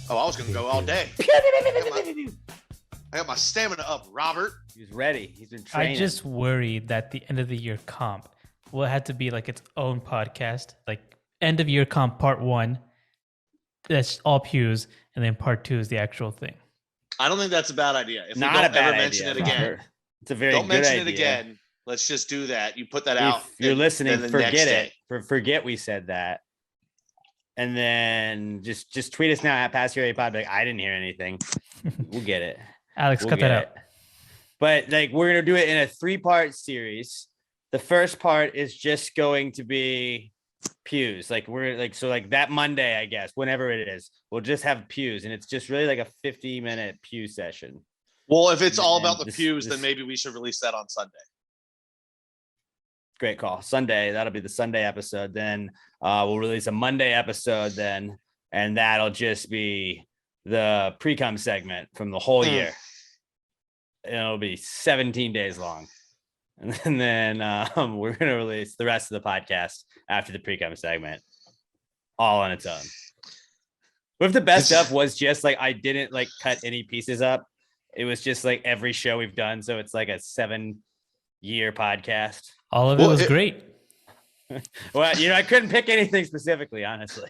Oh, I was gonna go all day. I got my stamina up, Robert. He's ready. He's been training. I just worried that the end of the year comp will have to be like its own podcast, like end of year comp part 1. That's all pews, and then part 2 is the actual thing. I don't think that's a bad idea. If Not we a don't bad ever mention idea, it again, Robert. It's a very don't good mention idea. it again. Let's just do that. You put that out. If you're listening, then the forget next it. day. Forget we said that. And then just tweet us now at Pass Your Pod. Like, I didn't hear anything. We'll get it. Alex, We'll cut that get out. it. But like, we're gonna do it in a 3-part series. The first part is just going to be pews. Like we're like, so like that Monday, I guess, whenever it is, we'll just have pews, and it's just really like a 50-minute pew session. Well, if it's all And about the this- pews, this- then maybe we should release that on Sunday. Great call. Sunday, that'll be the Sunday episode. Then we'll release a Monday episode then, and that'll just be the Precome segment from the whole year. And it'll be 17 days long. And then we're going to release the rest of the podcast after the Precome segment, all on its own. What if the best stuff was just like, I didn't like cut any pieces up? It was just like every show we've done. So it's like a 7-year podcast. All of it was great. Well, I couldn't pick anything specifically, honestly.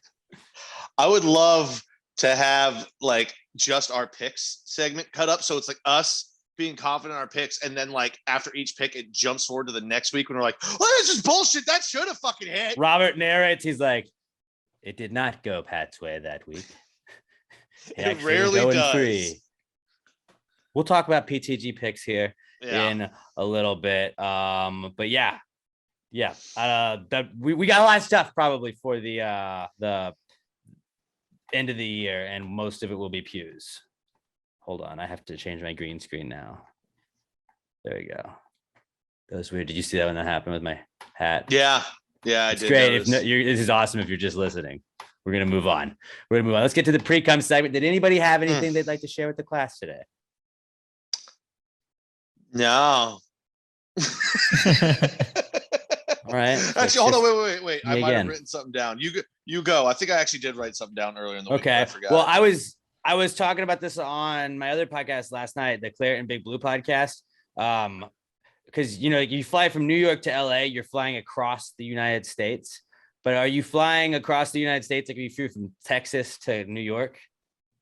I would love to have like just our picks segment cut up. So it's like us being confident in our picks. And then like after each pick, it jumps forward to the next week when we're like, oh, this is bullshit. That should have fucking hit. Robert narrates. He's like, it did not go Pat's way that week. It rarely does. We'll talk about PTG picks here Yeah. in a little bit. But yeah. We got a lot of stuff probably for the end of the year, and most of it will be pews. Hold on, I have to change my green screen now. There we go. That was weird. Did you see that when that happened with my hat? Yeah. I It's did. great. notice. This is awesome if you're just listening. We're gonna move on. Let's get to the Precome segment. Did anybody have anything they'd like to share with the class today? No. All right. Actually, hold on. Wait. I Me might have again. written something down. You go. I think I actually did write something down earlier in the week. But Okay. I forgot. Well, I was talking about this on my other podcast last night, the Claire and Big Blue podcast. Because you fly from New York to LA, you're flying across the United States. But are you flying across the United States like if you flew from Texas to New York?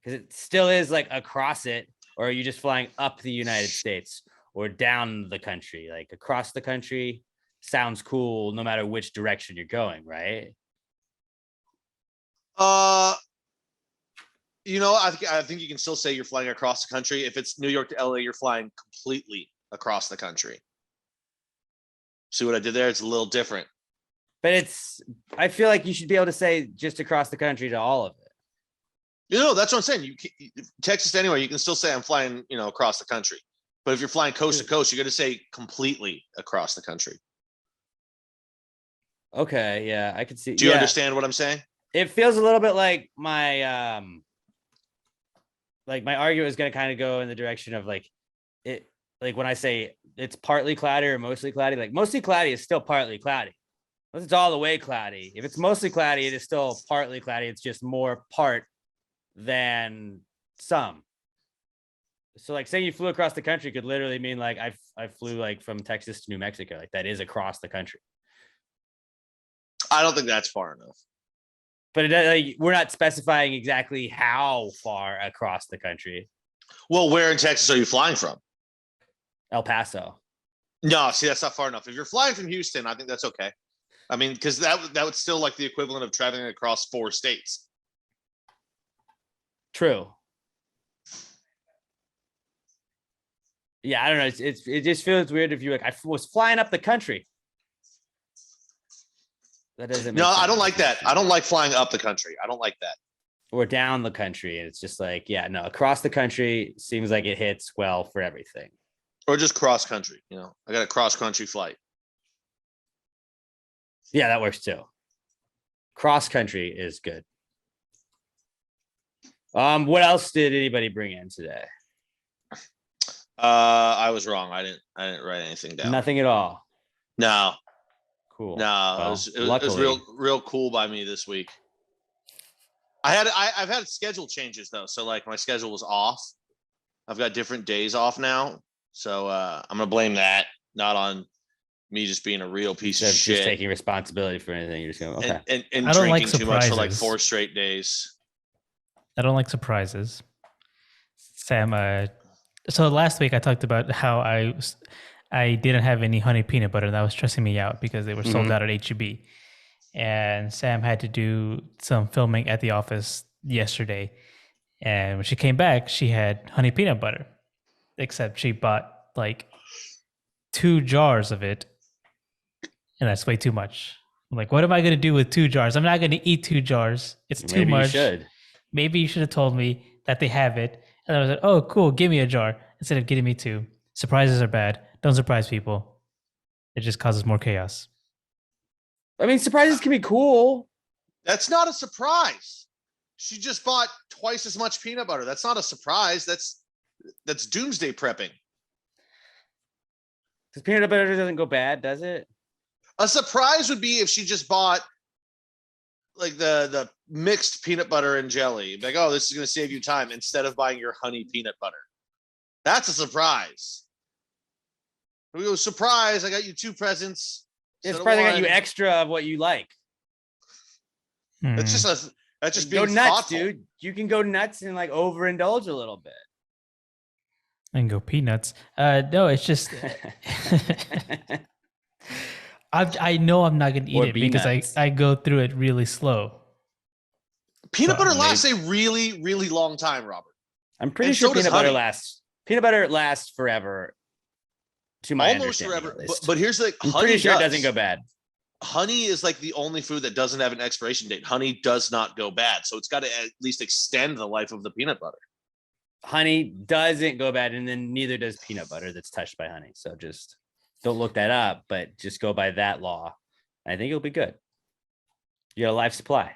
Because it still is like across it, or are you just flying up the United States or down the country? Like across the country sounds cool no matter which direction you're going, right? I think you can still say you're flying across the country. If it's New York to LA, you're flying completely across the country. See what I did there? It's a little different. But I feel like you should be able to say just across the country to all of it. That's what I'm saying. Texas to anywhere, you can still say I'm flying, across the country. But if you're flying coast to coast, you're going to say completely across the country. Okay, yeah, I could see. Do you understand what I'm saying? It feels a little bit like my argument is going to kind of go in the direction of like it, like when I say it's partly cloudy or mostly cloudy, like mostly cloudy is still partly cloudy. Unless it's all the way cloudy. If it's mostly cloudy, it is still partly cloudy. It's just more part than some. So like saying you flew across the country could literally mean like I flew like from Texas to New Mexico. Like that is across the country. I don't think that's far enough. But we're not specifying exactly how far across the country. Well, where in Texas are you flying from? El Paso. No, see, that's not far enough. If you're flying from Houston, I think that's okay. I mean, because that would still like the equivalent of traveling across 4 states. True. Yeah, I don't know. It just feels weird if you like I was flying up the country. That doesn't. No, I don't like that. I don't like flying up the country. I don't like that. Or down the country, and it's just like, yeah, no, across the country seems like it hits well for everything. Or just cross country. I got a cross country flight. Yeah, that works too. Cross country is good. What else did anybody bring in today? I was wrong. I didn't write anything down. Nothing at all. No. Cool. No, Well, it was real cool by me this week. I've had schedule changes though, so like my schedule was off. I've got different days off now, so I'm gonna blame that, not on me just being a real piece of shit. Just taking responsibility for anything. You're just going, okay. And drinking too much for like 4 straight days. I don't like surprises. Sam, so last week I talked about how I didn't have any honey peanut butter, and that was stressing me out because they were sold out at HEB. And Sam had to do some filming at the office yesterday. And when she came back, she had honey peanut butter, except she bought like 2 jars of it. And that's way too much. I'm like, what am I going to do with 2 jars? I'm not going to eat 2 jars. It's too much. Maybe you should have told me that they have it. And I was like, oh, cool. Give me a jar instead of getting me 2. Surprises are bad. Don't surprise people. It just causes more chaos. I mean, surprises can be cool. That's not a surprise. She just bought twice as much peanut butter. That's not a surprise. That's doomsday prepping. Because peanut butter doesn't go bad, does it? A surprise would be if she just bought like the mixed peanut butter and jelly. Like, oh, this is going to save you time instead of buying your honey peanut butter. That's a surprise. We go, surprise, I got you 2 presents. It's probably got you extra of what you like. That's just being go nuts, thoughtful. Dude. You can go nuts and like overindulge a little bit. And go peanuts. No, it's just I know I'm not gonna eat it because I go through it really slow. Peanut butter lasts a really, really long time, Robert. I'm pretty sure peanut butter lasts forever. To my almost forever. But here's the I'm pretty sure it doesn't go bad. Honey is like the only food that doesn't have an expiration date. Honey does not go bad. So it's got to at least extend the life of the peanut butter. Honey doesn't go bad, and then neither does peanut butter that's touched by honey. So just don't look that up, but just go by that law. I think it'll be good. You got a life supply.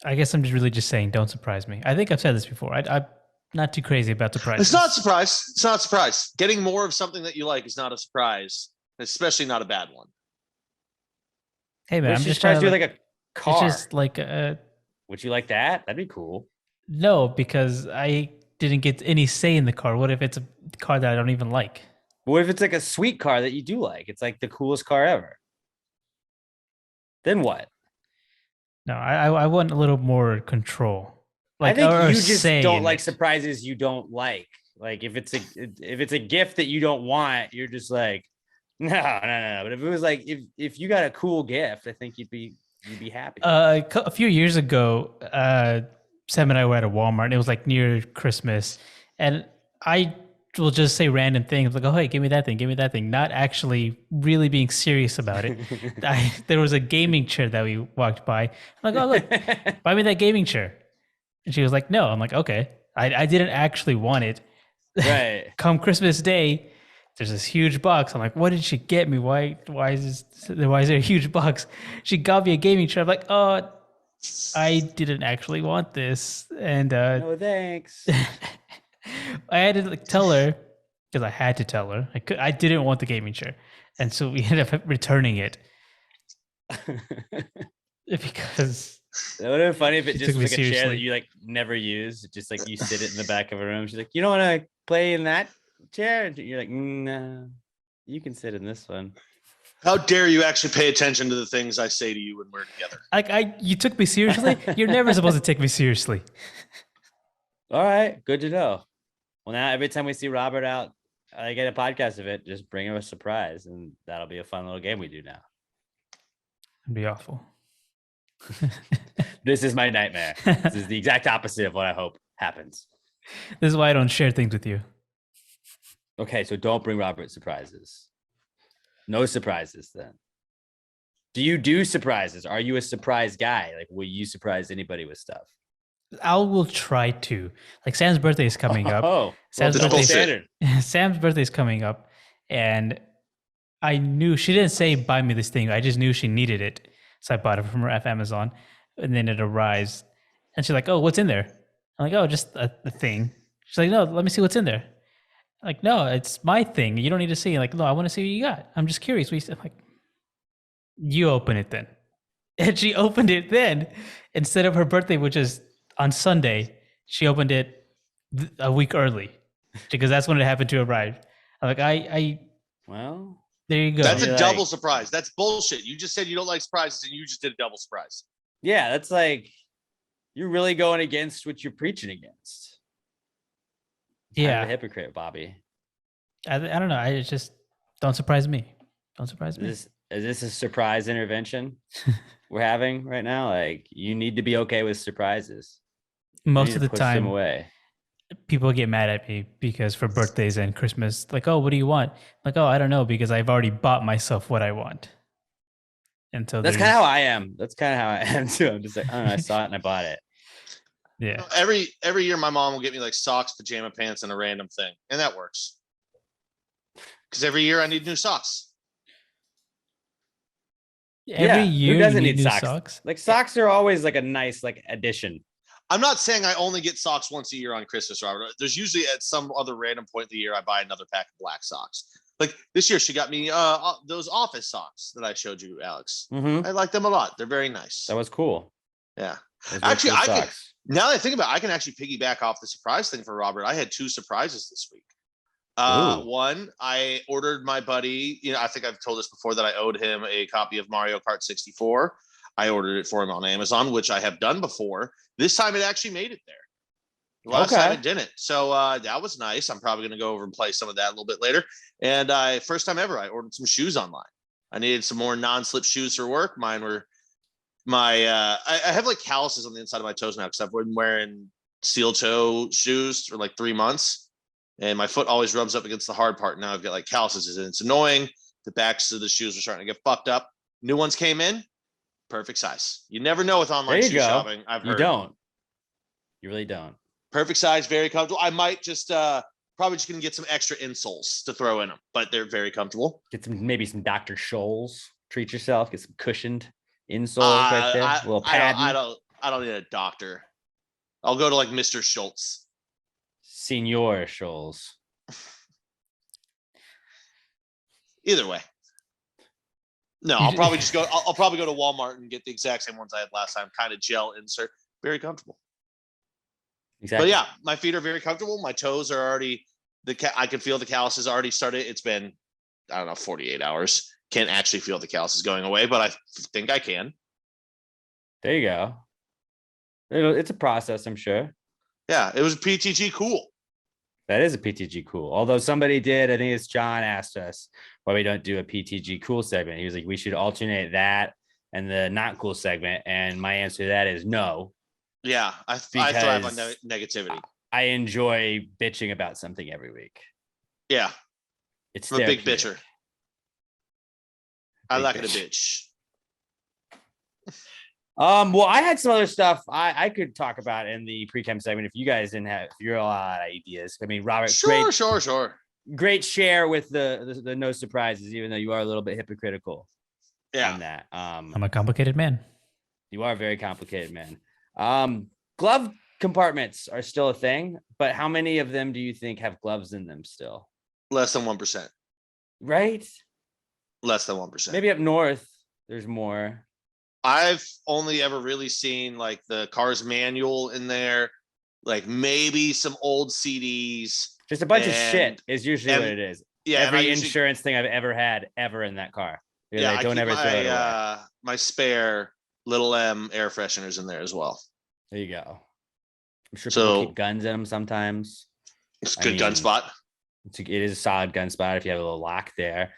I guess I'm just saying, don't surprise me. I think I've said this before. I'm not too crazy about surprises. It's not a surprise. It's not a surprise. Getting more of something that you like is not a surprise, especially not a bad one. Hey man, I'm just trying to do like a car. It's just like a. Would you like that? That'd be cool. No, because I didn't get any say in the car. What if it's a car that I don't even like? What if it's like a sweet car that you do like? It's like the coolest car ever. Then what? No, I want a little more control. Like, I think you just don't like surprises you don't like. Like if it's a gift that you don't want, you're just like, no. But if it was like if you got a cool gift, I think you'd be happy. A few years ago, Sam and I were at a Walmart, and it was like near Christmas, and I will just say random things like, "Oh, hey, give me that thing," not actually really being serious about it. There was a gaming chair that we walked by. I'm like, "Oh, look, buy me that gaming chair." And she was like, "No." I'm like, "Okay." I didn't actually want it. Right. Come Christmas Day, there's this huge box. I'm like, "What did she get me? Why is there a huge box?" She got me a gaming chair. I'm like, "Oh, I didn't actually want this." And no thanks. I had to tell her, because I had to tell her. I didn't want the gaming chair, and so we ended up returning it because that would have been funny if it just was like a chair that you like never use. Just like you sit it in the back of a room. She's like, "You don't want to play in that chair?" And you're like, "No, you can sit in this one." How dare you actually pay attention to the things I say to you when we're together? Like you took me seriously. You're never supposed to take me seriously. All right, good to know. Well, now every time we see Robert out, I get a podcast of it. Just bring him a surprise, and that'll be a fun little game we do now. It'd be awful. This is my nightmare. This is the exact opposite of what I hope happens. This is why I don't share things with you. Okay, so don't bring Robert surprises. No surprises then. Do you do surprises? Are you a surprise guy? Like, will you surprise anybody with stuff? I will try to. Like Sam's birthday is coming up. Oh, Sam's birthday is coming up, and I knew she didn't say buy me this thing. I just knew she needed it, so I bought it from her at Amazon, and then it arrives, and she's like, "Oh, what's in there?" I'm like, "Oh, just a thing." She's like, "No, let me see what's in there." Like, no, it's my thing. You don't need to see. Like, no, I want to see what you got. I'm just curious. I'm like, you open it then. And she opened it then. Instead of her birthday, which is on Sunday, she opened it a week early because that's when it happened to arrive. I'm like, Well, there you go. That's a You're double like- surprise. That's bullshit. You just said you don't like surprises and you just did a double surprise. yeah, that's like you're really going against what you're preaching against. Kind of a Yeah. hypocrite, Bobby. I don't know. I just don't surprise me. Don't surprise me. Is this a surprise intervention we're having right now? Like, you need to be okay with surprises. You Most need of to the push them time, away. people get mad at me because for birthdays and Christmas, like, oh, what do you want? Like, oh, I don't know, because I've already bought myself what I want. And so That's kind of how I am. That's kind of how I am too. I'm just like, I don't know, I saw it and I bought it. yeah. Every year, my mom will get me like socks, pajama pants, and a random thing, and that works. Because every year I need new socks. Every year who doesn't you need new socks? Like, socks are always like a nice like addition. I'm not saying I only get socks once a year on Christmas, Robert. There's usually at some other random point of the year I buy another pack of black socks. Like this year, she got me those office socks that I showed you, Alex. Mhm. I like them a lot. They're very nice. That was cool. Yeah. Those Actually, virtual I can, socks. now that I think about it, I can actually piggyback off the surprise thing for Robert. I had 2 surprises this week. Ooh. One, I ordered my buddy, I think I've told this before that I owed him a copy of Mario Kart 64. I ordered it for him on Amazon, which I have done before. This time it actually made it there. Last time it didn't. So that was nice. I'm probably going to go over and play some of that a little bit later. And first time ever, I ordered some shoes online. I needed some more non-slip shoes for work. Mine were I have like calluses on the inside of my toes now because I've been wearing steel toe shoes for like 3 months. And my foot always rubs up against the hard part. Now I've got like calluses and it's annoying. The backs of the shoes are starting to get fucked up. New ones came in, perfect size. You never know with online shoe shopping. I've heard. You don't. You really don't. Perfect size, very comfortable. I might just probably just gonna get some extra insoles to throw in them, but they're very comfortable. Get maybe some Dr. Scholl's. Treat yourself. Get some cushioned insoles right there. A little padding. I don't need a doctor. I'll go to like Mr. Schultz. Senor Scholl's. Either way. No, I'll probably just go. I'll probably go to Walmart and get the exact same ones I had last time. Kind of gel insert. Very comfortable. Exactly. But yeah, my feet are very comfortable. My toes are already I can feel the calluses already started. It's been, I don't know, 48 hours. Can't actually feel the calluses going away, but I think I can. There you go. It's a process, I'm sure. Yeah, it was PTG cool. That is a PTG cool. Although somebody did, I think it's John asked us why we don't do a PTG cool segment. He was like, we should alternate that and the not cool segment. And my answer to that is no. Yeah, I thrive on negativity. I enjoy bitching about something every week. Yeah. It's I'm a big bitcher. I like it a bitch. Well, I had some other stuff I could talk about in the Precome segment if you guys didn't have, if you're all out of ideas. I mean, Robert, Sure. Great share with the no surprises, even though you are a little bit hypocritical. Yeah. On that. I'm a complicated man. You are a very complicated man. Glove compartments are still a thing, but how many of them do you think have gloves in them still? Less than 1%. Right? Less than 1%. Maybe up north, there's more. I've only ever really seen like the car's manual in there, like maybe some old CDs. Just a bunch of shit is usually what it is. Yeah, every insurance thing I've ever had ever in that car. You're like, don't ever throw it away. My spare little M air fresheners in there as well. There you go. I'm sure people keep guns in them sometimes. It's a good gun spot. It is a solid gun spot if you have a little lock there.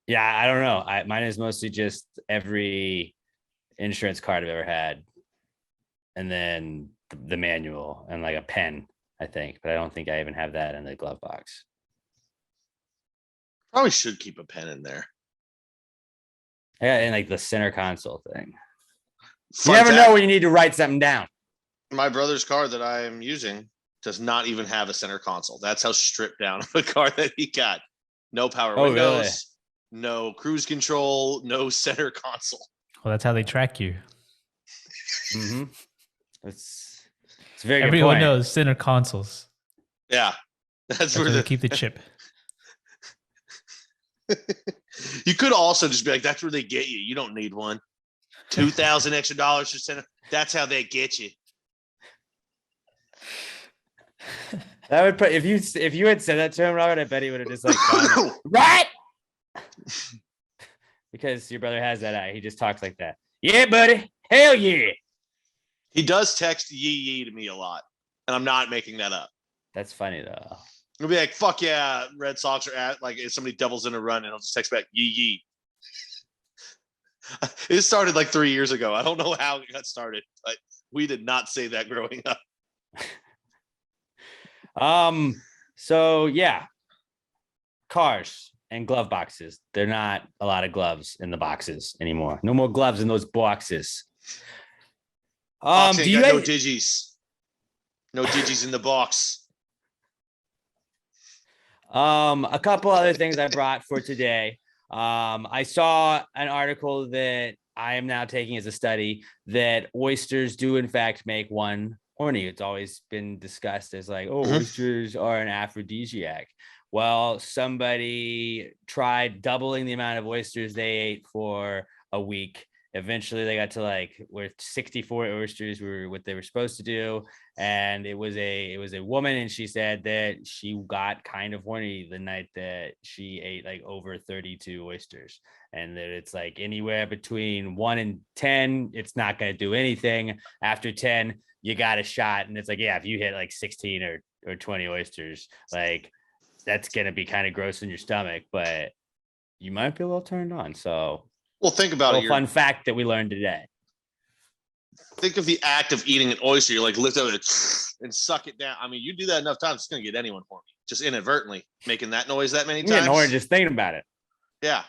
Yeah, I don't know. Mine is mostly just every insurance card I've ever had, and then the manual and like a pen, I think. But I don't think I even have that in the glove box. Probably should keep a pen in there. Yeah, and like the center console thing. You never know when you need to write something down. My brother's car that I am using does not even have a center console. That's how stripped down of a car that he got. No power windows. Really? No cruise control, no center console. Well, that's how they track you. Mm-hmm. It's very Everyone good point. knows center consoles. Yeah. That's where they keep the chip. You could also just be like, that's where they get you. You don't need one. $2,000 extra dollars to send. That's how they get you. That would put if you had said that to him, Robert, I bet he would have just like gone, right? Because your brother has that eye. He just talks like that. Yeah, buddy. Hell yeah. He does text yee yee to me a lot, and I'm not making that up. That's funny though. He'll be like, "Fuck yeah, Red Sox are at like if somebody doubles in a run," and I'll just text back yee yee. It started like 3 years ago. I don't know how it got started, but we did not say that growing up. So yeah, cars and glove boxes. They're not a lot of gloves in the boxes anymore. No more gloves in those boxes. Do you got no digis? No digis in the box. A couple other things I brought for today. I saw an article that I am now taking as a study that oysters do in fact make one horny. It's always been discussed as like, oh, oysters are an aphrodisiac. Well, somebody tried doubling the amount of oysters they ate for a week. Eventually they got to like where 64 oysters were what they were supposed to do. And it was a woman, and she said that she got kind of horny the night that she ate like over 32 oysters, and that it's like anywhere between 1 and 10, it's not going to do anything. After 10, you got a shot. And it's like, yeah, if you hit like 16 or 20 oysters, like that's going to be kind of gross in your stomach, but you might be a little turned on. So, well, think about it. Fun fact that we learned today. Think of the act of eating an oyster. You like lift up it and suck it down. I mean, you do that enough times, it's going to get anyone horny. Just inadvertently making that noise that many times. Yeah, horny just thinking about it. Yeah.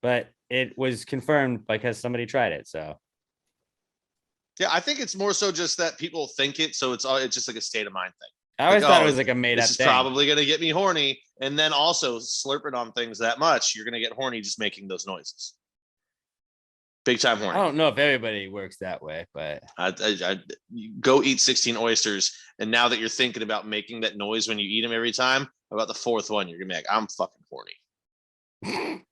But it was confirmed because somebody tried it. So. Yeah, I think it's more so just that people think it. So it's just like a state of mind thing. I always thought it was like a made up thing. This is probably going to get me horny. And then also slurping on things that much, you're going to get horny just making those noises. Big time horny. I don't know if everybody works that way, but I go eat 16 oysters. And now that you're thinking about making that noise when you eat them every time, about the fourth one, you're going to be like, I'm fucking horny.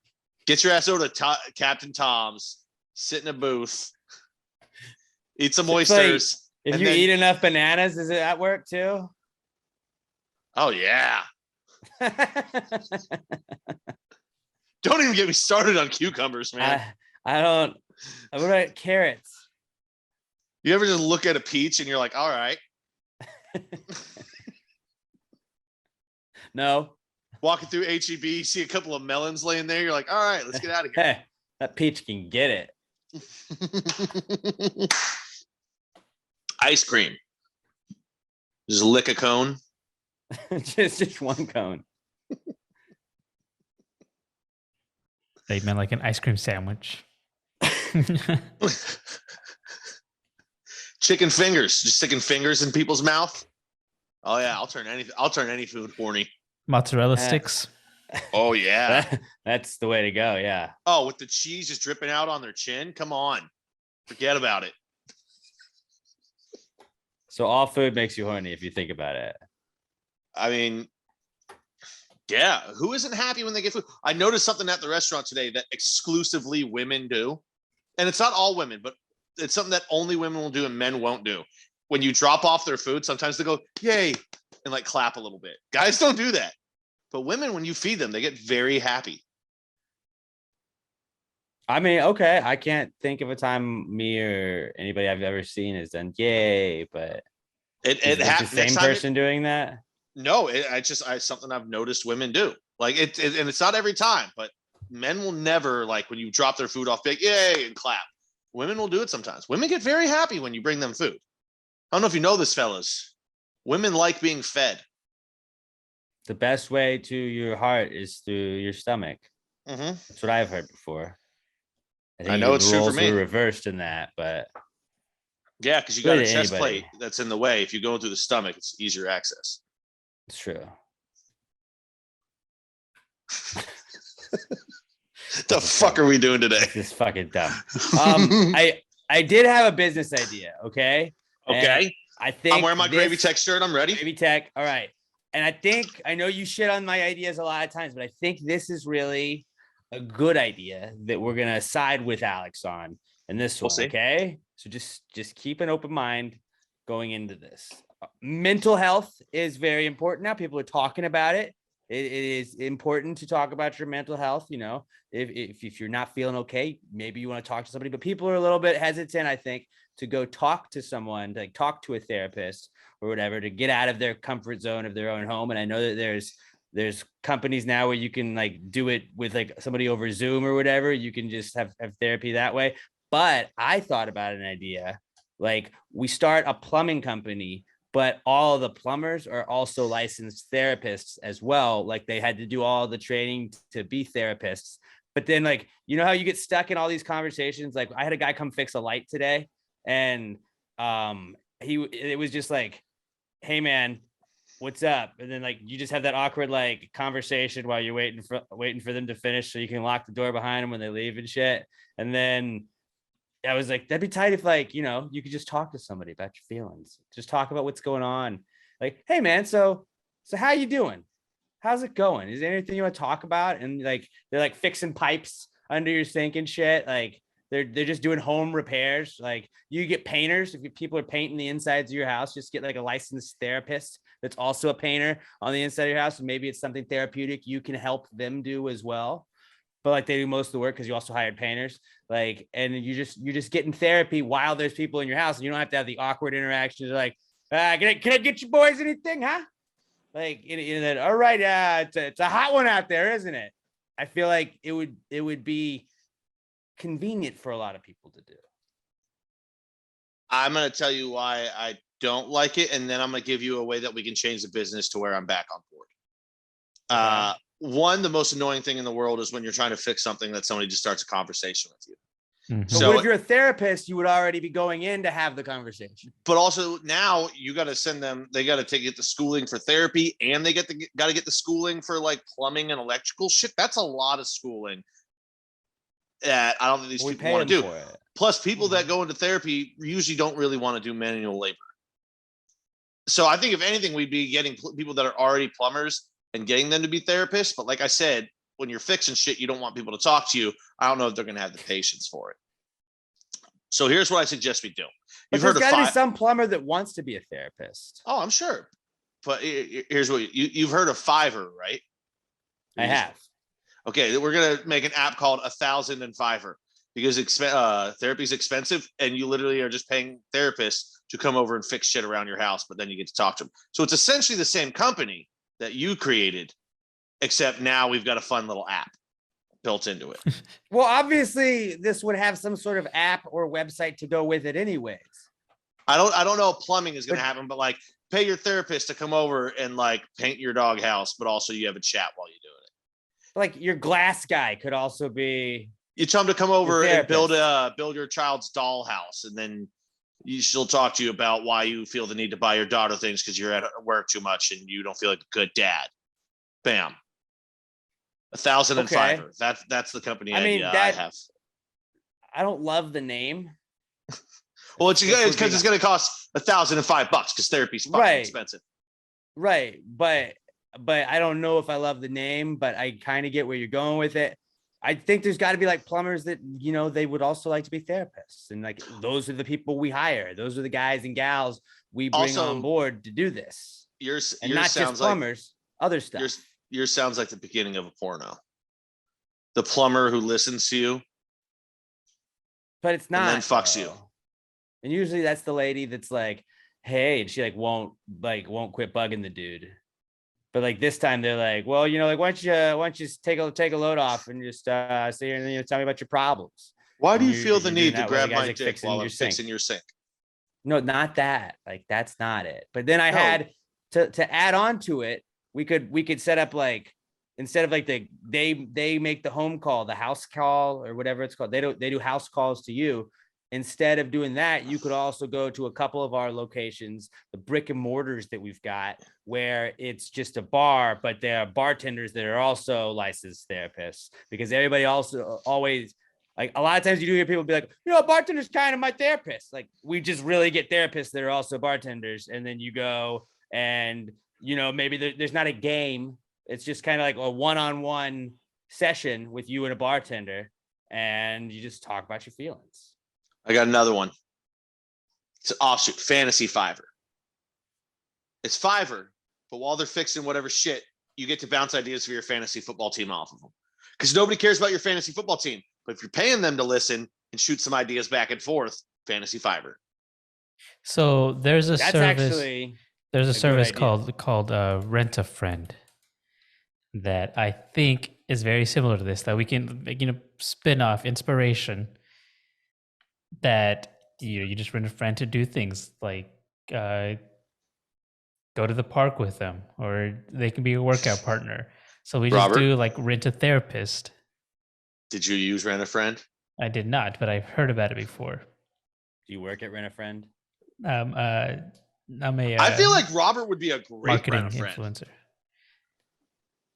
Get your ass over to Captain Tom's, sit in a booth, eat some oysters. Like, if you eat enough bananas, is it at work too? Oh, yeah. Don't even get me started on cucumbers, man. I don't. What about carrots? You ever just look at a peach and you're like, all right. No. Walking through HEB, see a couple of melons laying there. You're like, all right, let's get out of here. Hey, that peach can get it. Ice cream. Just lick a cone. just one cone. They meant like an ice cream sandwich. Chicken fingers, just sticking fingers in people's mouth. Oh yeah, I'll turn any food horny. Mozzarella sticks. Oh yeah, that's the way to go. Yeah. Oh, with the cheese just dripping out on their chin. Come on, forget about it. So all food makes you horny if you think about it. I mean, yeah, who isn't happy when they get food? I noticed something at the restaurant today that exclusively women do. And it's not all women, but it's something that only women will do and men won't do. When you drop off their food, sometimes they go, yay, and like clap a little bit. Guys don't do that. But women, when you feed them, they get very happy. I mean, okay, I can't think of a time me or anybody I've ever seen has done yay, but it happens. The same person doing that? No, something I've noticed women do. Like and it's not every time, but men will never, like when you drop their food off, big yay and clap. Women will do it sometimes. Women get very happy when you bring them food. I don't know if you know this, fellas. Women like being fed. The best way to your heart is through your stomach. Mm-hmm. That's what I've heard before. I know it's true for me. Were reversed in that, but yeah, because you got a chest plate that's in the way. If you go through the stomach, it's easier access. It's true. The fuck are we doing today? This is fucking dumb. I did have a business idea. Okay. Okay. I think I'm wearing my Gravy Tech shirt. I'm ready. Gravy Tech. All right. And I know you shit on my ideas a lot of times, but I think this is really a good idea that we're going to side with Alex on in this one. Okay. So just keep an open mind going into this. Mental health is very important now. People are talking about it. It is important to talk about your mental health. You know, if you're not feeling okay, maybe you want to talk to somebody, but people are a little bit hesitant, I think, to go talk to someone, like talk to a therapist or whatever, to get out of their comfort zone of their own home. And I know that there's companies now where you can like do it with like somebody over Zoom or whatever. You can just have therapy that way. But I thought about an idea, like we start a plumbing company, but all the plumbers are also licensed therapists as well. Like they had to do all the training to be therapists. But then like, you know how you get stuck in all these conversations? Like I had a guy come fix a light today, and it was just like, hey man, what's up? And then like you just have that awkward like conversation while you're waiting for them to finish so you can lock the door behind them when they leave and shit. And then I was like, that'd be tight if like, you know, you could just talk to somebody about your feelings. Just talk about what's going on. Like, hey man, so how you doing? How's it going? Is there anything you want to talk about? And like they're like fixing pipes under your sink and shit. Like they're just doing home repairs. Like you get painters. If people are painting the insides of your house, just get like a licensed therapist that's also a painter on the inside of your house. And maybe it's something therapeutic you can help them do as well. But like they do most of the work because you also hired painters. Like, and you're just getting therapy while there's people in your house, and you don't have to have the awkward interactions like, can I get you boys anything, huh? Like, all right, it's a hot one out there, isn't it? I feel like it would be convenient for a lot of people to do. I'm going to tell you why I don't like it, and then I'm going to give you a way that we can change the business to where I'm back on board. Okay. One, the most annoying thing in the world is when you're trying to fix something that somebody just starts a conversation with you. Mm-hmm. So what if you're a therapist, you would already be going in to have the conversation. But also now you got to send them, they got to get the schooling for therapy, and they got to get the schooling for like plumbing and electrical shit. That's a lot of schooling that I don't think these people want to do. Plus people that go into therapy usually don't really want to do manual labor. So I think if anything, we'd be getting people that are already plumbers and getting them to be therapists. But like I said, when you're fixing shit, you don't want people to talk to you. I don't know if they're going to have the patience for it. So here's what I suggest we do. You've heard got to be some plumber that wants to be a therapist. Oh, I'm sure. But here's what you've heard of Fiverr, right? I have. Okay, we're going to make an app called 1,000 and Fiverr because therapy is expensive, and you literally are just paying therapists to come over and fix shit around your house, but then you get to talk to them. So it's essentially the same company that you created, except now we've got a fun little app built into it. Well, obviously this would have some sort of app or website to go with it anyways. I don't know if plumbing is going to happen, but like pay your therapist to come over and like paint your dog house, but also you have a chat while you're doing it. Like your glass guy could also be. You tell him to come over and build your child's doll house, and then she'll talk to you about why you feel the need to buy your daughter things because you're at work too much and you don't feel like a good dad. Bam. 1,000 and Fiverr. That's the company idea I have. I don't love the name. Well, it's because it's going to cost $1,005 because therapy's fucking expensive. Right, but I don't know if I love the name, but I kind of get where you're going with it. I think there's got to be like plumbers that, you know, they would also like to be therapists, and like those are the people we hire. Those are the guys and gals we bring on board to do this. And not just plumbers, other stuff. Yours sounds like the beginning of a porno. The plumber who listens to you, but it's not. And then fucks you. And usually that's the lady that's like, hey, and she won't quit bugging the dude. But like this time they're like, well, you know, like why don't you take a load off and just sit here and tell me about your problems. Why do you feel the need to grab my dick while I'm fixing your sink? No, not that. Like that's not it. But then I had to add on to it. We could set up like, instead of like they make the home call, the house call or whatever it's called. They do house calls to you. Instead of doing that, you could also go to a couple of our locations, the brick and mortars that we've got, where it's just a bar, but there are bartenders that are also licensed therapists, because everybody also always Like a lot of times you do hear people be like, bartender's kind of my therapist. Like we just really get therapists that are also bartenders. And then you go and, maybe there's not a game. It's just kind of like a one-on-one session with you and a bartender. And you just talk about your feelings. I got another one. It's an offshoot, Fantasy Fiverr. It's Fiverr, but while they're fixing whatever shit, you get to bounce ideas for your fantasy football team off of them. Because nobody cares about your fantasy football team. But if you're paying them to listen and shoot some ideas back and forth, Fantasy Fiverr. So there's a service idea. called Rent a Friend that I think is very similar to this, that we can spin off inspiration that you just rent a friend to do things like go to the park with them, or they can be a workout partner. So we just do like rent a therapist. Did you use Rent a Friend? I did not, but I've heard about it before. Do you work at Rent a Friend? I feel like Robert would be a great marketing Rent a Friend influencer.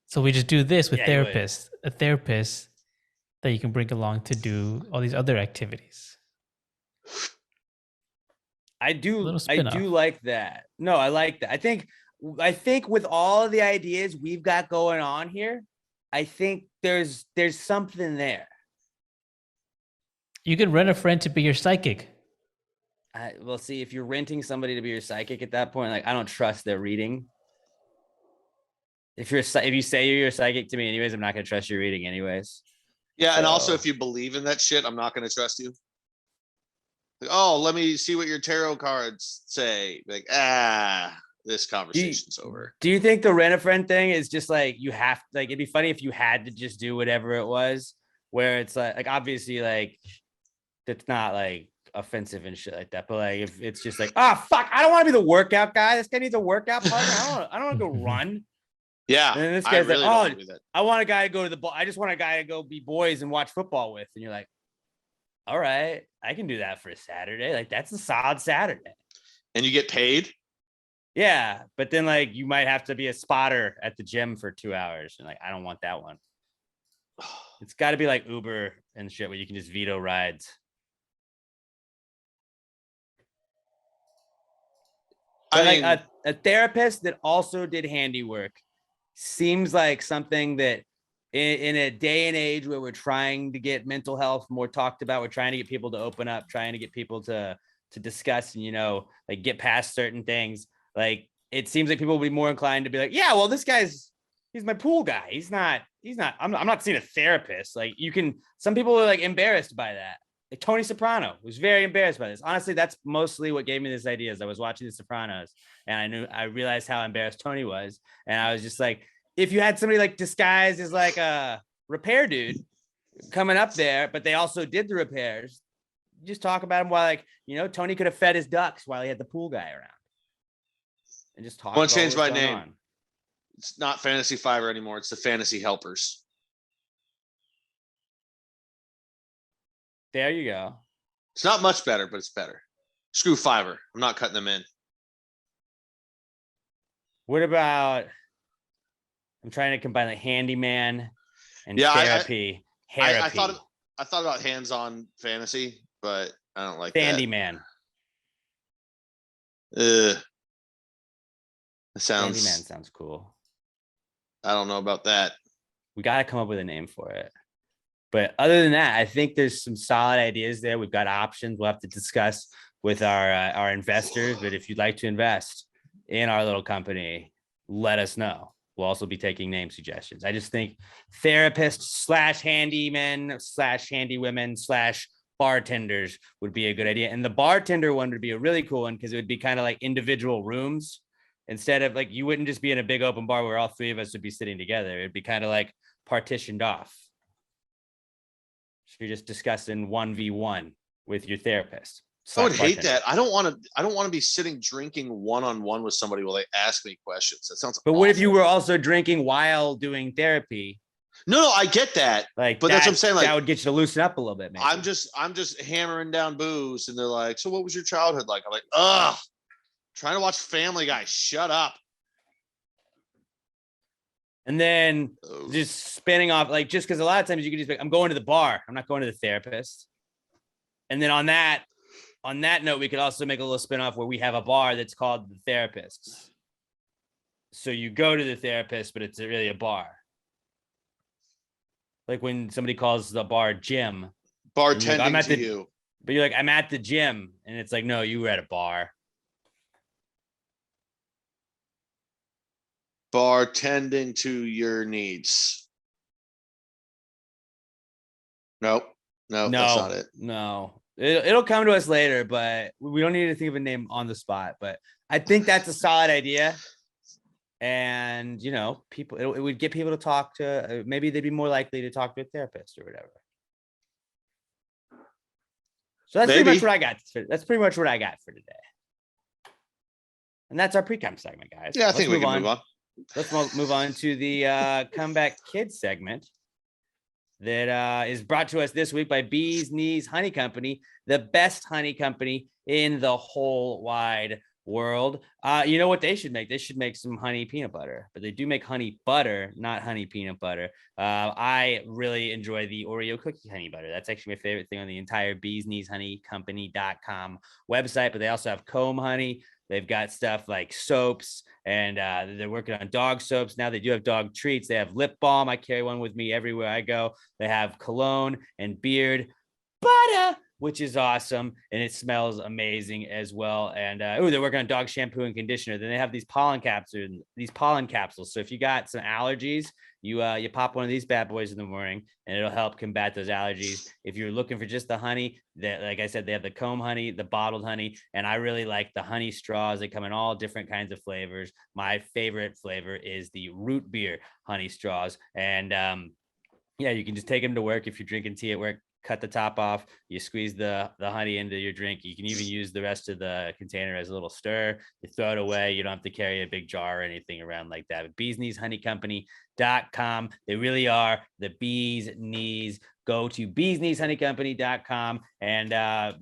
So we just do this with therapists, a therapist that you can bring along to do all these other activities. I do like that. No, I like that. I think with all of the ideas we've got going on here, I think there's something there. You could rent a friend to be your psychic. Well, see, if you're renting somebody to be your psychic at that point, like I don't trust their reading. If you say you're your psychic to me anyways, I'm not going to trust your reading anyways. Yeah, and also if you believe in that shit, I'm not going to trust you. Like, oh, let me see what your tarot cards say. Like, this conversation's over. Do you think the Rent a Friend thing is just like you have like it'd be funny if you had to just do whatever it was, where it's like obviously like it's not like offensive and shit like that, but like if it's just like, fuck, I don't want to be the workout guy. This guy needs a workout partner. I don't want to go run. Yeah. And then this guy's really like, I want a guy to go to the ball. I just want a guy to go be boys and watch football with. And you're like, all right, I can do that for a Saturday. Like that's a solid Saturday. And you get paid? Yeah. But then like you might have to be a spotter at the gym for 2 hours. And like, I don't want that one. It's got to be like Uber and shit where you can just veto rides. But like a therapist that also did handiwork seems like something that in a day and age where we're trying to get mental health more talked about, we're trying to get people to open up, trying to get people to discuss and, like get past certain things. Like it seems like people will be more inclined to be like, yeah, well, he's my pool guy. I'm not seeing a therapist. Like some people are like embarrassed by that. Like Tony Soprano was very embarrassed by this. Honestly, that's mostly what gave me this idea. Is I was watching The Sopranos and I realized how embarrassed Tony was. And I was just like, if you had somebody like disguised as like a repair dude coming up there, but they also did the repairs, just talk about him while like, Tony could have fed his ducks while he had the pool guy around. And just talk. I want to change my name. It's not Fantasy Fiverr anymore. It's the Fantasy Helpers. There you go. It's not much better, but it's better. Screw Fiverr. I'm not cutting them in. What about? I'm trying to combine like handyman and therapy. I thought about hands-on fantasy, but I don't like handyman. It sounds. Handyman sounds cool. I don't know about that. We got to come up with a name for it. But other than that, I think there's some solid ideas there. We've got options we'll have to discuss with our investors. But if you'd like to invest in our little company, let us know. We'll also be taking name suggestions. I just think therapists /handymen /handywomen /bartenders would be a good idea. And the bartender one would be a really cool one because it would be kind of like individual rooms. Instead of like, you wouldn't just be in a big open bar where all three of us would be sitting together. It'd be kind of like partitioned off. So you're just discussing 1v1 with your therapist. I would hate that. I don't want to be sitting drinking one-on-one with somebody while they ask me questions. That sounds But awful. what if you were also drinking while doing therapy? No, I get that. Like, but that's what I'm saying. Like, that would get you to loosen up a little bit, maybe. I'm just hammering down booze, and they're like, "So what was your childhood like?" I'm like, "Ugh, trying to watch Family Guy. Shut up." And then just spinning off, like, just because a lot of times you can just be like, I'm going to the bar. I'm not going to the therapist. And then on that note, we could also make a little spinoff where we have a bar that's called the Therapists. So you go to the therapist, but it's really a bar. Like when somebody calls the bar gym. Bartending like, to you. But you're like, I'm at the gym. And it's like, no, you were at a bar. Bartending to your needs. Nope. No, that's not it. No. It'll come to us later, but we don't need to think of a name on the spot. But I think that's a solid idea. And, you know, people, it would get people to talk to, maybe they'd be more likely to talk to a therapist or whatever. So that's pretty much what I got. That's pretty much what I got for today. And that's our Precome segment, guys. Yeah, I think we can move on. Let's move on to the Comeback Kids segment that is brought to us this week by Bees Knees Honey Company, the best honey company in the whole wide world. You know what they should make? They should make some honey peanut butter, but they do make honey butter, not honey peanut butter. I really enjoy the Oreo cookie honey butter. That's actually my favorite thing on the entire Bees Knees Honey Company.com website, but they also have comb honey. They've got stuff like soaps, and they're working on dog soaps. Now they do have dog treats. They have lip balm. I carry one with me everywhere I go. They have cologne and beard butter, which is awesome. And it smells amazing as well. And they're working on dog shampoo and conditioner. Then they have these pollen capsules. So if you got some allergies, you pop one of these bad boys in the morning and it'll help combat those allergies. If you're looking for just the honey, that, like I said, they have the comb honey, the bottled honey, and I really like the honey straws. They come in all different kinds of flavors. My favorite flavor is the root beer honey straws. And you can just take them to work if you're drinking tea at work. Cut the top off, you squeeze the honey into your drink. You can even use the rest of the container as a little stir. You throw it away. You don't have to carry a big jar or anything around like that. But Bees Knees Honey Company.com. They really are the bee's knees. Go to beeskneeshoneycompany.com and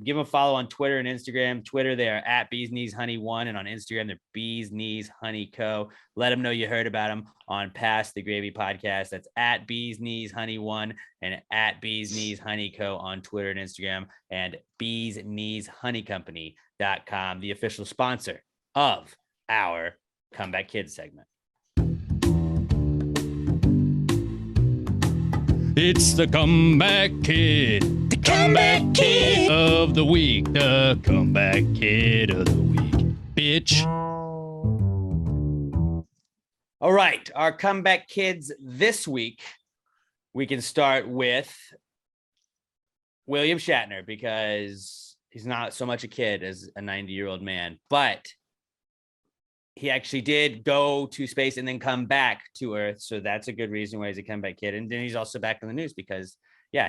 give them a follow on Twitter and Instagram. Twitter, they are at Bees Knees Honey 1, and on Instagram, they're Bees Knees Honey Co. Let them know you heard about them on Past the Gravy podcast. That's at Bees Knees Honey 1 and at Bees Knees Honey Co. on Twitter and Instagram, and beeskneeshoneycompany.com, the official sponsor of our Comeback Kids segment. It's the Comeback Kid. The Comeback Kid of the week. The Comeback Kid of the week. Bitch. All right. Our Comeback Kids this week, we can start with William Shatner, because he's not so much a kid as a 90-year-old man, but he actually did go to space and then come back to Earth. So that's a good reason why he's a comeback kid. And then he's also back in the news because,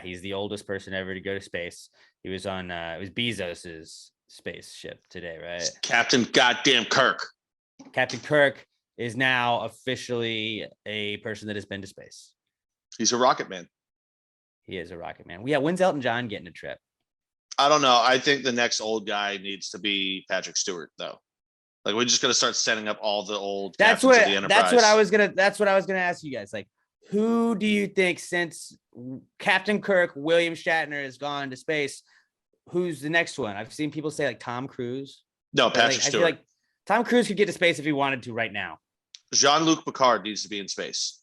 he's the oldest person ever to go to space. He was on, it was Bezos's spaceship today, right? Captain Goddamn Kirk. Captain Kirk is now officially a person that has been to space. He's a rocket man. He is a rocket man. Yeah. When's Elton John getting a trip? I don't know. I think the next old guy needs to be Patrick Stewart, though. Like, we're just gonna start setting up all the old. That's what I was gonna ask you guys. Like, who do you think, since Captain Kirk, William Shatner has gone to space, who's the next one? I've seen people say like Tom Cruise. No, Patrick Stewart. I feel like Tom Cruise could get to space if he wanted to right now. Jean-Luc Picard needs to be in space.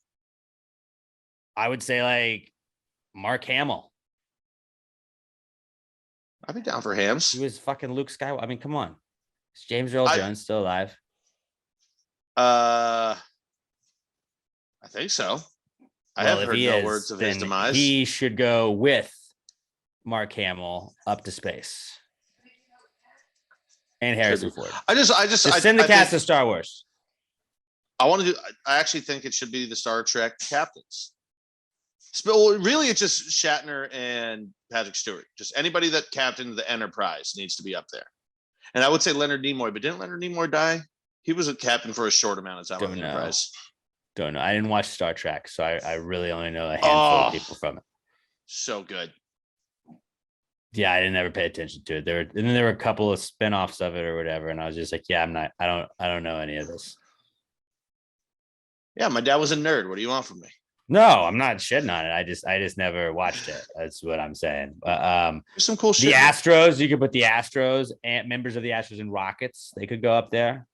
I would say like Mark Hamill. I'd be down for Hams. He was fucking Luke Skywalker. I mean, come on. Is James Earl Jones still alive? I think so. I have heard no words of his demise. He should go with Mark Hamill up to space. And Harrison Ford. I just send the cast of Star Wars. I actually think it should be the Star Trek captains. Really, it's just Shatner and Patrick Stewart. Just anybody that captained the Enterprise needs to be up there. And I would say Leonard Nimoy, but didn't Leonard Nimoy die? He was a captain for a short amount of time on the Enterprise. Don't know. I didn't watch Star Trek, so I really only know a handful of people from it. So good. Yeah, I didn't ever pay attention to it. There were a couple of spinoffs of it or whatever, and I was just like, I don't know any of this. Yeah, my dad was a nerd. What do you want from me? No, I'm not shitting on it. I just never watched it. That's what I'm saying. There's some cool the shit. Astros, you could put the Astros and members of the Astros and Rockets. They could go up there,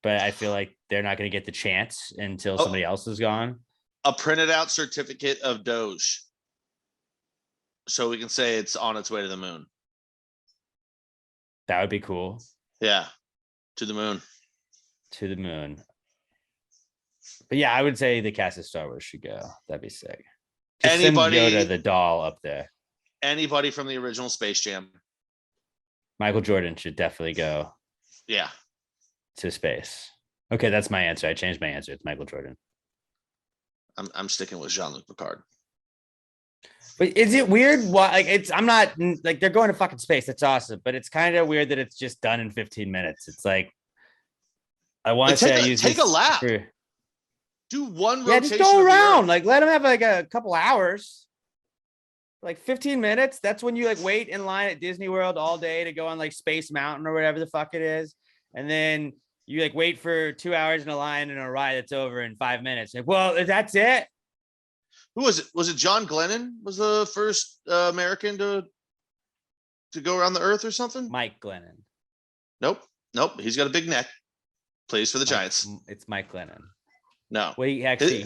but I feel like they're not going to get the chance until somebody else is gone. A printed out certificate of Doge, so we can say it's on its way to the moon. That would be cool. Yeah, to the moon. To the moon. But yeah, I would say the cast of Star Wars should go. That'd be sick. Just Anybody, send Yoda the doll up there. Anybody from the original Space Jam. Michael Jordan should definitely go. Yeah. To space. Okay, that's my answer. I changed my answer. It's Michael Jordan. I'm sticking with Jean-Luc Picard. But is it weird? Why? Like I'm not like they're going to fucking space. That's awesome. But it's kind of weird that it's just done in 15 minutes. It's like I want to say take a lap. Do one rotation. Just go around. Like let them have like a couple hours. Like 15 minutes. That's when you like wait in line at Disney World all day to go on like Space Mountain or whatever the fuck it is, and then you like wait for 2 hours in a line in a ride that's over in 5 minutes. Like, well, that's it. Who was it? Was it John Glennon? Was the first American to go around the Earth or something? Mike Glennon. Nope. He's got a big neck. Plays for the Giants. It's Mike Glennon. No. Well, he could see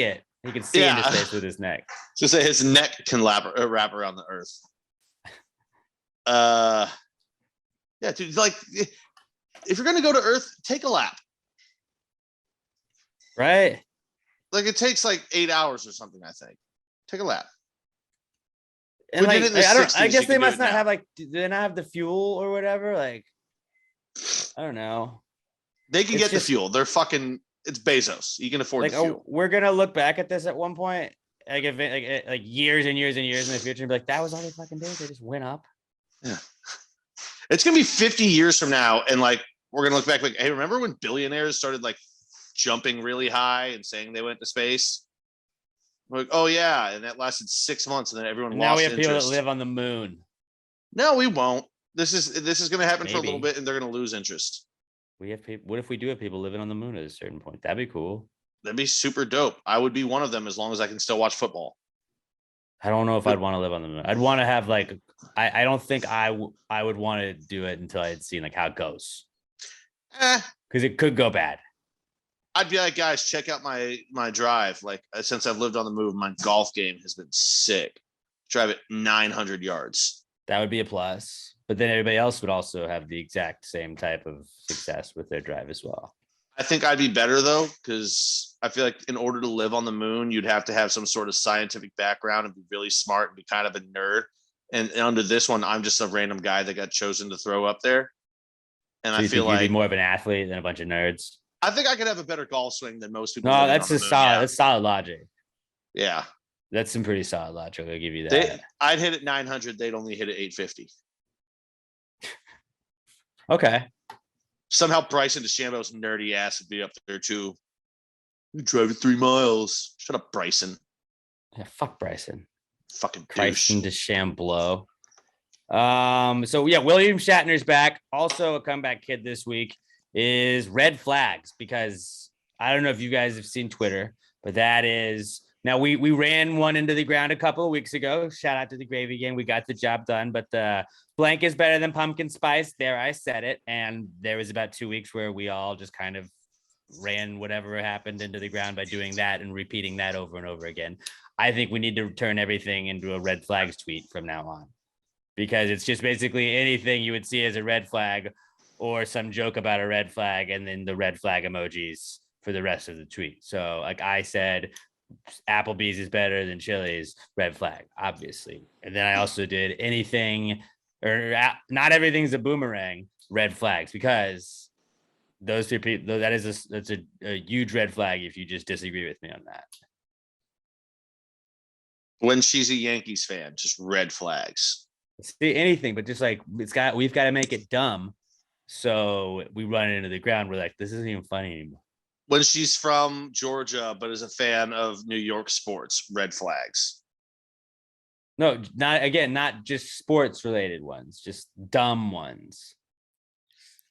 it. He could see into space with his neck. So say his neck can wrap around the Earth. Yeah, dude. Like, if you're gonna go to Earth, take a lap. Right. Like it takes like 8 hours or something. I think. Take a lap. And like, I guess they must not have like. Do they not have the fuel or whatever? Like, I don't know. They can get the fuel. They're fucking. It's Bezos. You can afford the fuel. We're gonna look back at this at one point, like years and years and years in the future, and be like, that was all they fucking did. They just went up. Yeah. It's gonna be 50 years from now, and like we're gonna look back like, hey, remember when billionaires started like jumping really high and saying they went to space? We're like, oh yeah, and that lasted 6 months, and then everyone lost interest. Now we have people that live on the moon. No, we won't. This is gonna happen for a little bit, and they're gonna lose interest. We have people. What if we do have people living on the moon at a certain point? That'd be cool. That'd be super dope. I would be one of them as long as I can still watch football. I don't know if I'd want to live on the moon. I'd want to have like. I don't think I would want to do it until I had seen like how it goes. Because it could go bad. I'd be like, guys, check out my drive. Like since I've lived on the move, my golf game has been sick. Drive it 900 yards. That would be a plus. But then everybody else would also have the exact same type of success with their drive as well. I think I'd be better though, because I feel like in order to live on the moon, you'd have to have some sort of scientific background and be really smart and be kind of a nerd. And under this one, I'm just a random guy that got chosen to throw up there. And so I feel like you'd be more of an athlete than a bunch of nerds. I think I could have a better golf swing than most people. No, that's solid. Yeah. That's solid logic. Yeah, that's some pretty solid logic. I'll give you that. I'd hit it 900. They'd only hit it 850. Okay. Somehow Bryson DeChambeau's nerdy ass would be up there too. You drive it 3 miles. Shut up, Bryson. Yeah, fuck Bryson. Fucking Bryson DeChambeau. So yeah, William Shatner's back. Also a comeback kid this week is Red Flags, because I don't know if you guys have seen Twitter, but that is now we ran one into the ground a couple of weeks ago. Shout out to the Gravy Gang. We got the job done, but the blank is better than pumpkin spice. There, I said it. And there was about 2 weeks where we all just kind of ran whatever happened into the ground by doing that and repeating that over and over again. I think we need to turn everything into a red flags tweet from now on, because it's just basically anything you would see as a red flag or some joke about a red flag and then the red flag emojis for the rest of the tweet. So like I said, Applebee's is better than Chili's, red flag, obviously. And then I also did anything or not everything's a boomerang, red flags, because those two people, that's a huge red flag if you just disagree with me on that. When she's a Yankees fan, just red flags. See anything, but just like we've got to make it dumb. So we run it into the ground. We're like, this isn't even funny anymore. When she's from Georgia, but is a fan of New York sports, red flags. No, not just sports related ones, just dumb ones.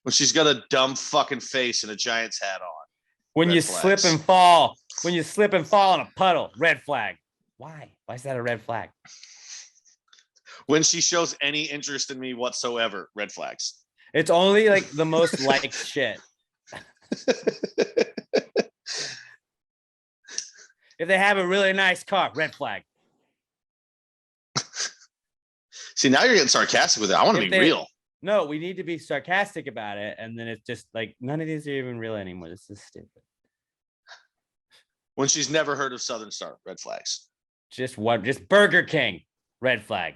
When she's got a dumb fucking face and a Giants hat on. When Red you flags. slip and fall, when you slip and fall in a puddle, red flag. Why? Why is that a red flag? When she shows any interest in me whatsoever, red flags. It's only like the most liked shit. If they have a really nice car, red flag. See, now you're getting sarcastic with it. I want to be real. No, we need to be sarcastic about it. And then it's just like, none of these are even real anymore. This is stupid. When she's never heard of Southern Star, red flags. Just Burger King, red flag.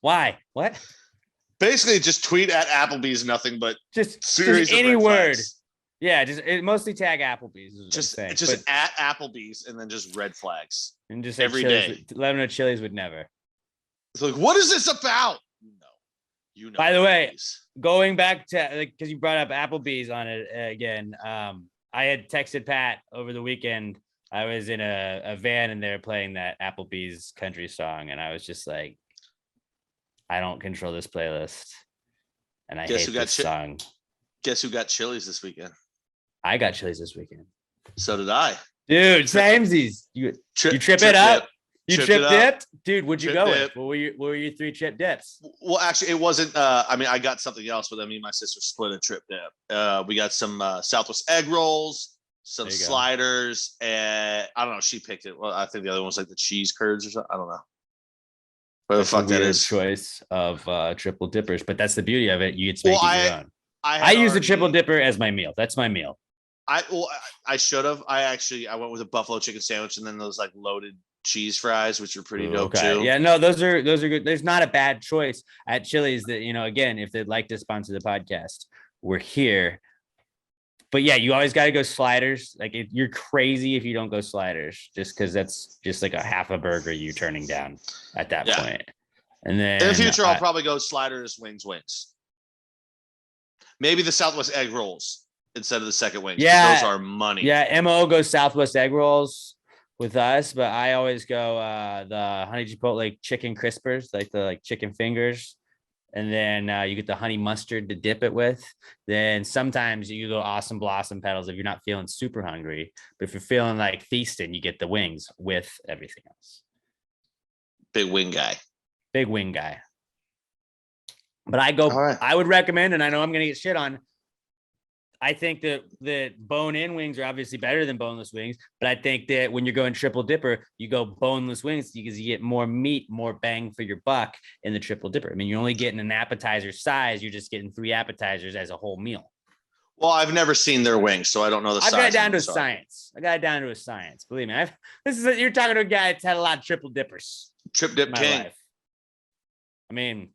Why? What? Basically, just tweet at Applebee's nothing but Just any word. Yeah, mostly tag Applebee's. Just at Applebee's and then just red flags. And just every day. Let them know Chili's would never. It's like, what is this about? You know. By the way, going back to because you brought up Applebee's on it again. I had texted Pat over the weekend. I was in a van and they were playing that Applebee's country song, and I was just like, I don't control this playlist, and I hate this song. Guess who got Chili's this weekend? I got Chili's this weekend. So did I, dude. Samesies. You trip it up. You trip dipped, dude. Would you go with? What were your 3 chip dips? Well, actually, it wasn't. I mean, I got something else, but me and my sister split a trip dip. We got some Southwest egg rolls, some sliders, and I don't know. She picked it. Well, I think the other one was like the cheese curds or something. I don't know. What the fuck that is? Choice of triple dippers, but that's the beauty of it. You get to make your own. I use the triple dipper as my meal. That's my meal. I should have. I went with a buffalo chicken sandwich and then those like loaded cheese fries, which are pretty dope too. Yeah, no, those are good. There's not a bad choice at Chili's. That, you know, again, if they'd like to sponsor the podcast, we're here. But yeah, you always got to go sliders. Like you're crazy if you don't go sliders, just because that's just like a half a burger you turning down at that point. And then in the future, I'll probably go sliders, wings. Maybe the Southwest egg rolls instead of the second wings. Yeah, those are money. Yeah, Mo goes Southwest egg rolls with us, but I always go the honey chipotle chicken crispers, like the chicken fingers, and then you get the honey mustard to dip it with. Then sometimes you go awesome blossom petals if you're not feeling super hungry, but if you're feeling like feasting, you get the wings with everything else. Big wing guy. But I would recommend, and I know I'm gonna get shit on, I think that the bone-in wings are obviously better than boneless wings, but I think that when you're going triple dipper, you go boneless wings because you get more meat, more bang for your buck in the triple dipper. I mean, you're only getting an appetizer size. You're just getting 3 appetizers as a whole meal. Well, I've never seen their wings, so I don't know the size. I got it down to a science. Believe me. You're talking to a guy that's had a lot of triple dippers. Trip dip king. Life. I mean,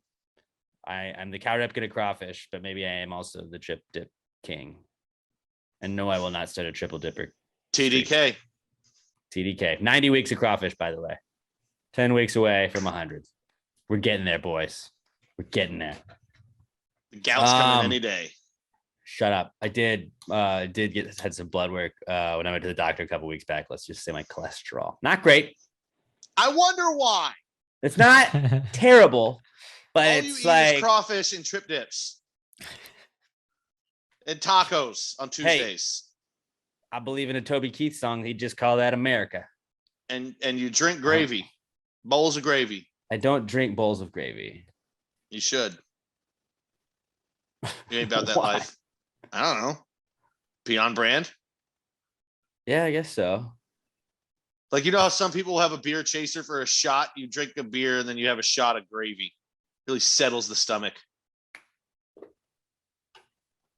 I'm the cow repkin of crawfish, but maybe I am also the trip dip king. And no, I will not start a triple dipper. TDK. 90 weeks of crawfish, by the way. 10 weeks away from 100. We're getting there, boys. We're getting there. The gout's coming any day. Shut up. I had some blood work when I went to the doctor a couple weeks back. Let's just say my cholesterol. Not great. I wonder why. It's not terrible, but all it's you eat like is crawfish and trip dips. And tacos on Tuesdays. Hey, I believe in a Toby Keith song. He'd just call that America. And you drink gravy. Bowls of gravy. I don't drink bowls of gravy. You should. You ain't about that life. I don't know. Beyond brand? Yeah, I guess so. Like, you know how some people have a beer chaser for a shot? You drink a beer and then you have a shot of gravy. Really settles the stomach.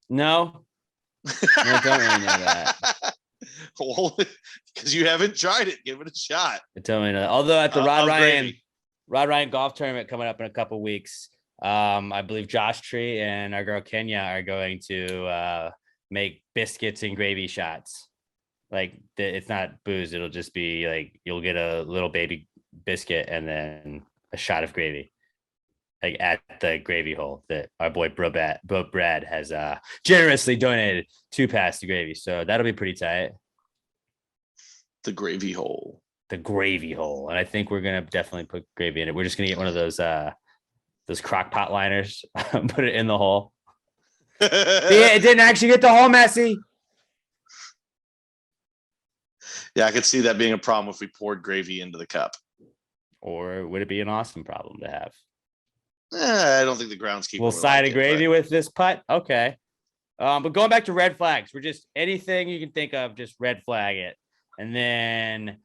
No. I don't really know that. Well, because you haven't tried it. Give it a shot. I totally know that. Although at the Rod Ryan golf tournament coming up in a couple weeks, I believe Josh Tree and our girl Kenya are going to make biscuits and gravy shots. Like it's not booze. It'll just be like you'll get a little baby biscuit and then a shot of gravy. Like at the gravy hole that our boy Bro Brad has generously donated 2 pass to gravy. So that'll be pretty tight. The gravy hole. And I think we're gonna definitely put gravy in it. We're just gonna get one of those crock pot liners, put it in the hole. Yeah, it didn't actually get the hole messy. Yeah, I could see that being a problem if we poured gravy into the cup. Or would it be an awesome problem to have? I don't think the groundskeeper We'll would side like of gravy it, with this putt. Okay. But going back to red flags, we're just anything you can think of, just red flag it. And then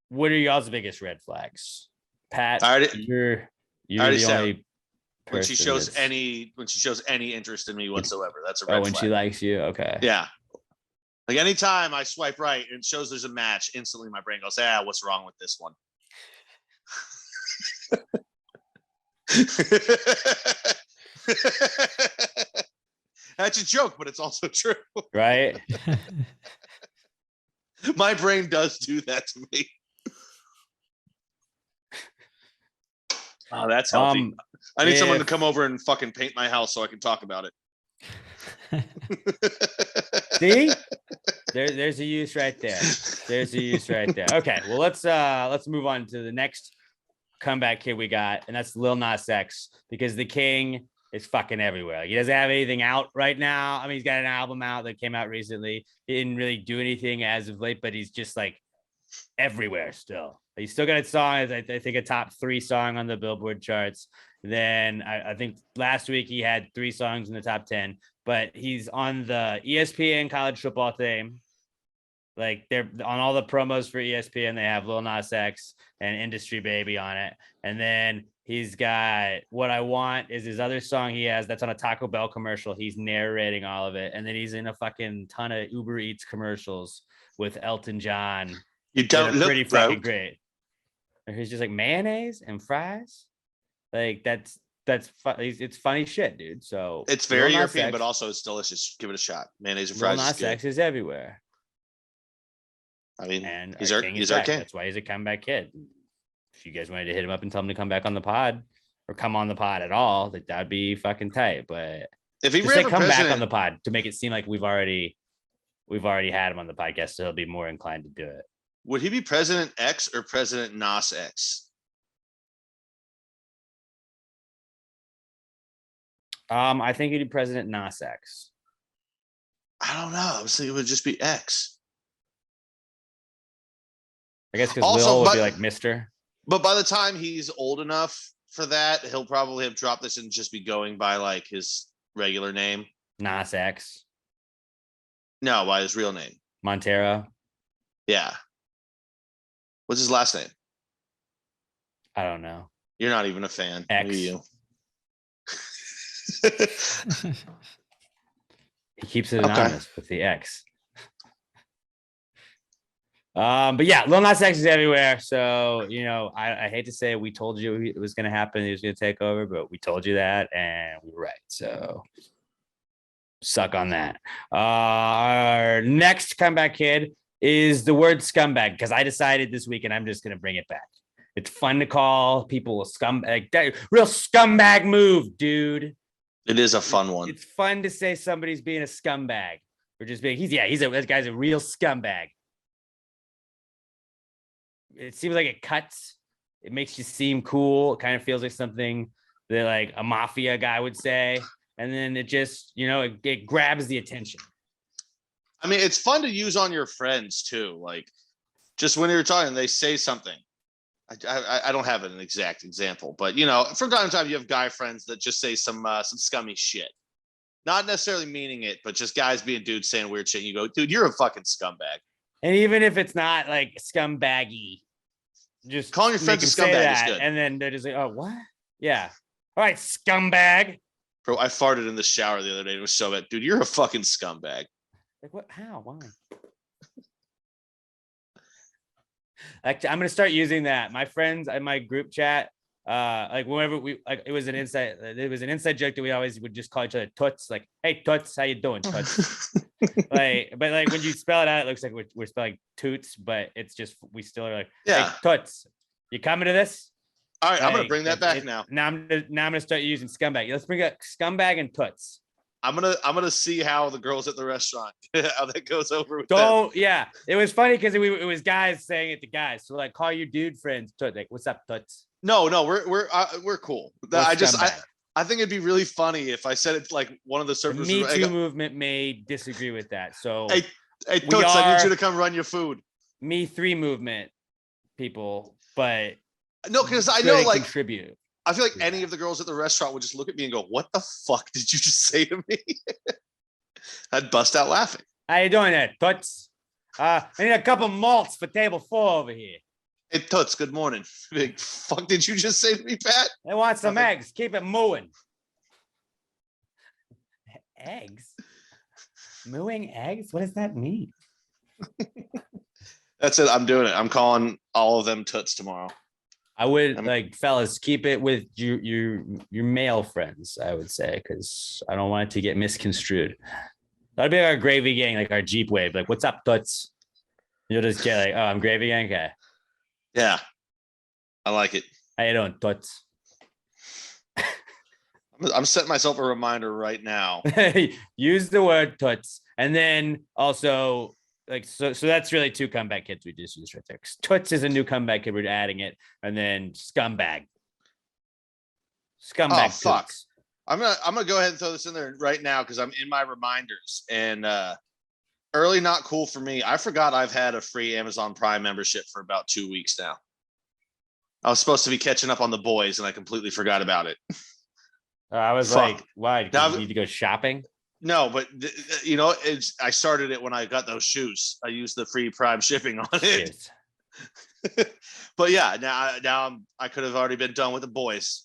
what are y'all's biggest red flags? Pat, you're the only when she shows any interest in me whatsoever. That's a red flag. When she likes you, okay. Yeah. Like anytime I swipe right and it shows there's a match, instantly my brain goes, what's wrong with this one? That's a joke, but it's also true. Right? My brain does do that to me. Oh, that's healthy. I need someone to come over and fucking paint my house so I can talk about it. See? There's a use right there. There's a use right there. Okay, well let's move on to the next comeback kid we got, and that's Lil Nas X, because the king is fucking everywhere. He doesn't have anything out right now. I mean, he's got an album out that came out recently. He didn't really do anything as of late, but he's just like everywhere still. He's still got a song, I think a top 3 song on the Billboard charts. Then I think last week he had 3 songs in the top 10, but he's on the ESPN college football theme. Like they're on all the promos for ESPN, they have Lil Nas X and Industry Baby on it. And then he's got What I Want is his other song he has that's on a Taco Bell commercial. He's narrating all of it. And then he's in a fucking ton of Uber Eats commercials with Elton John. You don't look pretty broke. fucking great. And he's just like mayonnaise and fries. Like it's funny shit, dude. So it's very European, but also it's delicious. Give it a shot. Mayonnaise and fries. Lil Nas X is everywhere. I mean, and he's our king. That's why he's a comeback kid. If you guys wanted to hit him up and tell him to come back on the pod or come on the pod at all, that'd be fucking tight. But if he ran come back on the pod to make it seem like we've already had him on the podcast, so he'll be more inclined to do it. Would he be President X or President Nas X? I think he'd be President Nas X. I don't know. I was thinking it would just be X. I guess because Lil would be like Mr. But by the time he's old enough for that, he'll probably have dropped this and just be going by like his regular name. Nas X. No, by his real name. Montero. Yeah. What's his last name? I don't know. You're not even a fan. X. Who are you? He keeps it anonymous with the X. But yeah, Lil Nas X is everywhere. So, I hate to say we told you it was going to happen. He was going to take over, but we told you that and we were right. So suck on that. Our next comeback kid is the word scumbag, because I decided this week and I'm just going to bring it back. It's fun to call people a scumbag. Real scumbag move, dude. It is a fun one. It's fun to say somebody's being a scumbag or just being, this guy's a real scumbag. It seems like it cuts. It makes you seem cool. It kind of feels like something that like a mafia guy would say. And then it just, it grabs the attention. I mean, it's fun to use on your friends too. Like just when you're talking, they say something. I don't have an exact example, but from time to time you have guy friends that just say some scummy shit. Not necessarily meaning it, but just guys being dudes saying weird shit. And you go, dude, you're a fucking scumbag. And even if it's not like scumbaggy, just calling your friends a scumbag is good. And then they're just like, oh, what? Yeah. All right, scumbag. Bro, I farted in the shower the other day. It was so bad. Dude, you're a fucking scumbag. Like what? How? Why? Actually, I'm gonna start using that. My friends in my group chat, like whenever it was an inside joke that we always would just call each other Toots. Like, hey Toots, how you doing, Toots? but when you spell it out, it looks like we're spelling Toots, but it's just we still are like, hey Toots, you coming to this? All right, I'm gonna bring that back now. Now I'm gonna start using scumbag. Let's bring up scumbag and Toots. I'm gonna see how the girls at the restaurant how that goes over with them. Yeah, it was funny because it was guys saying it to guys. So like, call your dude friends Toots. Like, what's up, Toots? No, we're cool. I think it'd be really funny if I said it like one of the surfers. The Me Too movement may disagree with that. So hey Toots, I need you to come run your food. Me 3 movement people, but No, because I good know and like contribute. I feel like Yeah. any of the girls at the restaurant would just look at me and go, "What the fuck did you just say to me?" I'd bust out laughing. How you doing there, Toots? I need a couple malts for table 4 over here. Hey Toots, good morning. Big fuck did you just say to me, Pat? They want some Nothing. eggs. Keep it mooing. Eggs? Mooing eggs? What does that mean? That's it. I'm doing it. I'm calling all of them Toots tomorrow. I would like, fellas, keep it with your male friends, I would say, because I don't want it to get misconstrued. That'd be our gravy gang, like our Jeep wave. Like, what's up, Toots? You'll just get like, oh, I'm gravy gang. Okay. Yeah. I like it. How you doing, Toots? I'm setting myself a reminder right now. Use the word Toots. And then also, like, so that's really 2 comeback kids we just used right there. Toots is a new comeback kid. We're adding it. And then scumbag. Scumbag. Oh, fuck. Toots. I'm gonna go ahead and throw this in there right now because I'm in my reminders. And early not cool for me. I forgot I've had a free Amazon Prime membership for about 2 weeks now. I was supposed to be catching up on The Boys and I completely forgot about it. I was Fuck. like, why? Now- You need to go shopping? No, but you know, I started it when I got those shoes. I used the free Prime shipping on it. Shit. But yeah, now I could have already been done with The Boys.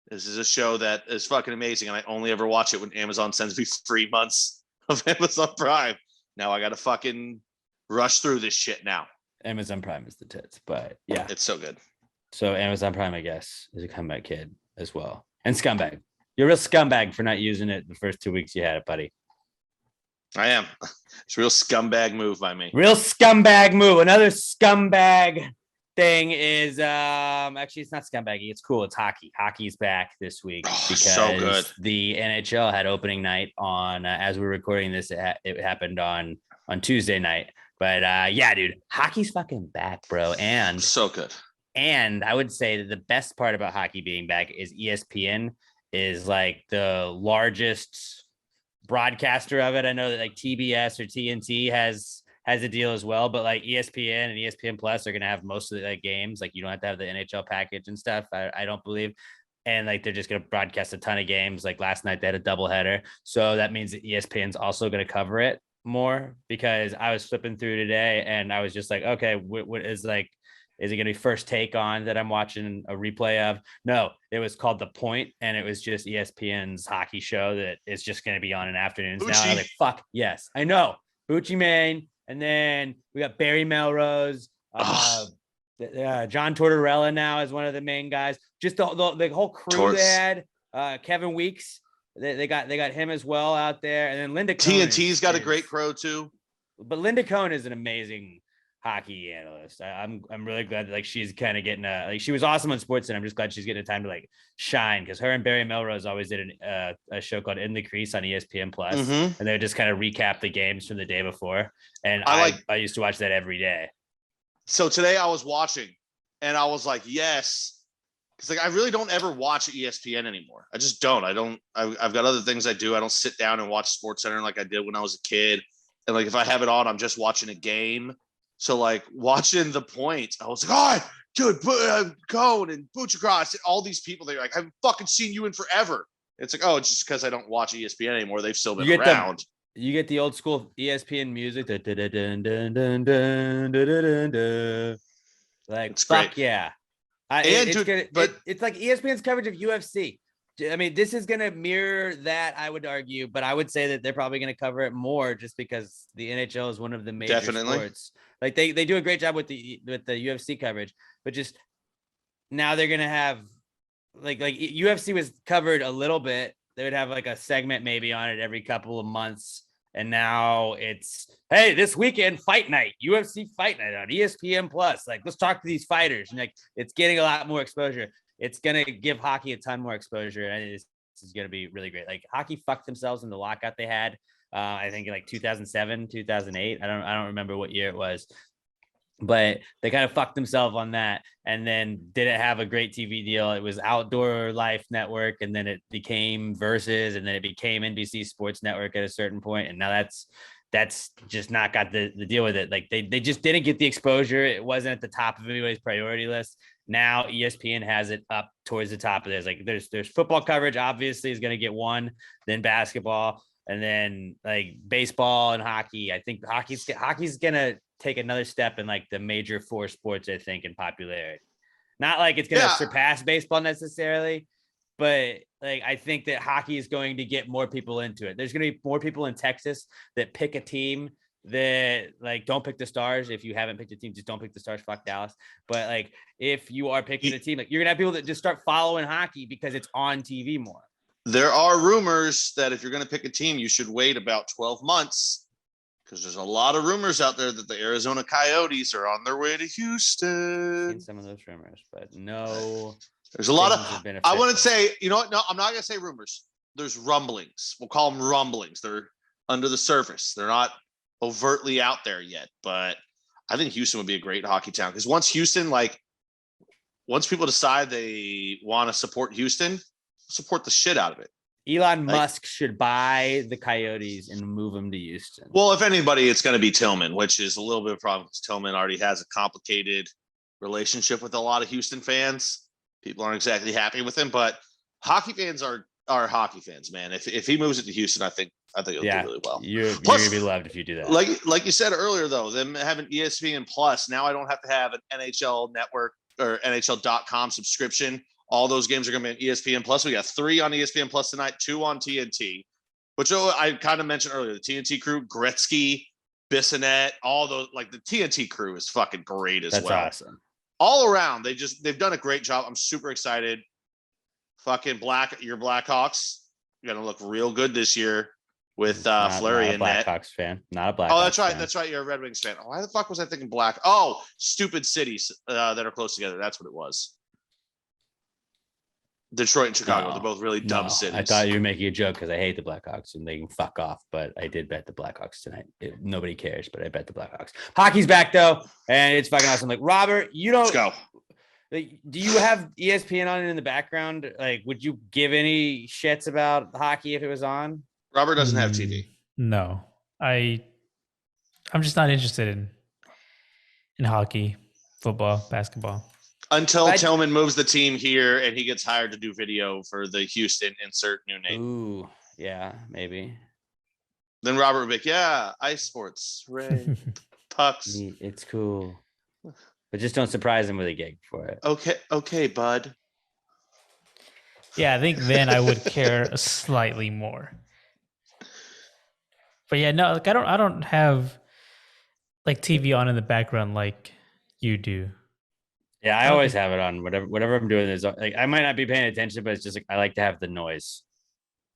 This is a show that is fucking amazing, and I only ever watch it when Amazon sends me 3 months of Amazon Prime. Now I got to fucking rush through this shit now. Amazon Prime is the tits, but yeah. It's so good. So Amazon Prime, I guess, is a comeback kid as well. And scumbag. You're a real scumbag for not using it the first 2 weeks you had it, buddy. I am. It's a real scumbag move by me. Real scumbag move. Another scumbag thing is actually it's not scumbaggy. It's cool. It's hockey. Hockey's back this week because so good. The NHL had opening night on as we're recording this. It happened on Tuesday night. But yeah, dude, hockey's fucking back, bro. And So good. And I would say that the best part about hockey being back is ESPN is like the largest broadcaster of it. I know that like TBS or TNT has a deal as well, but like ESPN and ESPN Plus are going to have most of the like, games. Like you don't have to have the NHL package and stuff. I don't believe. And like, they're just going to broadcast a ton of games. Like last night they had a doubleheader. So that means that ESPN's also going to cover it more because I was flipping through today and I was just like, okay, what is like, is it going to be First Take On that I'm watching a replay of? No, it was called The Point, and it was just ESPN's hockey show that is just going to be on in afternoons now. I was like, fuck, yes, I know. Bucci Main, and then we got Barry Melrose. John Tortorella now is one of the main guys. Just the whole crew they had. Kevin Weeks, they got him as well out there. And then Linda Cohn TNT's got a great crow too. But Linda Cohn is an amazing hockey analyst. I'm really glad that like she's kind of getting like she was awesome on Sports, and I'm just glad she's getting a time to like shine because her and Barry Melrose always did a show called In the Crease on ESPN Plus, and they would just kind of recap the games from the day before. And I used to watch that every day. So today I was watching, and I was like, yes, because like I really don't ever watch ESPN anymore. I just don't. I've got other things I do. I don't sit down and watch SportsCenter like I did when I was a kid. And like if I have it on, I'm just watching a game. So like watching The Point, I was like, oh, dude, Cohn and Butchercross and all these people. They're like, I haven't fucking seen you in forever. It's like, oh, it's just because I don't watch ESPN anymore. They've still been around. You get the old school ESPN music. Like, it's fuck great. Yeah. It's like ESPN's coverage of UFC. I mean, this is going to mirror that, I would argue, but I would say that they're probably going to cover it more just because the NHL is one of the major sports. Like they do a great job with the UFC coverage, but just now they're going to have like UFC was covered a little bit. They would have like a segment maybe on it every couple of months. And now it's, hey, this weekend fight night, UFC fight night on ESPN Plus. Like, let's talk to these fighters. And like, it's getting a lot more exposure. It's going to give hockey a ton more exposure. And this is going to be really great. Like hockey fucked themselves in the lockout they had. I think like 2007, 2008. I don't remember what year it was, but they kind of fucked themselves on that. And then didn't have a great TV deal. It was Outdoor Life Network. And then it became Versus, and then it became NBC Sports Network at a certain point. And now that's just not got the deal with it. Like they just didn't get the exposure. It wasn't at the top of anybody's priority list. Now ESPN has it up towards the top of this. Like there's football coverage, obviously, is going to get one, then basketball, and then like baseball and hockey. I think hockey's going to take another step in like the major four sports, I think, in popularity. Not like it's going to surpass baseball necessarily, but like I think that hockey is going to get more people into it. There's going to be more people in Texas that pick a team that like don't pick the Stars. If you haven't picked a team, just don't pick the Stars. Fuck Dallas. But like if you are picking a team, like you're gonna have people that just start following hockey because it's on TV more. There are rumors that if you're going to pick a team, you should wait about 12 months because there's a lot of rumors out there that the Arizona Coyotes are on their way to Houston. I've seen some of those rumors, but no. There's a lot of, I wouldn't say, you know what? No, I'm not going to say rumors. There's rumblings. We'll call them rumblings. They're under the surface. They're not overtly out there yet, but I think Houston would be a great hockey town because once people decide they want to support Houston, support the shit out of it. Elon Musk should buy the Coyotes and move them to Houston. Well, if anybody, it's going to be Tillman, which is a little bit of a problem because Tillman already has a complicated relationship with a lot of Houston fans. People aren't exactly happy with him, but hockey fans are hockey fans, man. If he moves it to Houston, I think he'll do really well. You're gonna be loved if you do that. Like you said earlier, though, them having ESPN Plus, now I don't have to have an NHL network or NHL.com subscription. All those games are gonna be on ESPN Plus. We got 3 on ESPN Plus tonight, 2 on TNT, which I kind of mentioned earlier. The TNT crew, Gretzky, Bissonnette, all those, like the TNT crew is fucking great as well. That's awesome. All around, they've done a great job. I'm super excited. Fucking your Blackhawks are gonna look real good this year with Fleury and net. Blackhawks fan, not a Blackhawks. Oh, that's right. Fan. That's right. You're a Red Wings fan. Why the fuck was I thinking Black? Oh, stupid cities that are close together. That's what it was. Detroit and Chicago. They're both really dumb cities. I thought you were making a joke because I hate the Blackhawks and they can fuck off. But I did bet the Blackhawks tonight. Nobody cares, but I bet the Blackhawks. Hockey's back though, and it's fucking awesome. Like Robert, you don't. Let's go. Like, do you have ESPN on in the background? Like, would you give any shits about hockey if it was on? Robert doesn't have TV. No, I'm just not interested in hockey, football, basketball. Until Tillman moves the team here and he gets hired to do video for the Houston insert new name. Ooh, yeah, maybe. Then Robert would be like, yeah, ice sports, Ray, pucks. It's cool. But just don't surprise him with a gig for it. Okay, bud. Yeah, I think then I would care slightly more. But yeah, no, like I don't have like TV on in the background like you do. Yeah, I always have it on. Whatever I'm doing is like I might not be paying attention, but it's just like I like to have the noise.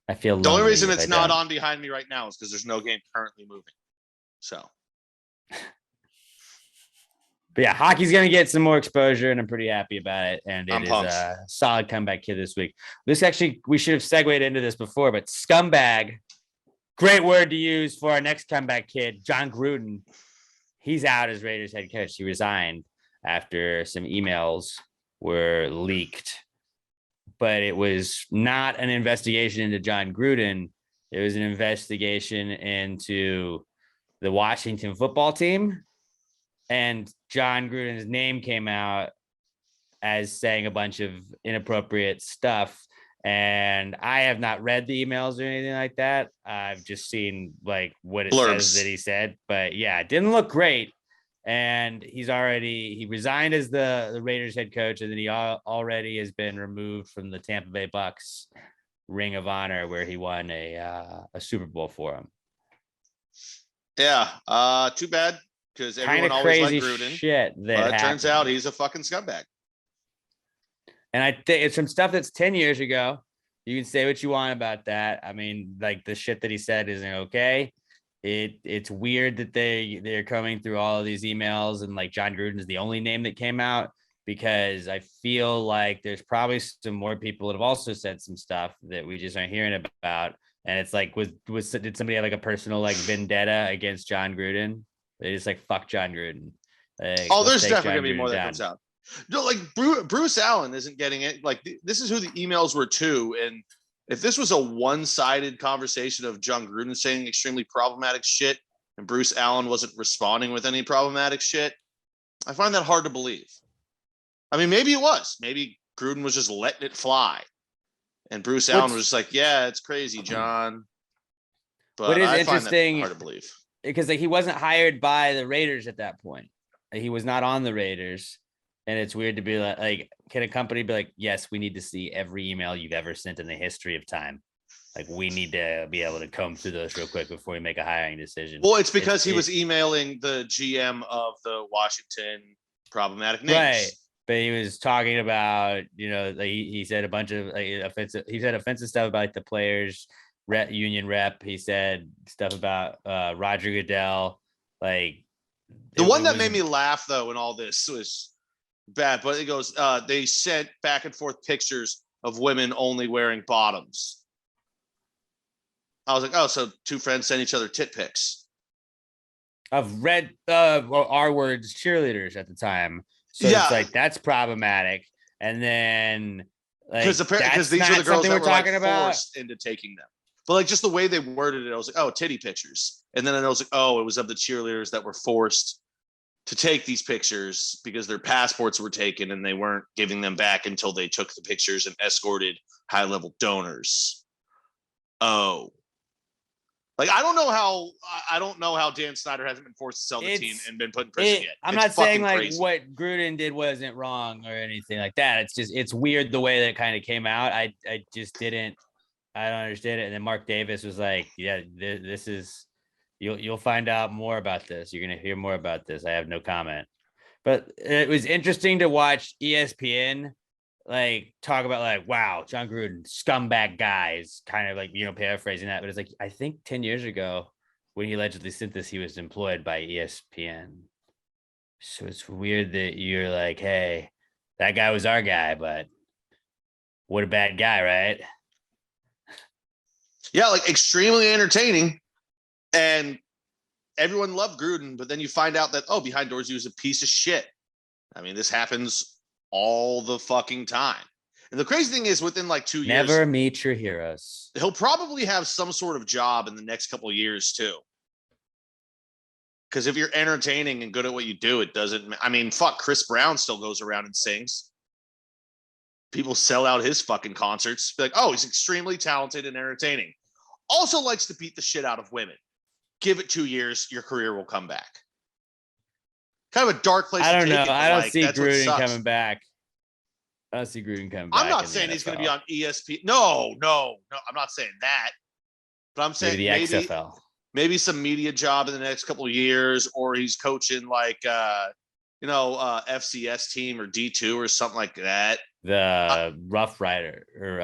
I feel the only reason it's not on behind me right now is because there's no game currently moving. So, but yeah, hockey's gonna get some more exposure, and I'm pretty happy about it. And it is pumped. A solid comeback kid this week. This actually, we should have segued into this before, but scumbag, great word to use for our next comeback kid, John Gruden. He's out as Raiders head coach. He resigned after some emails were leaked, but it was not an investigation into John Gruden. It was an investigation into the Washington football team, and John Gruden's name came out as saying a bunch of inappropriate stuff. And I have not read the emails or anything like that. I've just seen like what it says that he said, but yeah, it didn't look great. And he resigned as the Raiders head coach, and then he already has been removed from the Tampa Bay Bucks Ring of Honor, where he won a Super Bowl for him. Yeah, too bad because everyone always liked Gruden. Shit but it turns out he's a fucking scumbag. And I think it's some stuff that's 10 years ago. You can say what you want about that. I mean, like the shit that he said isn't okay. It's weird that they're coming through all of these emails and like John Gruden is the only name that came out, because I feel like there's probably some more people that have also said some stuff that we just aren't hearing about. And it's like, did somebody have like a personal like vendetta against John Gruden? They just like, fuck John Gruden. Like, there's definitely gonna be more that comes out. No, like Bruce Allen isn't getting it. Like this is who the emails were to, and if this was a one-sided conversation of John Gruden saying extremely problematic shit, and Bruce Allen wasn't responding with any problematic shit. I find that hard to believe. I mean, maybe it was. Maybe Gruden was just letting it fly. And Bruce Allen was just like, yeah, it's crazy, John. But what is I interesting, find that hard to believe. Because like he wasn't hired by the Raiders at that point. Like, he was not on the Raiders. And it's weird to be like, can a company be like, yes, we need to see every email you've ever sent in the history of time. Like, we need to be able to comb through those real quick before we make a hiring decision. Well, it's because he was emailing the GM of the Washington problematic names. Right. But he was talking about, like he said a bunch of offensive stuff about like the players union rep. He said stuff about Roger Goodell. Like, the one that made me laugh though in all this was bad, but it goes, they sent back and forth pictures of women only wearing bottoms. I was like, oh, so two friends send each other tit pics. Of red R words cheerleaders at the time. So yeah. It's like, that's problematic. And then because these are the girls that were talking about forced into taking them. But like just the way they worded it, I was like, oh, titty pictures. And then I was like, oh, it was of the cheerleaders that were forced to take these pictures because their passports were taken and they weren't giving them back until they took the pictures and escorted high-level donors. Oh. Like, I don't know how Dan Snyder hasn't been forced to sell the team and been put in prison yet. I'm not saying like crazy. What Gruden did wasn't wrong or anything like that. It's just, it's weird the way that it kind of came out. I don't understand it. And then Mark Davis was like, yeah, this is, you'll find out more about this. You're going to hear more about this. I have no comment. But it was interesting to watch ESPN like talk about like, wow, John Gruden, scumbag guys, kind of like, paraphrasing that. But it's like, I think 10 years ago when he allegedly sent this, he was employed by ESPN. So it's weird that you're like, hey, that guy was our guy, but what a bad guy, right? Yeah, like extremely entertaining. And everyone loved Gruden, but then you find out that, oh, behind doors, he was a piece of shit. I mean, this happens all the fucking time. And the crazy thing is within like 2 years, never meet your heroes. He'll probably have some sort of job in the next couple of years too. Because if you're entertaining and good at what you do, it doesn't, I mean, fuck, Chris Brown still goes around and sings. People sell out his fucking concerts. Be like, oh, he's extremely talented and entertaining. Also likes to beat the shit out of women. Give it 2 years, your career will come back. Kind of a dark place. I don't know. I don't see Gruden coming back. I don't see Gruden coming back. I'm not saying he's going to be on ESPN. No. I'm not saying that. But I'm saying maybe the XFL. Maybe some media job in the next couple of years, or he's coaching like FCS team or D2 or something like that. The Rough Rider or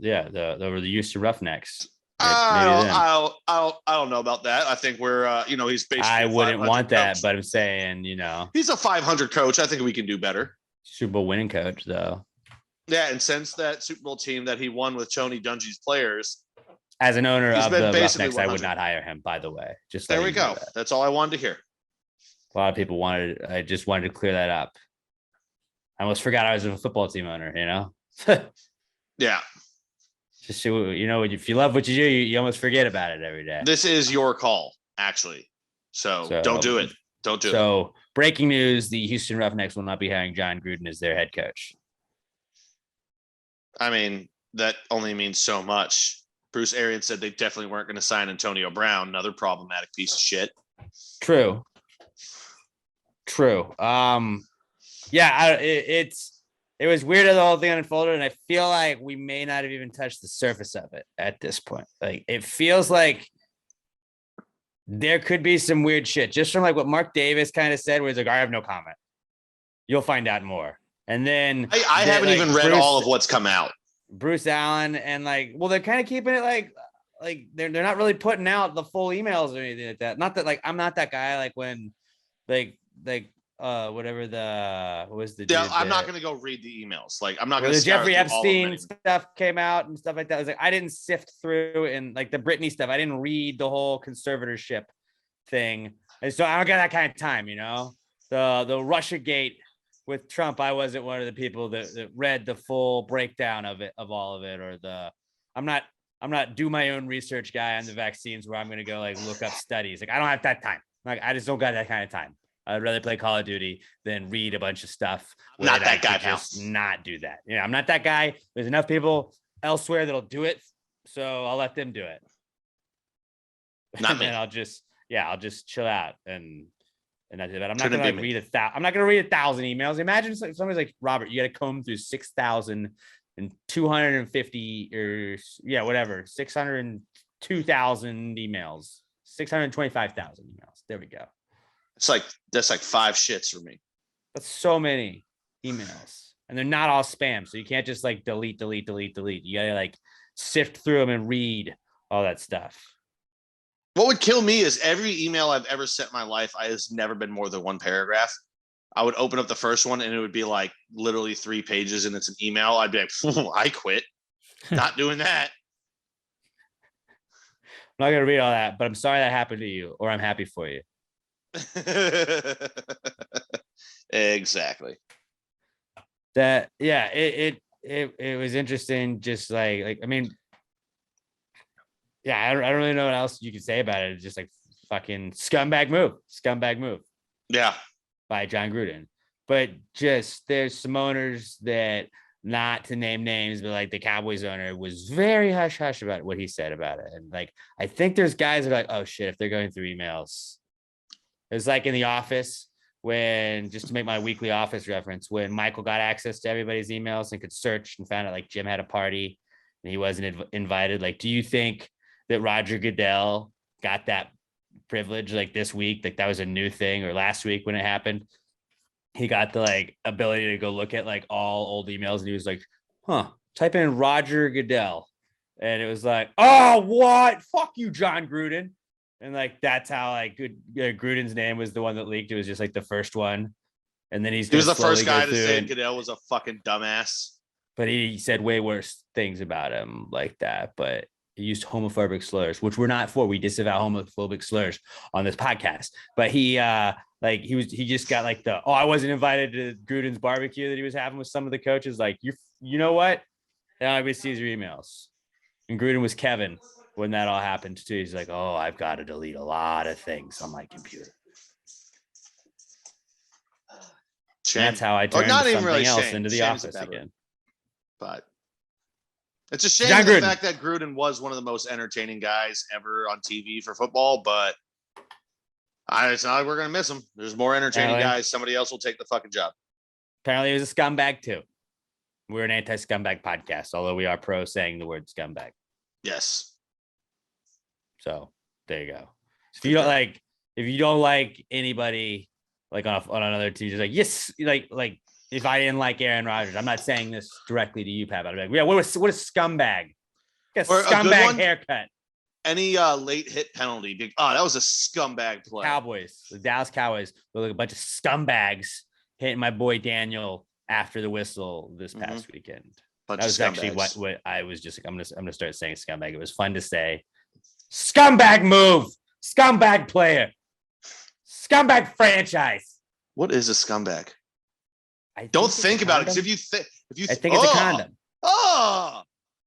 the Houston Roughnecks. I don't know about that. I think we're he's basically I wouldn't want that, coach. But I'm saying, he's a 500 coach. I think we can do better. Super Bowl winning coach though. Yeah, and since that Super Bowl team that he won with Tony Dungy's players, as an owner of the Roughnecks, I would not hire him, by the way. Just there we go. That's all I wanted to hear. A lot of people I just wanted to clear that up. I almost forgot I was a football team owner, Yeah. Just so if you love what you do, you almost forget about it every day. This is your call, actually. So don't do it. Don't do it. So breaking news, the Houston Roughnecks will not be hiring John Gruden as their head coach. I mean, that only means so much. Bruce Arians said they definitely weren't going to sign Antonio Brown, another problematic piece of shit. True. It was weird as the whole thing unfolded, and I feel like we may not have even touched the surface of it at this point. Like, it feels like there could be some weird shit just from like what Mark Davis kind of said, where he's like, I have no comment. You'll find out more. And then I haven't even read all of what's come out. Bruce Allen and they're kind of keeping it like they're not really putting out the full emails or anything like that. Not that like I'm not that guy like when whatever what was the I'm not going to go read the emails. Like I'm not going to. The Jeffrey Epstein stuff came out and stuff like that. I was like, I didn't sift through and like the Britney stuff. I didn't read the whole conservatorship thing, and so I don't got that kind of time. The Russiagate with Trump. I wasn't one of the people that read the full breakdown of all of it, or I'm not do my own research guy on the vaccines where I'm going to go like look up studies. Like I don't have that time. Like I just don't got that kind of time. I'd rather play Call of Duty than read a bunch of stuff. Not that guy, pal. Just not do that. Yeah, I'm not that guy. There's enough people elsewhere that'll do it, so I'll let them do it. Not me. And I'll just chill out and that's it. But I'm not Couldn't gonna be like me. read I'm not gonna read 1,000 emails. Imagine somebody's like, Robert, you got to comb through 6,250 or whatever, 602,000 emails, 625,000 emails. There we go. That's like 5 shits for me. That's so many emails, and they're not all spam. So you can't just like delete. You gotta like sift through them and read all that stuff. What would kill me is every email I've ever sent in my life, has never been more than 1 paragraph. I would open up the first one and it would be like literally 3 pages and it's an email. I'd be like, I quit. Not doing that. I'm not gonna read all that, but I'm sorry that happened to you, or I'm happy for you. Exactly. That it was interesting. Just like I mean, I don't really know what else you can say about it. It's just like fucking scumbag move Yeah. by John Gruden. But just there's some owners that, not to name names, but like the Cowboys owner was very hush hush about what he said about it. And like I think there's guys that are like, oh shit, if they're going through emails. It's like in The Office, when, just to make my weekly Office reference, when Michael got access to everybody's emails and could search and found out like Jim had a party and he wasn't invited. Like, do you think that Roger Goodell got that privilege like this week? Like that was a new thing, or last week when it happened, he got the like ability to go look at like all old emails and he was like, type in Roger Goodell. And it was like, oh, what? Fuck you, John Gruden. And like that's how like Gruden's name was the one that leaked. It was just like the first one, and then he was the first guy to say Goodell was a fucking dumbass. But he said way worse things about him like that. But he used homophobic slurs, which we're not for. We disavow homophobic slurs on this podcast. But he just got like I wasn't invited to Gruden's barbecue that he was having with some of the coaches. Like you know what? Now everybody sees your emails. And Gruden was Kevin when that all happened too. He's like, oh, I've got to delete a lot of things on my computer. That's how I turned something else into The Office again. But it's a shame the fact that Gruden was one of the most entertaining guys ever on TV for football, but it's not like we're going to miss him. There's more entertaining guys. Somebody else will take the fucking job. Apparently he was a scumbag too. We're an anti-scumbag podcast, although we are pro saying the word scumbag. Yes. So there you go. So if you don't like anybody like on another team, just like, yes, like if I didn't like Aaron Rodgers, I'm not saying this directly to you, Pat. I'd be like, yeah, what a scumbag. Get a scumbag haircut. Any late hit penalty. That was a scumbag play. The Dallas Cowboys were like a bunch of scumbags hitting my boy Daniel after the whistle this past weekend. That was actually what I was just like, I'm gonna start saying scumbag. It was fun to say. Scumbag move, scumbag player, scumbag franchise. What is a scumbag? Don't think about it, because if you think it's a condom. Oh,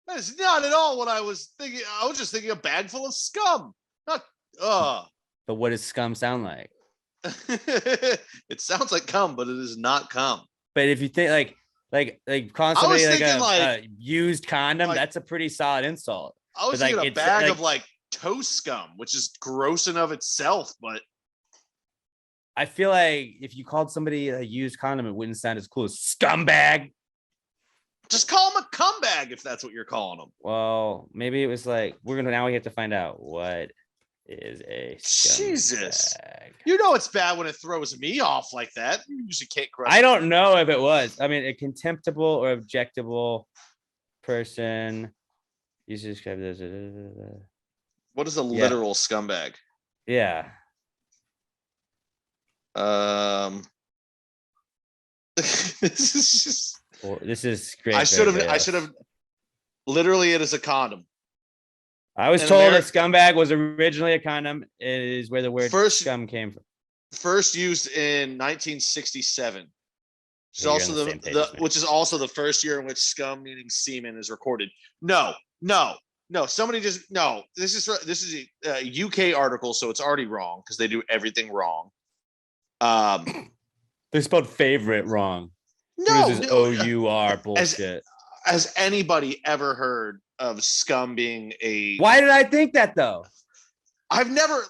that's not at all what I was thinking. I was just thinking a bag full of scum. Not But what does scum sound like? It sounds like cum, but it is not cum. But if you think like calling somebody like a used condom, that's a pretty solid insult. I was thinking a bag of like toe scum, which is gross in of itself, but I feel like if you called somebody a used condom, it wouldn't sound as cool as scumbag. Just call them a cum bag if that's what you're calling them. Well, maybe it was like we have to find out what is a scumbag. Jesus. You know it's bad when it throws me off like that. You usually can't crush I don't know if it was. I mean, a contemptible or objectable person. You should describe this. What is a literal scumbag? Yeah. This is great. I should have literally, it is a condom. I was told that scumbag was originally a condom. It is where the word scum came from. First used in 1967. It's also which is also the first year in which scum, meaning semen, is recorded. No. No, somebody just no. This is a UK article, so it's already wrong because they do everything wrong. They spelled favorite wrong. No, this is O-U-R bullshit. Has anybody ever heard of scum being a? Why did I think that though? I've never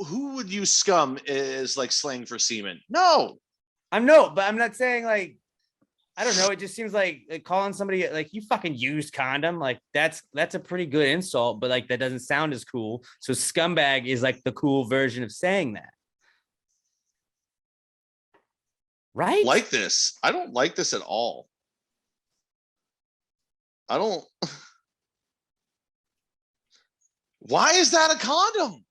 who would use scum as like slang for semen? No, but I'm not saying like. I don't know. It just seems like calling somebody like you fucking used condom. Like that's a pretty good insult, but like that doesn't sound as cool. So scumbag is like the cool version of saying that. Right? Like this. I don't like this at all. I don't. Why is that a condom?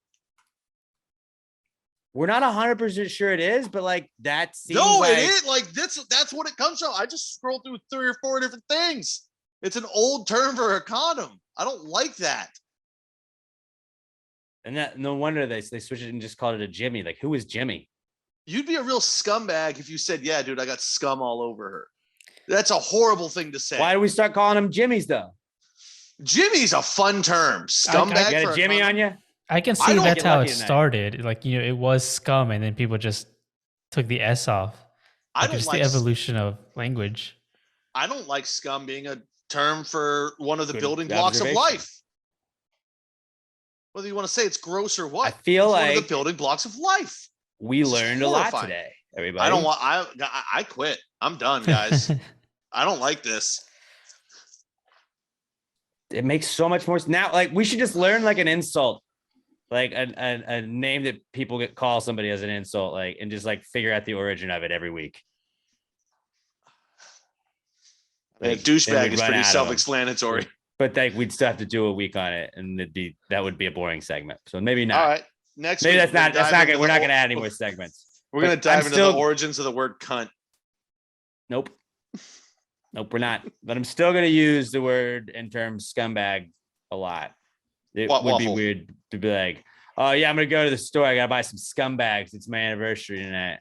We're not 100% sure it is, but like that seems it is like that's what it comes from. I just scrolled through 3 or 4 different things. It's an old term for a condom. I don't like that. And that no wonder they switched it and just called it a Jimmy. Like, who is Jimmy? You'd be a real scumbag if you said, "Yeah, dude, I got scum all over her." That's a horrible thing to say. Why do we start calling them Jimmys though? Jimmy's a fun term. Scumbag. I got a Jimmy on you. I can see that's how it started. Like, it was scum, and then people just took the S off. Like, just the evolution of language. I don't like scum being a term for one of the building blocks of life. Whether you want to say it's gross or what, I feel like one of the building blocks of life. We learned a lot today, everybody. I quit. I'm done, guys. I don't like this. It makes so much more now. Like, we should just learn like an insult. Like a name that people call somebody as an insult, like, and just like figure out the origin of it every week. Like, douchebag is pretty self-explanatory. But like we'd still have to do a week on it, and that would be a boring segment. So maybe not. All right, next maybe week, that's not good. We're not going to add any more segments. We're going to dive into the origins of the word cunt. Nope, we're not. But I'm still going to use the word in terms scumbag a lot. It would be weird to be like, oh, yeah, I'm going to go to the store. I got to buy some scumbags. It's my anniversary tonight.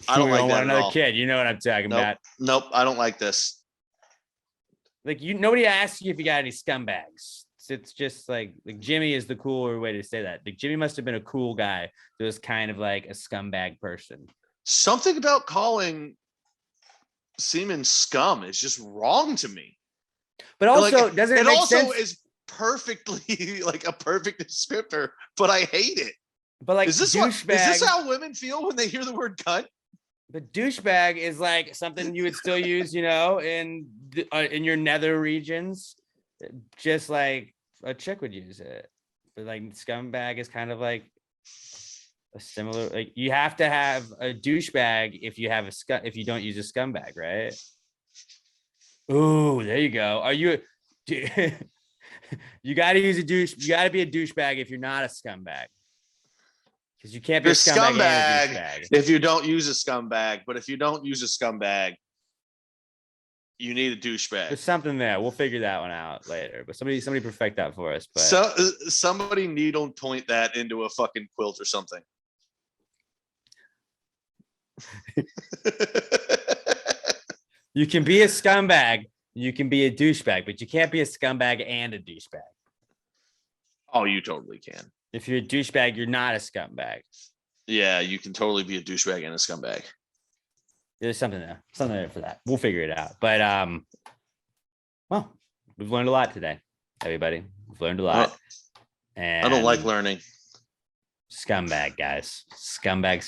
I don't like that another kid. You know what I'm talking about. Nope, I don't like this. Like, nobody asks you if you got any scumbags. It's just like Jimmy is the cooler way to say that. Like, Jimmy must have been a cool guy that was kind of like a scumbag person. Something about calling semen scum is just wrong to me. But also, doesn't it make sense? It also is perfectly like a perfect descriptor, but I hate it. But like, is this how women feel when they hear the word cunt? But douchebag is like something you would still use, in your nether regions, just like a chick would use it. But like scumbag is kind of like a similar. Like, you have to have a douchebag if you have if you don't use a scumbag, right? Ooh, there you go. Are you? You got to use a douche. You got to be a douchebag if you're not a scumbag. Because you can't be a scumbag if you don't use a scumbag. But if you don't use a scumbag, you need a douchebag. There's something there. We'll figure that one out later. But somebody perfect that for us. But somebody needle point that into a fucking quilt or something. You can be a scumbag. You can be a douchebag, but you can't be a scumbag and a douchebag. Oh, you totally can. If you're a douchebag, you're not a scumbag. Yeah, you can totally be a douchebag and a scumbag. There's something there for that. We'll figure it out. But well, we've learned a lot today, everybody. We've learned a lot. And I don't like learning. Scumbag, guys. Scumbag.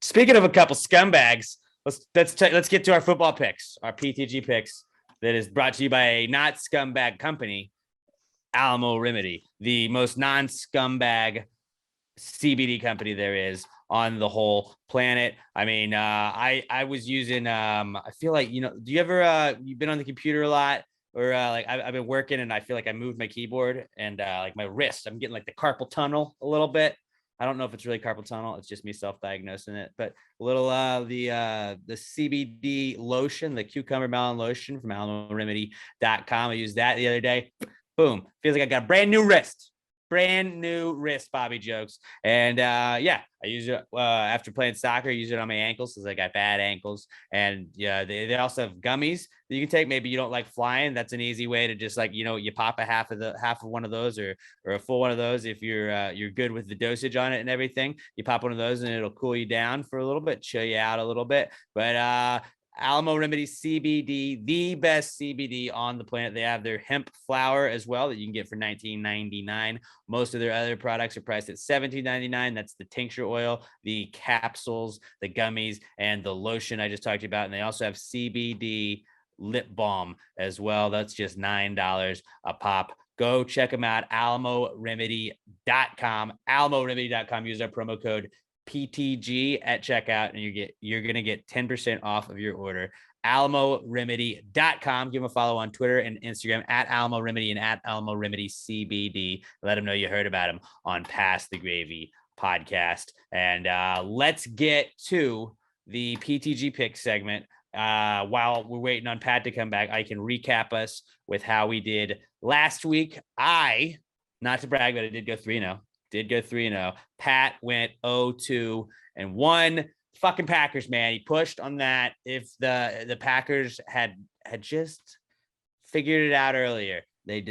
Speaking of a couple scumbags, let's get to our football picks, our PTG picks. That is brought to you by a not scumbag company, Alamo Remedy, the most non-scumbag CBD company there is on the whole planet. I mean, I was using, I feel like, do you ever, you've been on the computer a lot, or like I've been working and I feel like I moved my keyboard and like my wrist, I'm getting like the carpal tunnel a little bit. I don't know if it's really carpal tunnel. It's just me self-diagnosing it. But a little the CBD lotion, the cucumber melon lotion from AlamoRemedy.com. I used that the other day. Boom. Feels like I got a brand new wrist. brand new wrist Bobby jokes. And yeah, I use it after playing soccer. I use it on my ankles because I got bad ankles. And yeah, they also have gummies that you can take. Maybe you don't like flying. That's an easy way to just like, you pop a half of one of those or a full one of those. If you're good with the dosage on it and everything, you pop one of those and it'll cool you down for a little bit, chill you out a little bit. But Alamo Remedy CBD, the best CBD on the planet. They have their hemp flower as well that you can get for $19.99. Most of their other products are priced at $17.99. That's the tincture oil, the capsules, the gummies, and the lotion I just talked about. And they also have CBD lip balm as well. That's just $9 a pop. Go check them out. AlamoRemedy.com. AlamoRemedy.com. Use our promo code PTG at checkout, and you're gonna get 10% off of your order. AlamoRemedy.com. Give them a follow on Twitter and Instagram at Alamo Remedy and at Alamo Remedy CBD. Let them know you heard about them on Pass the Gravy podcast. And let's get to the PTG Picks segment. While we're waiting on Pat to come back, I can recap us with how we did last week. Not to brag, but I did go 3-0. Pat went 0-2-1. Fucking Packers, man. He pushed on that. If the Packers had just figured it out earlier, they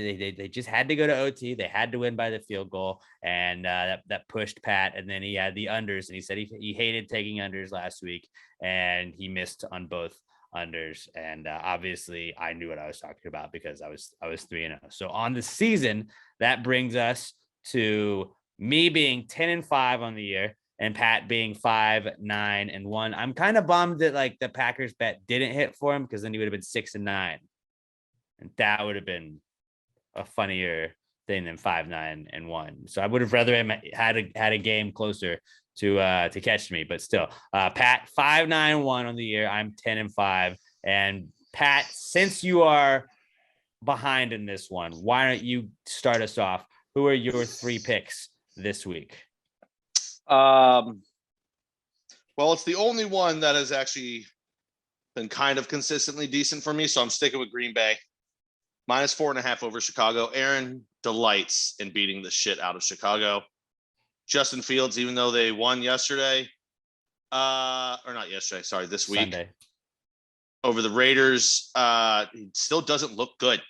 just had to go to OT. They had to win by the field goal, and that pushed Pat. And then he had the unders, and he said he hated taking unders last week, and he missed on both unders. And obviously, I knew what I was talking about because I was 3-0. So on the season, that brings us to me being 10-5 on the year and Pat being 5-9-1. I'm kind of bummed that like the Packers bet didn't hit for him, because then he would have been 6-9, and that would have been a funnier thing than 5-9-1. So I would have rather him had a game closer to catch me, but still, Pat 5-9-1 on the year. I'm 10-5, and Pat, since you are behind in this one, why don't you start us off? Who are your 3 picks this week? Well, it's the only one that has actually been kind of consistently decent for me, so I'm sticking with Green Bay. -4.5 over Chicago. Aaron delights in beating the shit out of Chicago. Justin Fields, even though they won yesterday, or not yesterday, sorry, this week Sunday. Over the Raiders, he still doesn't look good.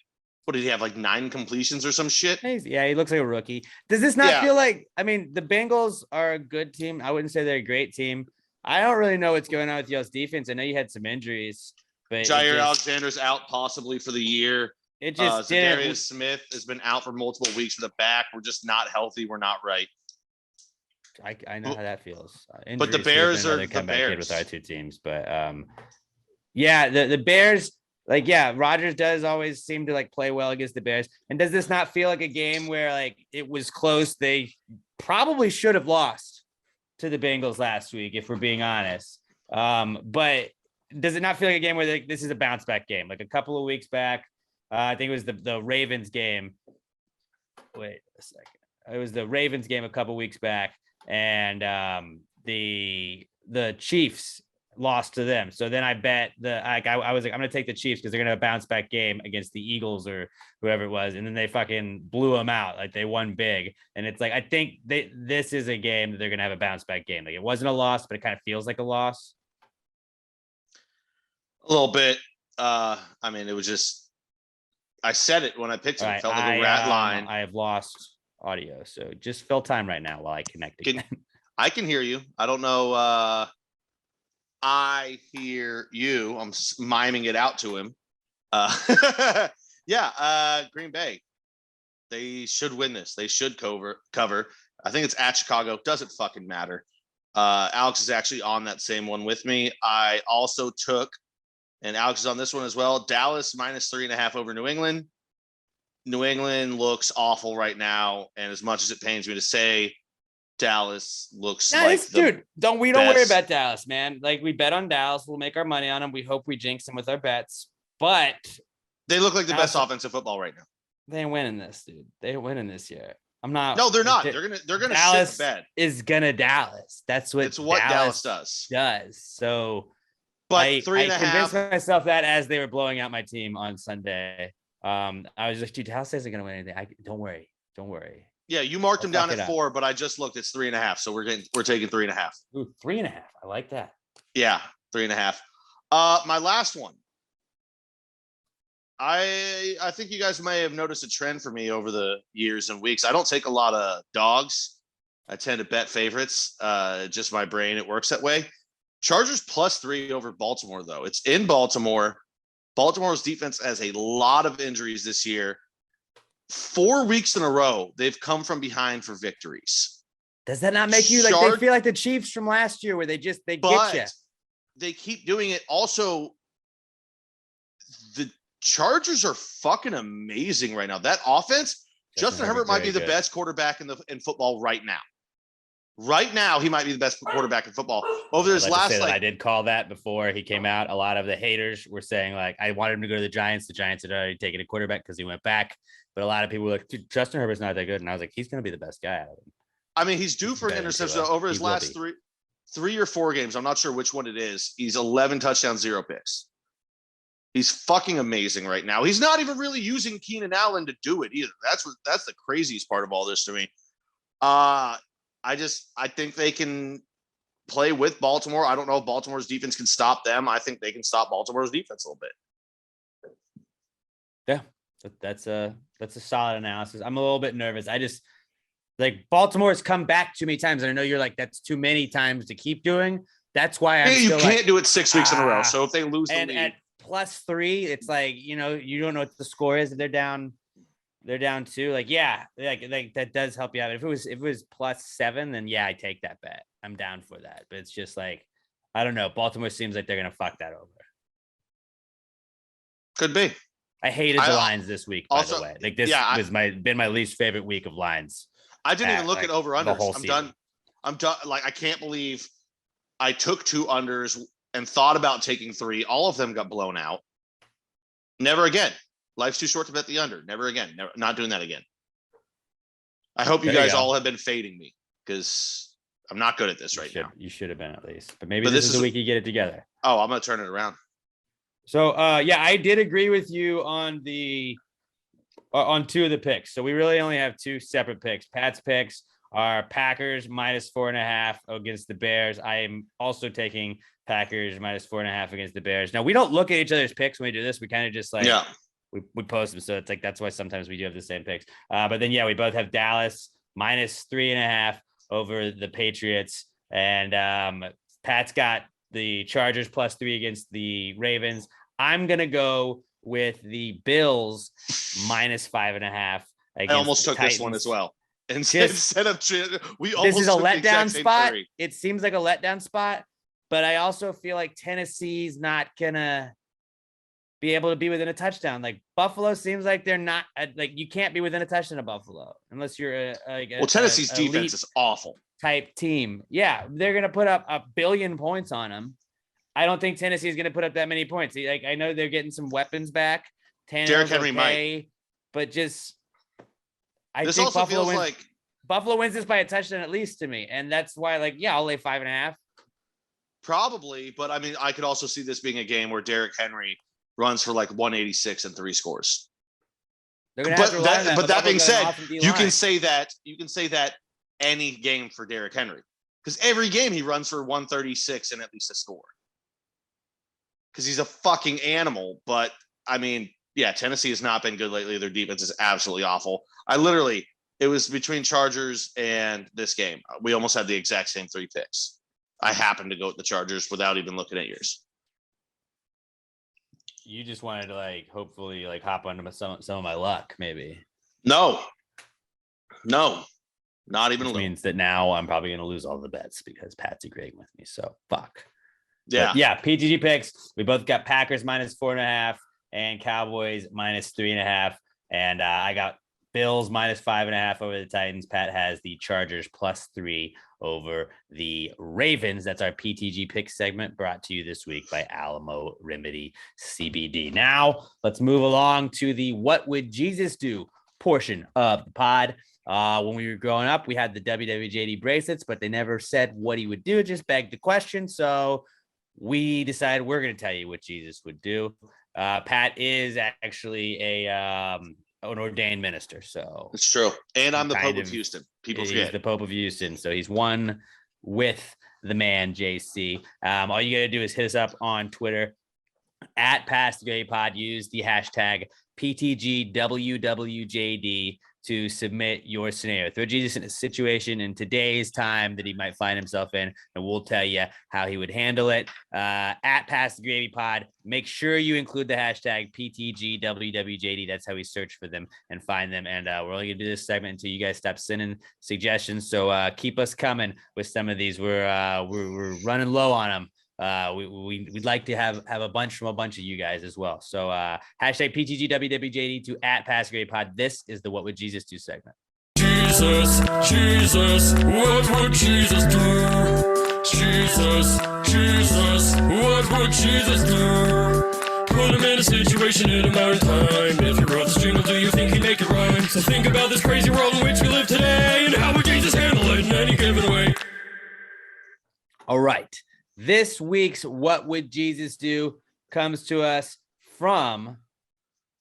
What did he have, like 9 completions or some shit? Yeah, he looks like a rookie. Does this not feel like, I mean, the Bengals are a good team. I wouldn't say they're a great team. I don't really know what's going on with y'all's defense. I know you had some injuries, but Jair Alexander's out possibly for the year. It just Zadarius Smith has been out for multiple weeks with a back. We're just not healthy. We're not right. I know how that feels. But the Bears are the Bears with our 2 teams. But yeah, the Bears. Like, yeah, Rodgers does always seem to like play well against the Bears. And does this not feel like a game where like it was close? They probably should have lost to the Bengals last week, if we're being honest. But does it not feel like a game where this is a bounce back game? Like a couple of weeks back, I think it was the Ravens game. Wait a second. It was the Ravens game a couple weeks back, and the Chiefs lost to them. So then I bet I was like, I'm gonna take the Chiefs because they're gonna have a bounce back game against the Eagles or whoever it was, and then they fucking blew them out. Like they won big, and it's like I think this is a game that they're gonna have a bounce back game. Like it wasn't a loss, but it kind of feels like a loss. A little bit. I mean, it was just I said it when I picked it. It felt like a rat line. I have lost audio, so just fill time right now while I connect again. I can hear you. I don't know. I hear you. I'm miming it out to him. Green Bay. They should win this. They should cover. I think it's at Chicago. Doesn't fucking matter. Alex is actually on that same one with me. I also took, and Alex is on this one as well, Dallas -3.5 over New England. New England looks awful right now, and as much as it pains me to say, Dallas looks dude. Don't worry about Dallas, man. Like we bet on Dallas, we'll make our money on them. We hope we jinx them with our bets, but they look like the best offensive football right now. They ain't winning this, dude. They ain't winning this year. I'm not. No, they're not. They're gonna Dallas shit the bed. Is gonna Dallas. That's what Dallas does. So, but I 3.5. convinced myself that as they were blowing out my team on Sunday. I was like, dude, Dallas isn't gonna win anything. Don't worry. Yeah, you marked I'll him down fuck it at up. 4, but I just looked. It's 3.5. So we're taking 3.5. Ooh, 3.5. I like that. Yeah, 3.5. My last one. I think you guys may have noticed a trend for me over the years and weeks. I don't take a lot of dogs. I tend to bet favorites. Just my brain, it works that way. Chargers +3 over Baltimore, though. It's in Baltimore. Baltimore's defense has a lot of injuries this year. 4 weeks in a row, they've come from behind for victories. Does that not make you like they feel like the Chiefs from last year where they get you? They keep doing it. Also, the Chargers are fucking amazing right now. That offense, Justin Herbert might be the best quarterback in football right now. Right now, he might be the best quarterback in football. Over his last, I did call that before he came out. A lot of the haters were saying like, I wanted him to go to the Giants. The Giants had already taken a quarterback because he went back. But a lot of people were like, dude, Justin Herbert's not that good. And I was like, he's going to be the best guy out of him. I mean, he's due for an interception over his last three or 4 games. I'm not sure which one it is. He's 11 touchdowns, 0 picks. He's fucking amazing right now. He's not even really using Keenan Allen to do it either. That's the craziest part of all this to me. I think they can play with Baltimore. I don't know if Baltimore's defense can stop them. I think they can stop Baltimore's defense a little bit. Yeah, that's a solid analysis. I'm a little bit nervous. I just like Baltimore's come back too many times. And I know you're like, that's too many times to keep doing. That's why you can't do it 6 weeks in a row. So if they lose the lead at +3, it's like, you don't know what the score is. If they're down 2. Like, yeah, like that does help you out. If it was +7, then yeah, I take that bet. I'm down for that. But it's just like, I don't know. Baltimore seems like they're gonna fuck that over. Could be. I hated the lines this week, by the way. Like this was been my least favorite week of lines. I didn't even look at over-unders. I'm done. Like, I can't believe I took 2 unders and thought about taking 3. All of them got blown out. Never again. Life's too short to bet the under. Never again. Not doing that again. I hope you guys all have been fading me because I'm not good at this right now. You should have been at least. But maybe this is the week you get it together. Oh, I'm going to turn it around. So, yeah, I did agree with you on 2 of the picks. So we really only have 2 separate picks. Pat's picks are Packers -4.5 against the Bears. I am also taking Packers -4.5 against the Bears. Now, we don't look at each other's picks when we do this. We kind of just like we post them. So it's like that's why sometimes we do have the same picks. But then, yeah, we both have Dallas -3.5 over the Patriots. And Pat's got the Chargers +3 against the Ravens. I'm going to go with the Bills -5.5. I almost took this one as well. Instead of this is a letdown spot. It seems like a letdown spot, but I also feel like Tennessee's not going to be able to be within a touchdown. Like Buffalo seems like they're not like you can't be within a touchdown of Buffalo unless you're Tennessee's defense is awful type team. Yeah, they're gonna put up 1 billion points on them. I don't think Tennessee is gonna put up that many points. Like I know they're getting some weapons back. Derrick Henry might, but just I think Buffalo wins this by a touchdown at least to me, and that's why I'll lay 5.5. Probably, but I mean I could also see this being a game where Derrick Henry runs for 186 and 3 scores. They're gonna have to rely on that. But that being said, you can say that any game for Derrick Henry because every game he runs for 136 and at least a score because he's a fucking animal. But I mean, yeah, Tennessee has not been good lately. Their defense is absolutely awful. It was between Chargers and this game. We almost had the exact same 3 picks. I happened to go with the Chargers without even looking at yours. You just wanted to hopefully hop onto some of my luck, maybe. No, not even. Which means that now I'm probably going to lose all the bets because Pat's agreeing with me. So fuck. Yeah, but yeah. PTG picks. We both got Packers -4.5 and Cowboys -3.5, and I got Bills -5.5 over the Titans. Pat has the Chargers +3 over the Ravens. That's our PTG pick segment brought to you this week by Alamo Remedy CBD. Now let's move along to the What Would Jesus Do portion of the pod. When we were growing up, we had the WWJD bracelets, but they never said what he would do. It just begged the question. So we decided we're going to tell you what Jesus would do. Pat is actually an ordained minister. So It's true. And I'm the kind Pope of of- Houston. People he's forget. the Pope of Houston. So he's one with the man, JC. All you got to do is hit us up on Twitter at Pass the Gravy Pod. Use the hashtag PTGWWJD to submit your scenario. Throw Jesus in a situation in today's time that he might find himself in, and we'll tell you how he would handle it. At Pass the Gravy Pod, make sure you include the hashtag PTGWWJD. That's how we search for them and find them. And we're only gonna do this segment until you guys stop sending suggestions. So keep us coming with some of these. We're running low on them. We'd like to have a bunch from a bunch of you guys as well. So hashtag PTGWWJD to at Pass the Gravy Pod. This is the What Would Jesus Do segment. Jesus, what would Jesus do? Jesus, what would Jesus do? Put him in a situation in a modern time. If you wrote this jingle, do you think he'd make it rhyme? So think about this crazy world in which we live today, and how would Jesus handle it in any given way? All right. This week's What Would Jesus Do comes to us from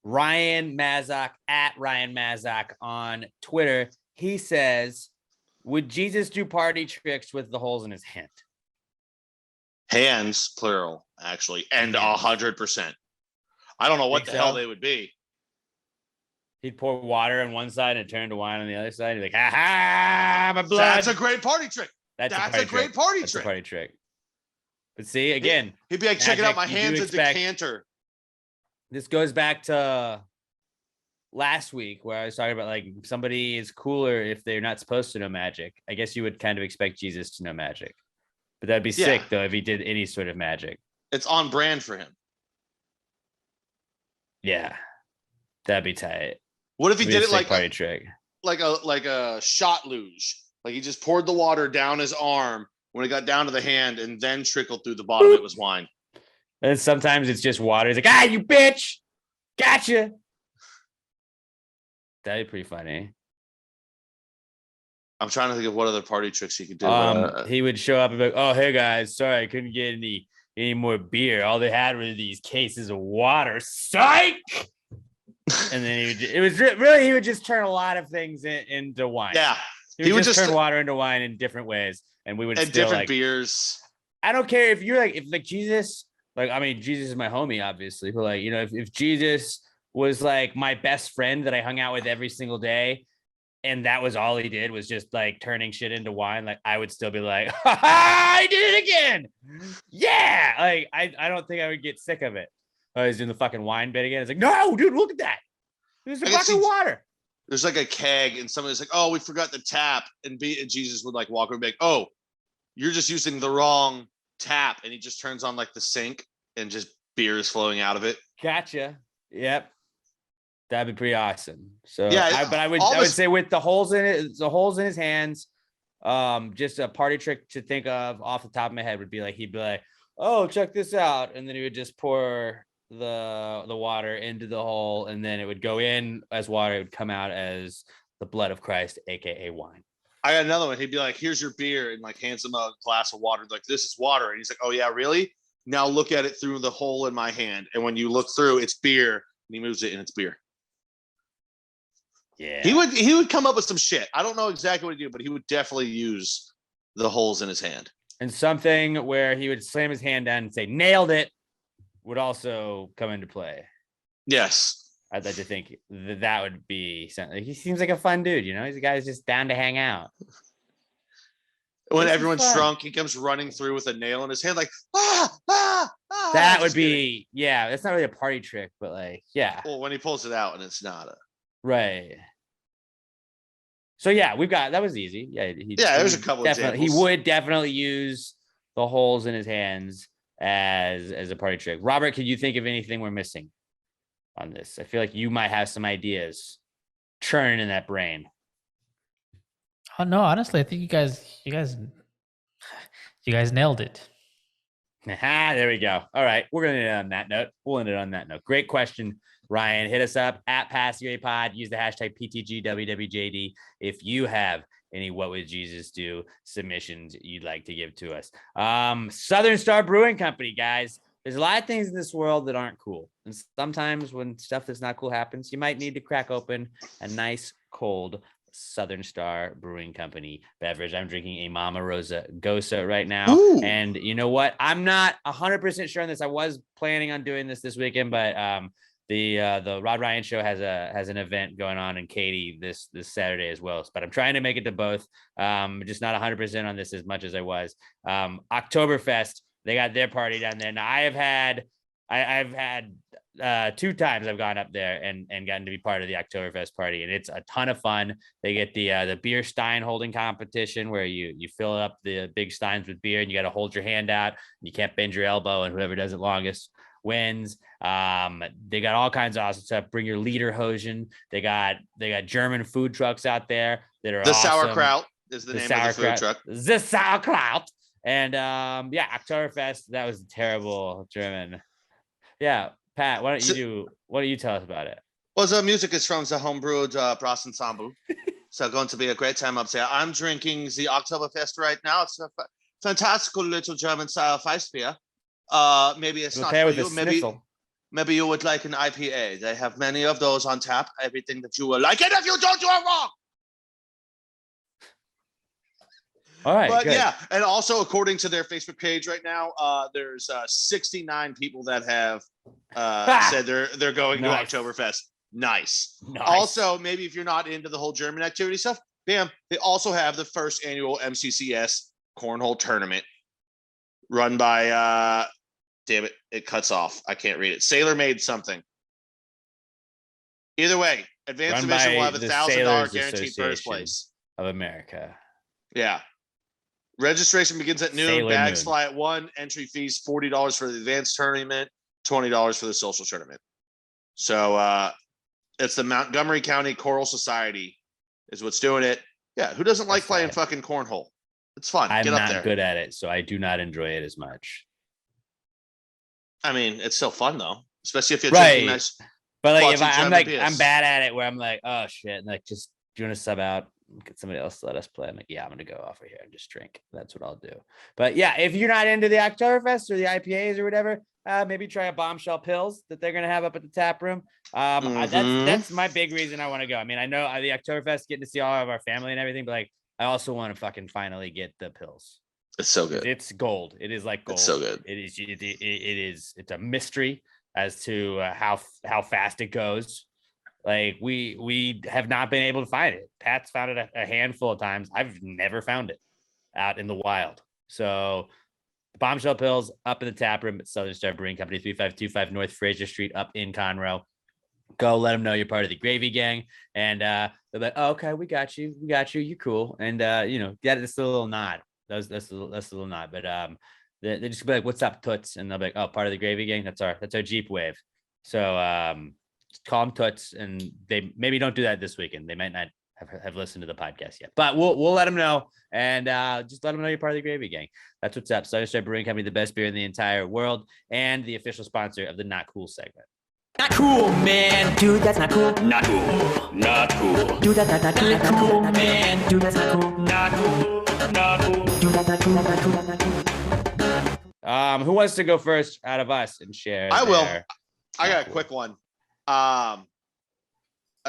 Ryan Mazak at Ryan Mazak on Twitter. He says, would Jesus do party tricks with the holes in his hand? Hands, plural, actually, and 100%. I don't know what Think the hell so? they would be. He'd pour water on one side and turn to wine on the other side. He'd be like, ha ha, my blood. That's a great party trick. That's a great party That's trick. a party trick. But see, again, He'd be like, check it out, my Magic, you hand's do a expect- decanter. this goes back to last week where I was talking about like somebody is cooler if they're not supposed to know magic. I guess you would kind of expect Jesus to know magic, but that'd be sick though if he did any sort of magic. It's on brand for him. Yeah, that'd be tight. What if he It'd be did a it sick like party trick? like a shot luge? Like he just poured the water down his arm when it got down to the hand and then trickled through the bottom. It was wine. And sometimes it's just water. He's like, ah, you bitch, gotcha. That'd be pretty funny. I'm trying to think of what other party tricks he could do. He would show up and be like, oh, hey guys, sorry, I couldn't get any more beer. All they had were these cases of water. Psych. And then he would just turn a lot of things into wine. Yeah. He would just turn water into wine in different ways. And we would and still different like beers. I don't care if you're like, if like Jesus, like, I mean, Jesus is my homie, obviously, but like, you know, if Jesus was like my best friend that I hung out with every single day, and that was all he did was just like turning shit into wine, like I would still be like, ha, I did it again. Yeah. Like, I don't think I would get sick of it. Oh, he's doing the fucking wine bit again. It's like, no, dude, look at that. There's fucking water. There's like a keg and somebody's like, oh, we forgot the tap. And Jesus would like walk over and be like, oh, you're just using the wrong tap. And he just turns on like the sink and just beer is flowing out of it. Gotcha. Yep. That'd be pretty awesome. So yeah, I would say with the holes in his hands, just a party trick to think of off the top of my head would be like, he'd be like, oh, check this out. And then he would just pour the water into the hole, and then it would go in as water. It would come out as the blood of Christ, aka wine. I got another one. He'd be like, here's your beer, and like hands him a glass of water. Like, this is water. And he's like, oh yeah, really? Now look at it through the hole in my hand. And when you look through, it's beer. And he moves it and it's beer. Yeah. He would come up with some shit. I don't know exactly what he do, but he would definitely use the holes in his hand. And something where he would slam his hand down and say, nailed it, would also come into play. Yes. I'd like to think that would be something. He seems like a fun dude, you know? He's a guy who's just down to hang out. When everyone's drunk, he comes running through with a nail in his hand, like, ah. That would be, yeah, that's not really a party trick, but like, yeah. Well, when he pulls it out and it's not a. Right. So yeah, that was easy. Yeah. There's a couple definitely, examples. He would definitely use the holes in his hands as a party trick. Robert, can you think of anything we're missing on this? I feel like you might have some ideas churning in that brain. Oh no, honestly, I think you guys nailed it. There we go. All right, we're gonna end it on that note. We'll end it on that note. Great question, Ryan. Hit us up at PassYoPod. Use the hashtag PTGWWJD if you have any What Would Jesus Do submissions you'd like to give to us. Southern Star Brewing Company, guys. there's a lot of things in this world that aren't cool. And sometimes when stuff that's not cool happens, you might need to crack open a nice cold Southern Star Brewing Company beverage. I'm drinking a Mama Rosa Gosa right now. Ooh. And you know what? I'm not 100% sure on this. I was planning on doing this weekend, but the Rod Ryan show has an event going on in Katy this Saturday as well. But I'm trying to make it to both. Just not 100% on this as much as I was. Oktoberfest, they got their party down there. Now I've had 2 times I've gone up there and gotten to be part of the Oktoberfest party, and it's a ton of fun. They get the beer stein holding competition where you fill up the big steins with beer and you got to hold your hand out. You can't bend your elbow, and whoever does it longest wins. They got all kinds of awesome stuff. Bring your Lederhosen. They got German food trucks out there that are The awesome. Sauerkraut is the name of the food truck. The Sauerkraut. And Oktoberfest, that was terrible German. Yeah, Pat, why don't you tell us about it? Well, the music is from the homebrewed brass ensemble. So going to be a great time up there. I'm drinking the Oktoberfest right now. It's a fantastical little German style Weissbier. Maybe it's not for you. Maybe you would like an IPA. They have many of those on tap. Everything that you will like. And if you don't, you are wrong. All right, but good. yeah, and also according to their Facebook page right now, there's 69 people that have said they're going Nice. to Oktoberfest. Nice. Also, maybe if you're not into the whole German activity stuff, bam, they also have the first annual MCCS cornhole tournament run by damn it cuts off. I can't read it. Sailor Made something. Either way, advanced division will have $1,000 guaranteed first place of America. Yeah. Registration begins at noon. Sailor Bags Moon. fly at 1. Entry fees $40 for the advanced tournament, $20 for the social tournament. So it's the Montgomery County Choral Society is what's doing it. Yeah, who doesn't like playing fucking cornhole? It's fun. I'm Get up not there. good at it, so I do not enjoy it as much. I mean, it's still fun though, especially if you're Right. drinking nice. But like, Clutching if German I'm beers. bad at it, where I'm like, oh shit, and like, just do you want to sub out? Get somebody else to let us play. I'm like, yeah, I'm gonna go off here and just drink. That's what I'll do. But yeah, if you're not into the Oktoberfest or the IPAs or whatever, maybe try a Bombshell Pills that they're gonna have up at the tap room. That's my big reason I want to go. I mean, I know the Oktoberfest, getting to see all of our family and everything, but like, I also want to fucking finally get the pills. It's so good. It's gold. It is like gold. It's so good. It is. It's a mystery as to how fast it goes. Like we have not been able to find it. Pat's found it a handful of times. I've never found it out in the wild. So Bombshell Pills up in the tap room at Southern Star Brewing Company, 3525 North Fraser Street up in Conroe. Go let them know you're part of the Gravy Gang. And they're like, oh, okay, we got you. You're cool. And yeah, it's a little nod. That's a little nod. But they just be like, what's up, Toots? And they'll be like, oh, part of the Gravy Gang. That's our Jeep Wave. So call them Toots, and they maybe don't do that this weekend. They might not have listened to the podcast yet, but we'll let them know, and just let them know you're part of the Gravy Gang. That's what's up. Southern Star Brewing Company, the best beer in the entire world, and the official sponsor of the Not Cool segment. Not cool, man. Dude, that's not cool. Not cool. Not cool. Dude, that's not cool, man. Dude, that's not cool. Not cool. Not cool. Dude, that's not cool. That's not cool. That's not cool. Who wants to go first out of us and share? I will. their I Not got a cool? quick one. I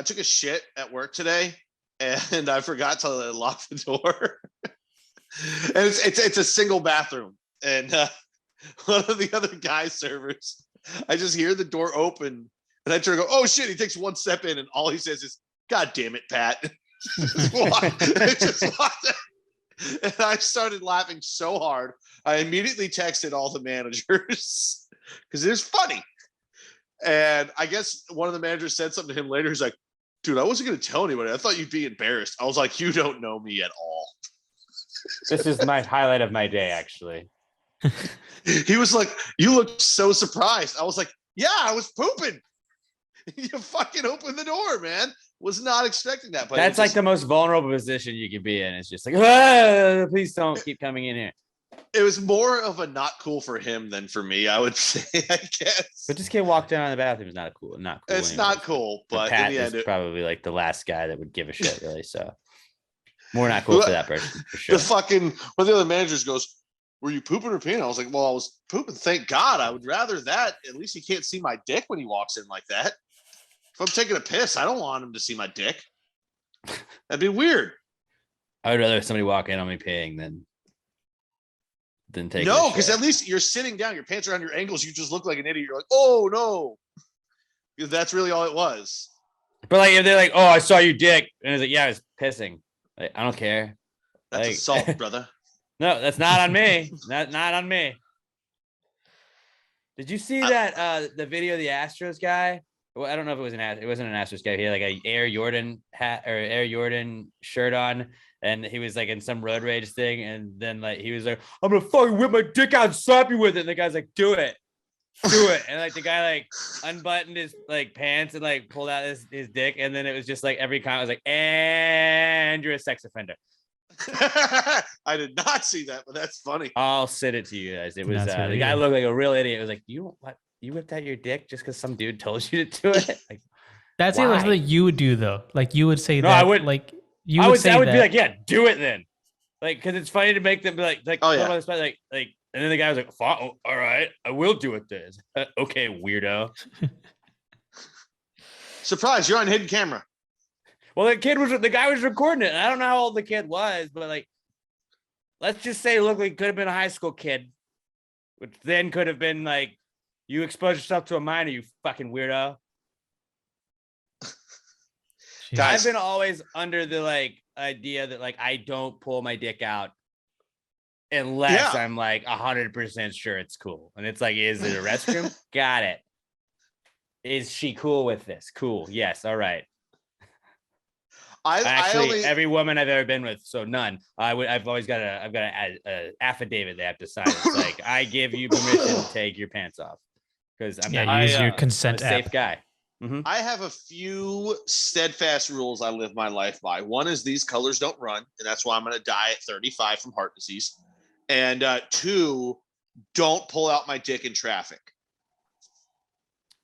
took a shit at work today and I forgot to lock the door. And it's a single bathroom. And one of the other guy servers, I just hear the door open and I turn and go, oh shit, he takes one step in and all he says is, God damn it, Pat. Just walked out. And I started laughing so hard. I immediately texted all the managers because it was funny. And I guess one of the managers said something to him later. He's like, dude, I wasn't going to tell anybody. I thought you'd be embarrassed. I was like, you don't know me at all. This is my highlight of my day, actually. He was like, you look so surprised. I was like, yeah, I was pooping. You fucking opened the door, man. Was not expecting that. But That's like the most vulnerable position you can be in. It's just like, please don't keep coming in here. It was more of a not cool for him than for me, I would say, I guess. But this kid walked down the bathroom is not cool. It's anyways. not cool, but Pat in the is end, probably like the last guy that would give a shit, really. So more not cool for that person, for sure. the fucking one of the other managers goes, were you pooping or peeing? I was like, well, I was pooping. Thank God. I would rather that. At least he can't see my dick when he walks in like that. If I'm taking a piss, I don't want him to see my dick. That'd be weird. I would rather somebody walk in on me peeing than take. No, because at least you're sitting down. Your pants are on your ankles. You just look like an idiot. You're like, oh no, because that's really all it was. But like, if they're like, "Oh, I saw your dick," and it's like, "Yeah, I was pissing." Like, I don't care. That's like, assault, brother. No, that's not on me. Not on me. Did you see that the video of the Astros guy? Well, I don't know if it was it wasn't an Astros guy. He had like a Air Jordan hat or Air Jordan shirt on, and he was like in some road rage thing, and then like he was like, "I'm gonna fucking whip my dick out and slap you with it," and the guy's like, "Do it." And like the guy like unbuttoned his like pants and like pulled out his dick, and then it was just like every comment was like, "And you're a sex offender." I did not see that, but that's funny. I'll send it to you guys. It was Really the guy looked like a real idiot. It was like, "You what? You whipped out your dick just because some dude told you to do it?" Like, That's why? something you would do though. Like you would say No, that. I would. Like you would say I would that. be like, "Yeah, do it then." Like, because it's funny to make them be like, oh yeah, like, and then the guy was like, "Oh, all right, I will do it then." Okay, weirdo. surprise! You're on hidden camera. Well, the guy was recording it. And I don't know how old the kid was, but like, let's just say, look, like could have been a high school kid, which then could have been like, you exposed yourself to a minor, you fucking weirdo. Guys, I've been always under the like idea that like I don't pull my dick out unless I'm like 100% sure it's cool. And it's like, is it a restroom? Got it. Is she cool with this? Cool. Yes. All right. Every woman I've ever been with, so none. I've always got a affidavit they have to sign. It's like, I give you permission to take your pants off because use your consent I'm a safe guy. Mm-hmm. I have a few steadfast rules I live my life by. One is these colors don't run, and that's why I'm going to die at 35 from heart disease. And 2, don't pull out my dick in traffic.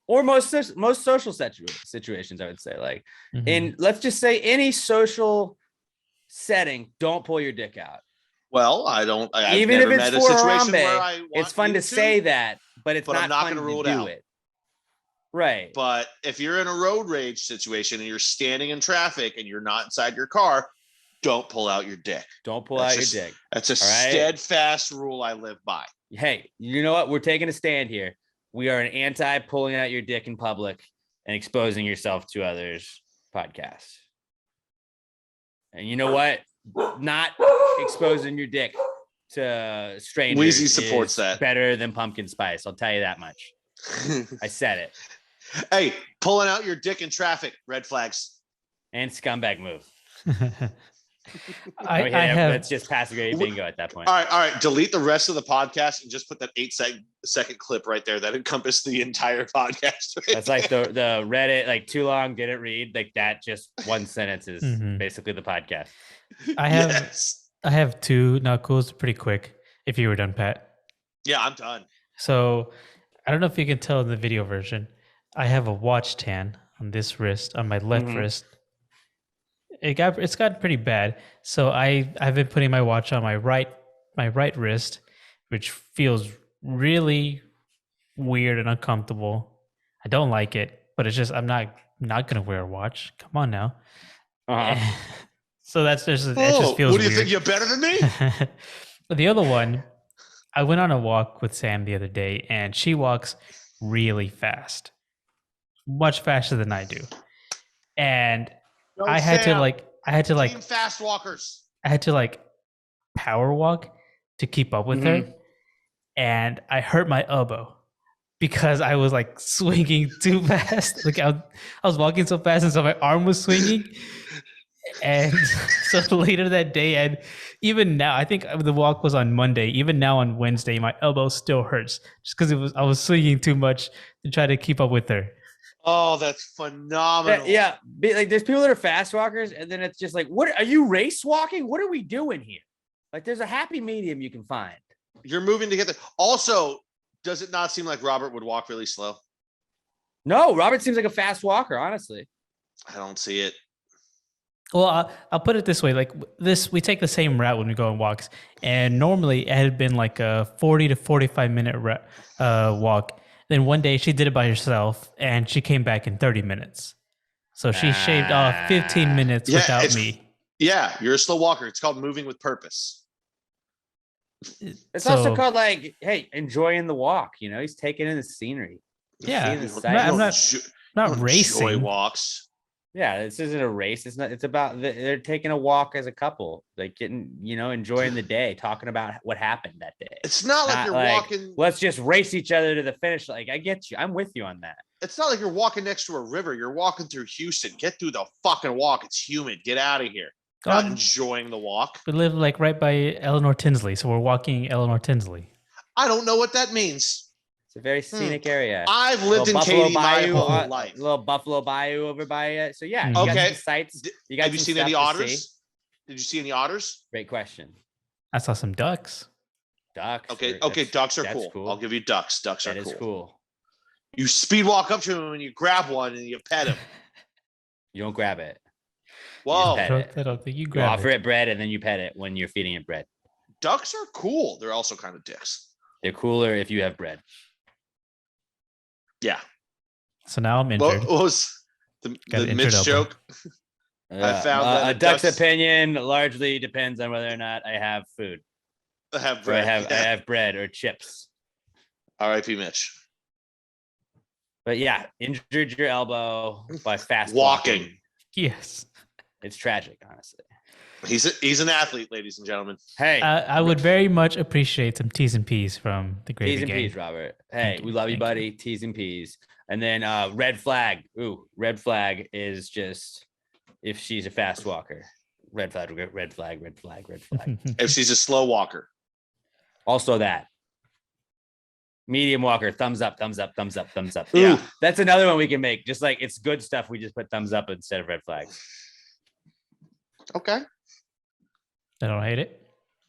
Or most social situations, I would say, like in, let's just say, any social setting, don't pull your dick out. Well, I've even never if it's met a for situation Harambe, where I it's fun to say that, but it's not not fun going to to rule do it out. it. Right. But if you're in a road rage situation and you're standing in traffic and you're not inside your car, don't pull out your dick. Don't pull out your dick. That's a steadfast rule I live by. Hey, you know what? We're taking a stand here. We are an anti-pulling out your dick in public and exposing yourself to others podcast. And you know what? Not exposing your dick to strangers Wheezy supports that. Better than pumpkin spice. I'll tell you that much. I said it. Hey, pulling out your dick in traffic, red flags. And scumbag move. Let's just pass the bingo at that point. All right. Delete the rest of the podcast and just put that 8-second clip right there that encompassed the entire podcast. Right That's like the Reddit, like too long, didn't read. Like that, just one sentence is basically the podcast. I have 2 knuckles pretty quick. If you were done, Pat. Yeah, I'm done. So I don't know if you can tell in the video version. I have a watch tan on this wrist, on my left wrist. It's got pretty bad. So I've been putting my watch on my right wrist, which feels really weird and uncomfortable. I don't like it, but it's just I'm not gonna wear a watch. Come on now. So it just feels weird. What do you think? You're better than me? But the other one, I went on a walk with Sam the other day, and she walks really fast, much faster than I do, and I had to Team fast walkers. I had to power walk to keep up with her, and I hurt my elbow because I was swinging too fast. I was walking so fast, and so my arm was swinging. And so later that day, and even now, I think the walk was on Monday. Even now on Wednesday, my elbow still hurts just because I was swinging too much to try to keep up with her. Oh, that's phenomenal. Yeah. There's people that are fast walkers, and then it's just like, what are you race walking? What are we doing here? There's a happy medium you can find. You're moving together. Also, does it not seem like Robert would walk really slow? No, Robert seems like a fast walker, honestly. I don't see it. Well, I'll put it this way: like this, we take the same route when we go on walks, and normally it had been like a 40 to 45 minute walk. Then one day she did it by herself, and she came back in 30 minutes. So she shaved off 15 minutes without me. Yeah, you're a slow walker. It's called moving with purpose. It's also called like, hey, enjoying the walk. You know, he's taking in the scenery. Yeah, I'm not racing. Enjoy walks. Yeah, this isn't a race. It's not. It's about they're taking a walk as a couple, like getting, enjoying the day, talking about what happened that day. It's not like you're walking. Let's just race each other to the finish. Like, I get you. I'm with you on that. It's not like you're walking next to a river. You're walking through Houston. Get through the fucking walk. It's humid. Get out of here. Not enjoying the walk. We live like right by Eleanor Tinsley, so we're walking Eleanor Tinsley. I don't know what that means. It's a very scenic area. I've lived in Katy my whole life. Little Buffalo Bayou over by it. So yeah, you okay. got some sights. Have you seen any otters? Did you see any otters? Great question. I saw some ducks. Ducks. Okay. Ducks are cool. I'll give you ducks. Ducks are cool. That is cool. You speed walk up to them and you grab one and you pet him. You don't grab it. Whoa. I don't think you grab offer it bread and then you pet it when you're feeding it bread. Ducks are cool. They're also kind of dicks. They're cooler if you have bread. Yeah. So now I'm injured. What was the Mitch joke? I found that a duck's opinion largely depends on whether or not I have food. I have bread. I have bread or chips. R.I.P. Mitch. But yeah, injured your elbow by fast walking. Yes. It's tragic, honestly. He's an athlete, ladies and gentlemen. Hey, I would very much appreciate some T's and P's from the Gravy T's and Gang. P's, Robert. Hey, we love you, buddy. T's and P's. And then red flag. Ooh, red flag is just if she's a fast walker. Red flag, red flag, red flag, red flag. If she's a slow walker. Also that. Medium walker, thumbs up, thumbs up, thumbs up, thumbs up. Yeah. Ooh, that's another one we can make. Just like it's good stuff. We just put thumbs up instead of red flags. Okay. I don't hate it.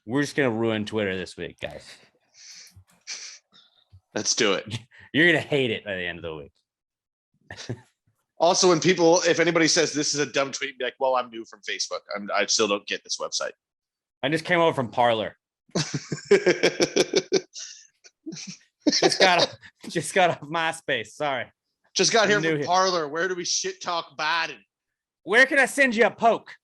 We're just gonna ruin Twitter this week, guys. Let's do it. You're gonna hate it by the end of the week. Also, if anybody says this is a dumb tweet, be like, "Well, I'm new from Facebook. I still don't get this website." I just came over from Parlor. just got off MySpace. Sorry. Just got here from Parlor. Where do we shit talk Biden? Where can I send you a poke?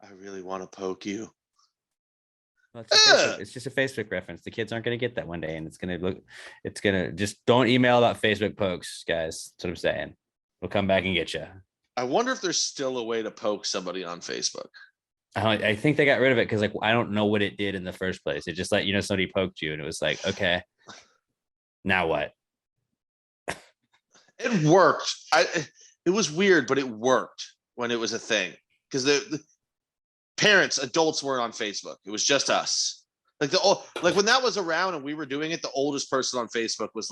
I really want to poke you. Well, it's just a Facebook reference. The kids aren't going to get that one day, and it's going to just don't email about Facebook pokes, guys. That's what I'm saying. We'll come back and get you. I wonder if there's still a way to poke somebody on Facebook. I think they got rid of it because I don't know what it did in the first place. It just somebody poked you and it was like, okay, now what? It worked. It was weird, but it worked when it was a thing because the parents, adults weren't on Facebook. It was just us. Like when that was around and we were doing it, the oldest person on Facebook was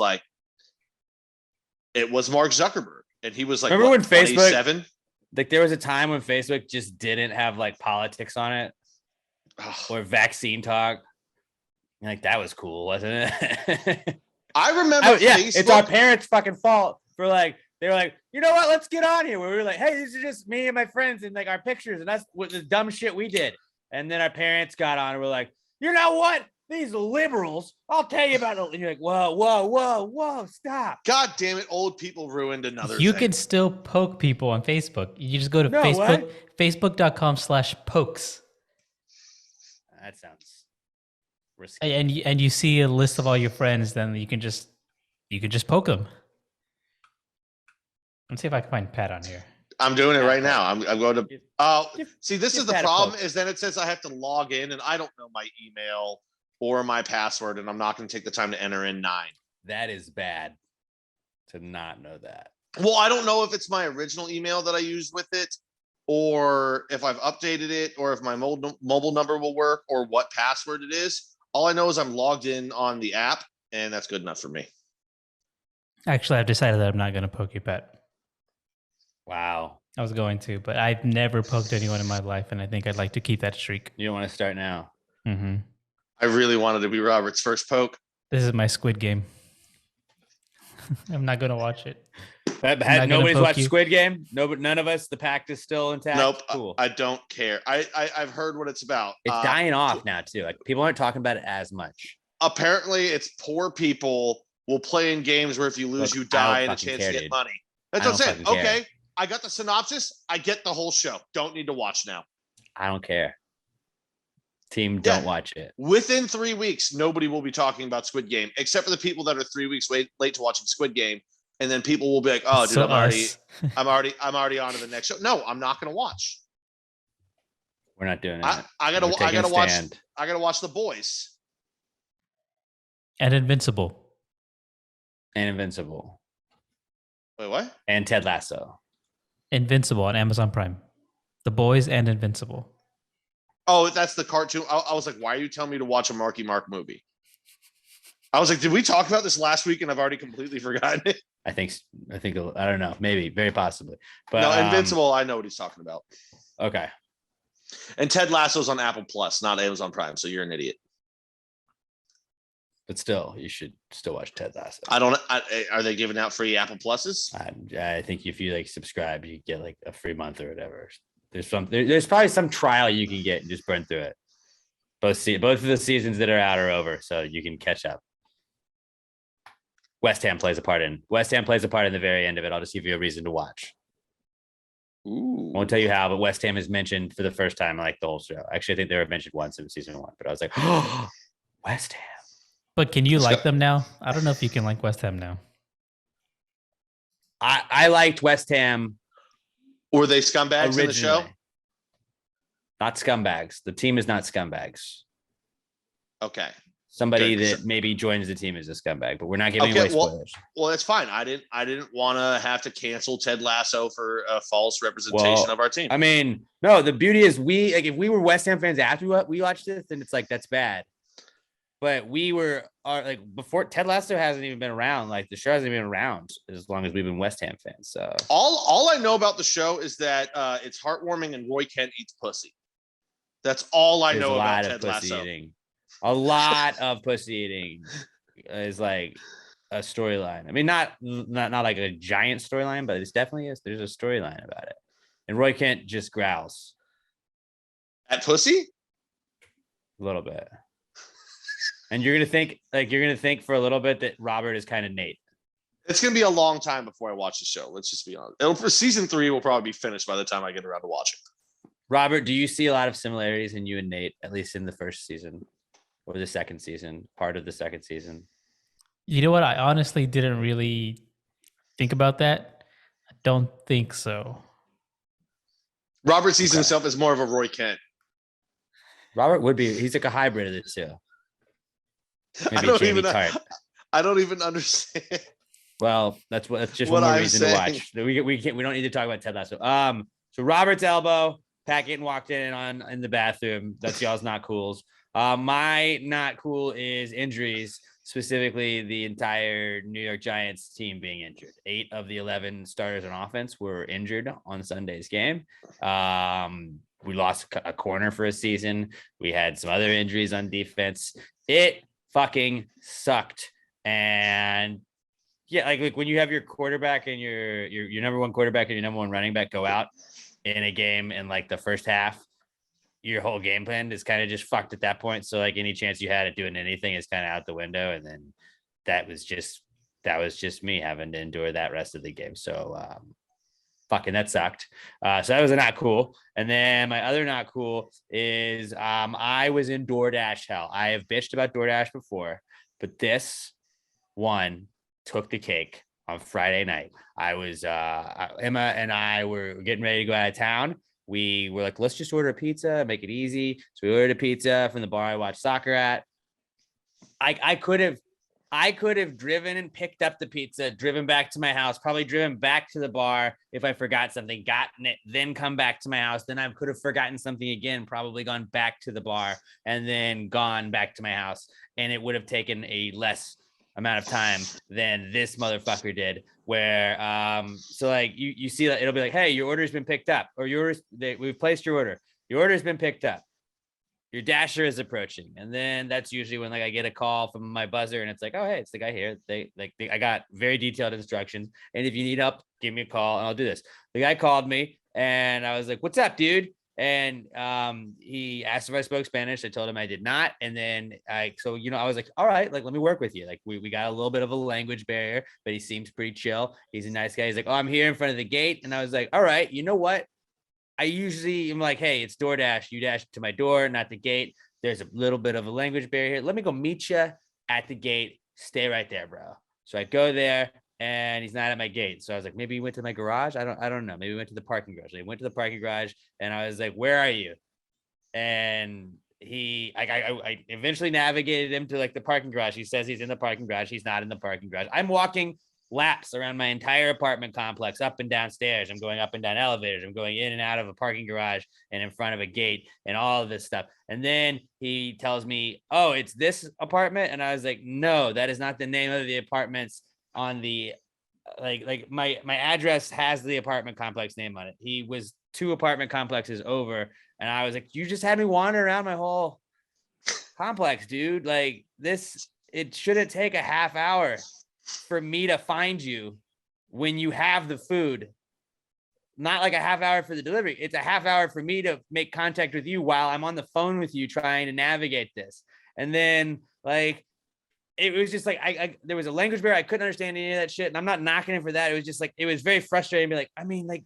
it was Mark Zuckerberg, and he was like, remember when 27? Facebook? Like there was a time when Facebook just didn't have politics on it or vaccine talk. Like that was cool, wasn't it? I remember. Facebook. It's our parents' fucking fault for they were like, you know what? Let's get on here. We were like, hey, this is just me and my friends and our pictures, and that's what the dumb shit we did. And then our parents got on and we're like, you know what? These liberals, I'll tell you about it. And you're like, whoa, stop. God damn it, old people ruined another You thing. can still poke people on Facebook. You just go to facebook.com/pokes. That sounds risky. And you see a list of all your friends, then you can just poke them. Let's see if I can find Pat on here. I'm doing it right now. I'm going to. See, this is the problem. Is then it says I have to log in, and I don't know my email or my password, and I'm not going to take the time to enter in 9. That is bad to not know that. Well, I don't know if it's my original email that I used with it, or if I've updated it, or if my mobile number will work, or what password it is. All I know is I'm logged in on the app, and that's good enough for me. Actually, I've decided that I'm not going to poke you, Pat. Wow. I was going to, but I've never poked anyone in my life, and I think I'd like to keep that streak. You don't want to start now. Mm-hmm. I really wanted to be Robert's first poke. This is my Squid Game. I'm not going to watch it. Nobody's watched Squid Game. No, but none of us. The pact is still intact. Nope. Cool. I don't care. I've heard what it's about. It's dying off now too. Like people aren't talking about it as much. Apparently, it's poor people will play in games where if you lose, you die, and a chance to get money. That's what I'm saying. Okay, I got the synopsis. I get the whole show. Don't need to watch now. I don't care. Team, don't watch it. Within 3 weeks, nobody will be talking about Squid Game, except for the people that are 3 weeks late to watching Squid Game. And then people will be like, "Oh, dude, I'm already on to the next show." No, I'm not going to watch. We're not doing it. I gotta watch The Boys and Invincible. Wait, what? And Ted Lasso. Invincible on Amazon Prime. The Boys and Invincible. Oh, that's the cartoon. I was like, why are you telling me to watch a Marky Mark movie? I was like, did we talk about this last week and I've already completely forgotten it? I think I don't know, maybe, very possibly. But no, Invincible, I know what he's talking about. Okay. And Ted Lasso's on Apple Plus, not Amazon Prime, so you're an idiot. But still, you should still watch Ted Lasso. Are they giving out free Apple Pluses? I think if you like subscribe, you get like a free month or whatever. There's probably some trial you can get and just burn through it. Both of the seasons that are out are over, so you can catch up. West Ham plays a part in the very end of it. I'll just give you a reason to watch. Ooh. I won't tell you how, but West Ham is mentioned for the first time like the whole show. Actually, I think they were mentioned once in season 1, but I was like, oh, West Ham. But can you like them now? I don't know if you can like West Ham now. I liked West Ham. Were they scumbags originally in the show? Not scumbags. The team is not scumbags. Okay. Somebody that maybe joins the team is a scumbag, but we're not giving away spoilers. Well, that's fine. I didn't want to have to cancel Ted Lasso for a false representation of our team. I mean, no, the beauty is if we were West Ham fans after we watched this, then it's like, that's bad. But we were like before Ted Lasso hasn't even been around. Like the show hasn't even been around as long as we've been West Ham fans. So all I know about the show is that it's heartwarming and Roy Kent eats pussy. That's all I know about Ted Lasso. A lot of pussy eating is like a storyline. I mean, not like a giant storyline, but it's definitely there's a storyline about it. And Roy Kent just growls at pussy a little bit. And you're gonna think for a little bit that Robert is kind of Nate. It's gonna be a long time before I watch the show. Let's just be honest. For season 3 will probably be finished by the time I get around to watching. Robert, do you see a lot of similarities in you and Nate, at least in the first season or the second season, part of the second season? You know what? I honestly didn't really think about that. I don't think so. Robert sees himself as more of a Roy Kent. Robert would be. He's like a hybrid of the two. Maybe Jamie Tart. I don't even understand. Well, that's just one more reason to watch. We don't need to talk about Ted Lasso. So Robert's elbow, Pat getting walked in the bathroom. That's y'all's not cools. My not cool is injuries, specifically the entire New York Giants team being injured. 8 of the 11 starters on offense were injured on Sunday's game. We lost a corner for a season. We had some other injuries on defense. It fucking sucked. And yeah, like when you have your quarterback and your number one quarterback and your number one running back go out in a game in like the first half, your whole game plan is kind of just fucked at that point. So like any chance you had at doing anything is kind of out the window. And then that was just me having to endure that rest of the game. So fucking that sucked. So that was a not cool. And then my other not cool is I was in DoorDash hell. I have bitched about DoorDash before, but this one took the cake on Friday night. I was Emma and I were getting ready to go out of town. We were like, let's just order a pizza, make it easy. So we ordered a pizza from the bar I watched soccer at. I could have driven and picked up the pizza, driven back to my house, probably driven back to the bar if I forgot something, gotten it, then come back to my house. Then I could have forgotten something again, probably gone back to the bar and then gone back to my house. And it would have taken a less amount of time than this motherfucker did, where so like you see that it'll be like, hey, your order's been picked up, or we've placed your order. Your order's been picked up. your dasher is approaching. And then that's usually when like I get a call from my buzzer and it's like, oh, hey, it's the guy here. I got very detailed instructions. And if you need help, give me a call and I'll do this. The guy called me and I was like, what's up, dude? And he asked if I spoke Spanish. I told him I did not. And then I was like, all right, like, let me work with you. Like we got a little bit of a language barrier, but he seems pretty chill. He's a nice guy. He's like, oh, I'm here in front of the gate. And I was like, all right, you know what? I usually am like, hey, it's DoorDash. You dash to my door, not the gate. There's a little bit of a language barrier here. Let me go meet you at the gate. Stay right there, bro. So I go there and he's not at my gate. So I was like, maybe he went to my garage. I don't know. Maybe he went to the parking garage. He went to the parking garage and I was like, where are you? And I eventually navigated him to like the parking garage. He says he's in the parking garage. He's not in the parking garage. I'm walking laps around my entire apartment complex, up and down stairs. I'm going up and down elevators. I'm going in and out of a parking garage and in front of a gate and all of this stuff. And then he tells me, oh, it's this apartment. And I was like, no, that is not the name of the apartments on the, like my address has the apartment complex name on it. He was 2 apartment complexes over. And I was like, you just had me wander around my whole complex, dude. Like this, it shouldn't take a half hour for me to find you when you have the food. Not like a half hour for the delivery. It's a half hour for me to make contact with you while I'm on the phone with you trying to navigate this. And then like, it was just like, there was a language barrier. I couldn't understand any of that shit. And I'm not knocking him for that. It was just like, it was very frustrating to be like, I mean, like,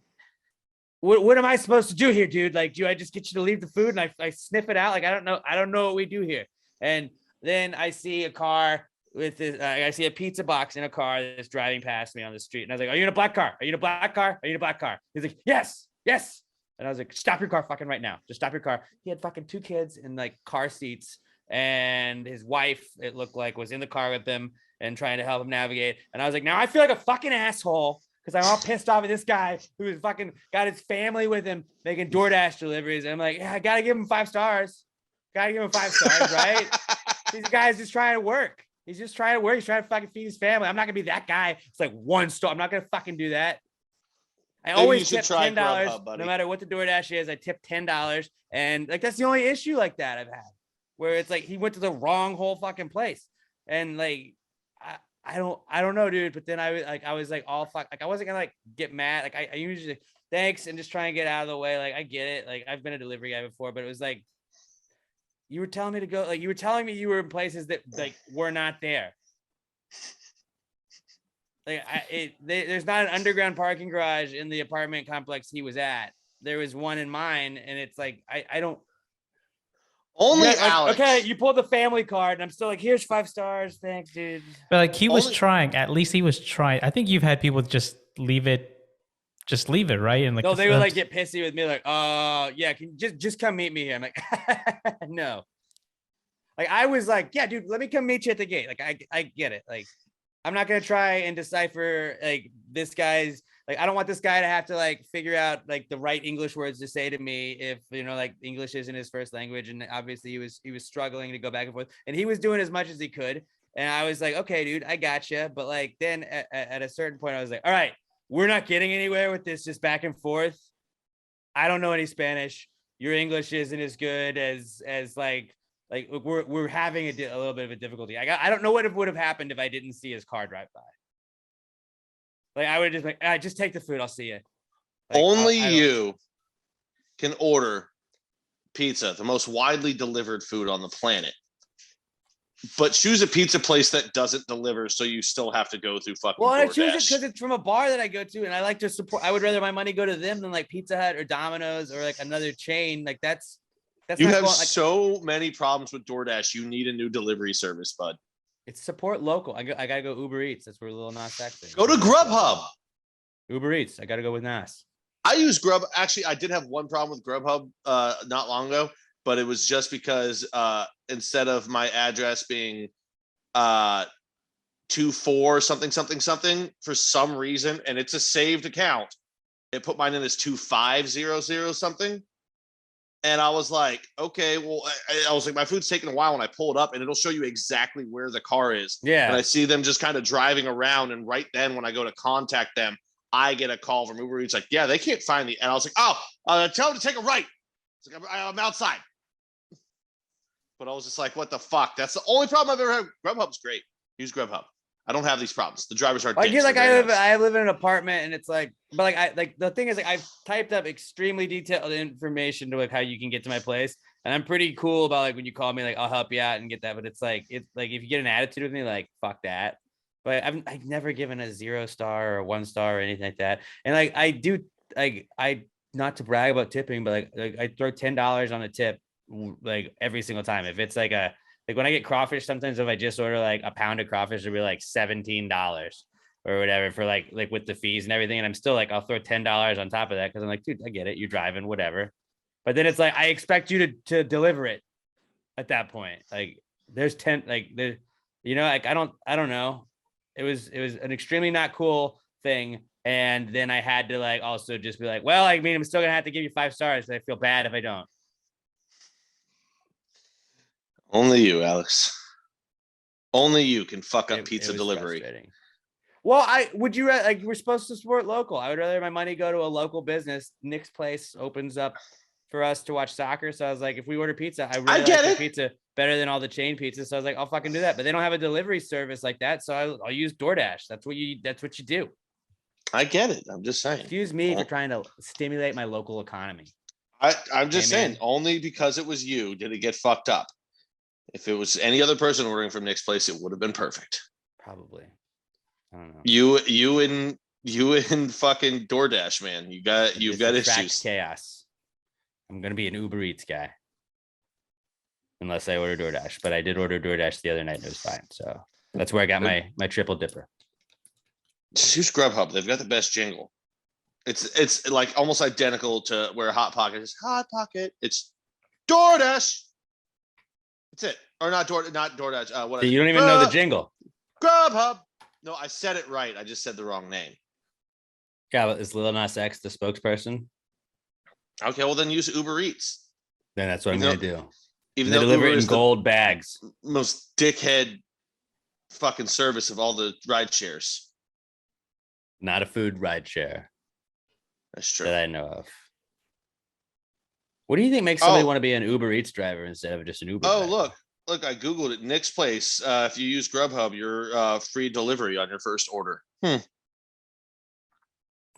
what am I supposed to do here, dude? Like, do I just get you to leave the food and I sniff it out? Like, I don't know what we do here. And then I see a car with this, I see a pizza box in a car that's driving past me on the street. And I was like, are you in a black car? Are you in a black car? Are you in a black car? He's like, yes. And I was like, stop your car fucking right now. Just stop your car. He had fucking 2 kids in like car seats. And his wife, it looked like, was in the car with him and trying to help him navigate. And I was like, now I feel like a fucking asshole because I'm all pissed off at this guy who's fucking got his family with him making DoorDash deliveries. And I'm like, yeah, I gotta give him 5 stars. Gotta give him 5 stars, right? These guys just trying to work. He's just trying to work. He's trying to fucking feed his family. I'm not gonna be that guy. It's like 1 star. I'm not gonna fucking do that. I always tip $10, no matter what the DoorDash is. I tip $10, and like that's the only issue like that I've had, where it's like he went to the wrong whole fucking place, and like I don't know, dude. But then I was like all fuck, like I wasn't gonna like get mad. Like I usually thanks and just try and get out of the way. Like I get it. Like I've been a delivery guy before, but it was like you were telling me to go. Like you were telling me you were in places that like were not there. Like there's not an underground parking garage in the apartment complex he was at. There was one in mine, and it's like I don't. Only like, Alex. Okay, you pulled the family card, and I'm still like, here's 5 stars, thanks, dude. But like he was trying. At least he was trying. I think you've had people just leave it, right? And like, no, they would like get pissy with me, like, yeah, can you just come meet me here? I'm like, no. Like I was like, yeah, dude, let me come meet you at the gate. Like I get it. Like I'm not gonna try and decipher like this guy's. Like, I don't want this guy to have to like figure out like the right English words to say to me if, you know, like English isn't his first language. And obviously he was struggling to go back and forth, and he was doing as much as he could. And I was like, okay, dude, I gotcha. But like, then at a certain point I was like, all right, we're not getting anywhere with this. Just back and forth. I don't know any Spanish. Your English isn't as good as like we're having a little bit of a difficulty. I don't know what would have happened if I didn't see his car drive by. Like I would just like, just take the food. I'll see you. Like, Only you can order pizza, the most widely delivered food on the planet. But choose a pizza place that doesn't deliver, so you still have to go through fucking Well, and DoorDash. I choose it because it's from a bar that I go to, and I like to support. I would rather my money go to them than like Pizza Hut or Domino's or like another chain. Like that's you not have going, like, so many problems with DoorDash. You need a new delivery service, bud. it's support local. I gotta go Uber Eats. That's where Lil Nas X is. Go to Grubhub. Uber Eats. I gotta go with Nas. I use Grub. Actually, I did have one problem with Grubhub not long ago, but it was just because instead of my address being 24 something for some reason, and it's a saved account, it put mine in as 2500 something. And I was like, okay, well, I was like, my food's taking a while when I pull it up, and it'll show you exactly where the car is. Yeah. And I see them just kind of driving around, and right then when I go to contact them, I get a call from Uber Eats like, yeah, they can't find the. And I was like, oh, tell them to take a right. It's like, I'm outside. But I was just like, what the fuck? That's the only problem I've ever had. Grubhub's great. Use Grubhub. I don't have these problems. The drivers are Like, dicks. like They're very nice. I live in an apartment, and it's like, but like the thing is, like, I've typed up extremely detailed information to like how you can get to my place, and I'm pretty cool about like when you call me, like I'll help you out and get that. But it's like if you get an attitude with me, like fuck that. But I've never given a 0-star or a 1-star or anything like that. And like I do, like I not to brag about tipping, but like I throw $10 on a tip like every single time. If it's like when I get crawfish, sometimes if I just order like a pound of crawfish, it'll be like $17 or whatever for like with the fees and everything. And I'm still like, I'll throw $10 on top of that because I'm like, dude, I get it. You're driving, whatever. But then it's like, I expect you to deliver it at that point. Like there's 10, like there, like I don't know. It was an extremely not cool thing. And then I had to like also just be like, well, I mean, I'm still gonna have to give you 5 stars. I feel bad if I don't. Only you, Alex. Only you can fuck up pizza delivery. Well, we're supposed to support local. I would rather my money go to a local business. Nick's Place opens up for us to watch soccer. So I was like, if we order pizza, I really like the pizza better than all the chain pizzas. So I was like, I'll fucking do that. But they don't have a delivery service like that. So I'll use DoorDash. That's what you do. I get it. I'm just saying. Excuse me for trying to stimulate my local economy. I'm just saying, only because it was you did it get fucked up. If it was any other person ordering from Nick's Place, it would have been perfect. Probably. I don't know. You and fucking DoorDash, man. You've got issues. Chaos. I'm gonna be an Uber Eats guy. Unless I order DoorDash. But I did order DoorDash the other night and it was fine. So that's where I got my triple dipper. Just use Grubhub. They've got the best jingle. It's like almost identical to where Hot Pocket is. Hot Pocket. It's DoorDash. That's it. Or not DoorDash. What? So you don't even know the jingle. Grubhub. No, I said it right. I just said the wrong name. Yeah, is Lil Nas X the spokesperson? Okay, well then use Uber Eats. Then that's what I'm gonna do. Even they though deliver Uber it in is gold bags. Most dickhead fucking service of all the ride shares. Not a food ride share. That's true. That I know of. What do you think makes somebody want to be an Uber Eats driver instead of just an Uber driver? Look, I Googled it. Nick's Place. If you use Grubhub, you're free delivery on your first order. Well,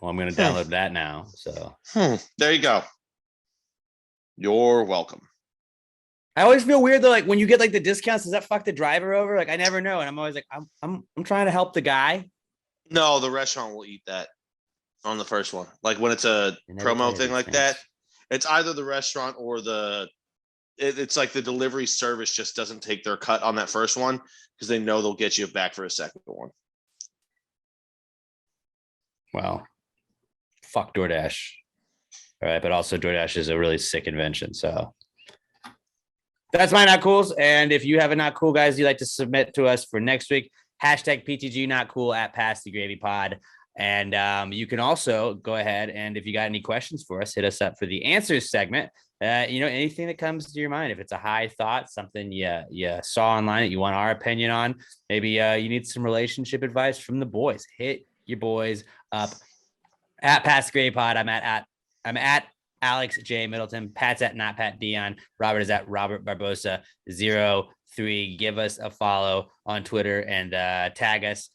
I'm going to download that now. So there you go. You're welcome. I always feel weird though, like when you get like the discounts, does that fuck the driver over? Like I never know. And I'm always like, I'm trying to help the guy. No, the restaurant will eat that on the first one. Like when it's a promo thing like that, it's either the restaurant or it's like the delivery service just doesn't take their cut on that first one because they know they'll get you back for a second one. Well, fuck DoorDash. All right. But also DoorDash is a really sick invention. So that's my not cools. And if you have a not cool, guys, you'd like to submit to us for next week, hashtag PTG not cool at Pass the Gravy Pod. And you can also go ahead and if you got any questions for us, hit us up for the answers segment. Anything that comes to your mind, if it's a high thought, something you saw online that you want our opinion on, maybe you need some relationship advice from the boys, hit your boys up at Pass the Gravy Pod. I'm at Alex J Middleton. Pat's at not Pat Dion. Robert is at Robert Barbosa 03. Give us a follow on Twitter and tag us.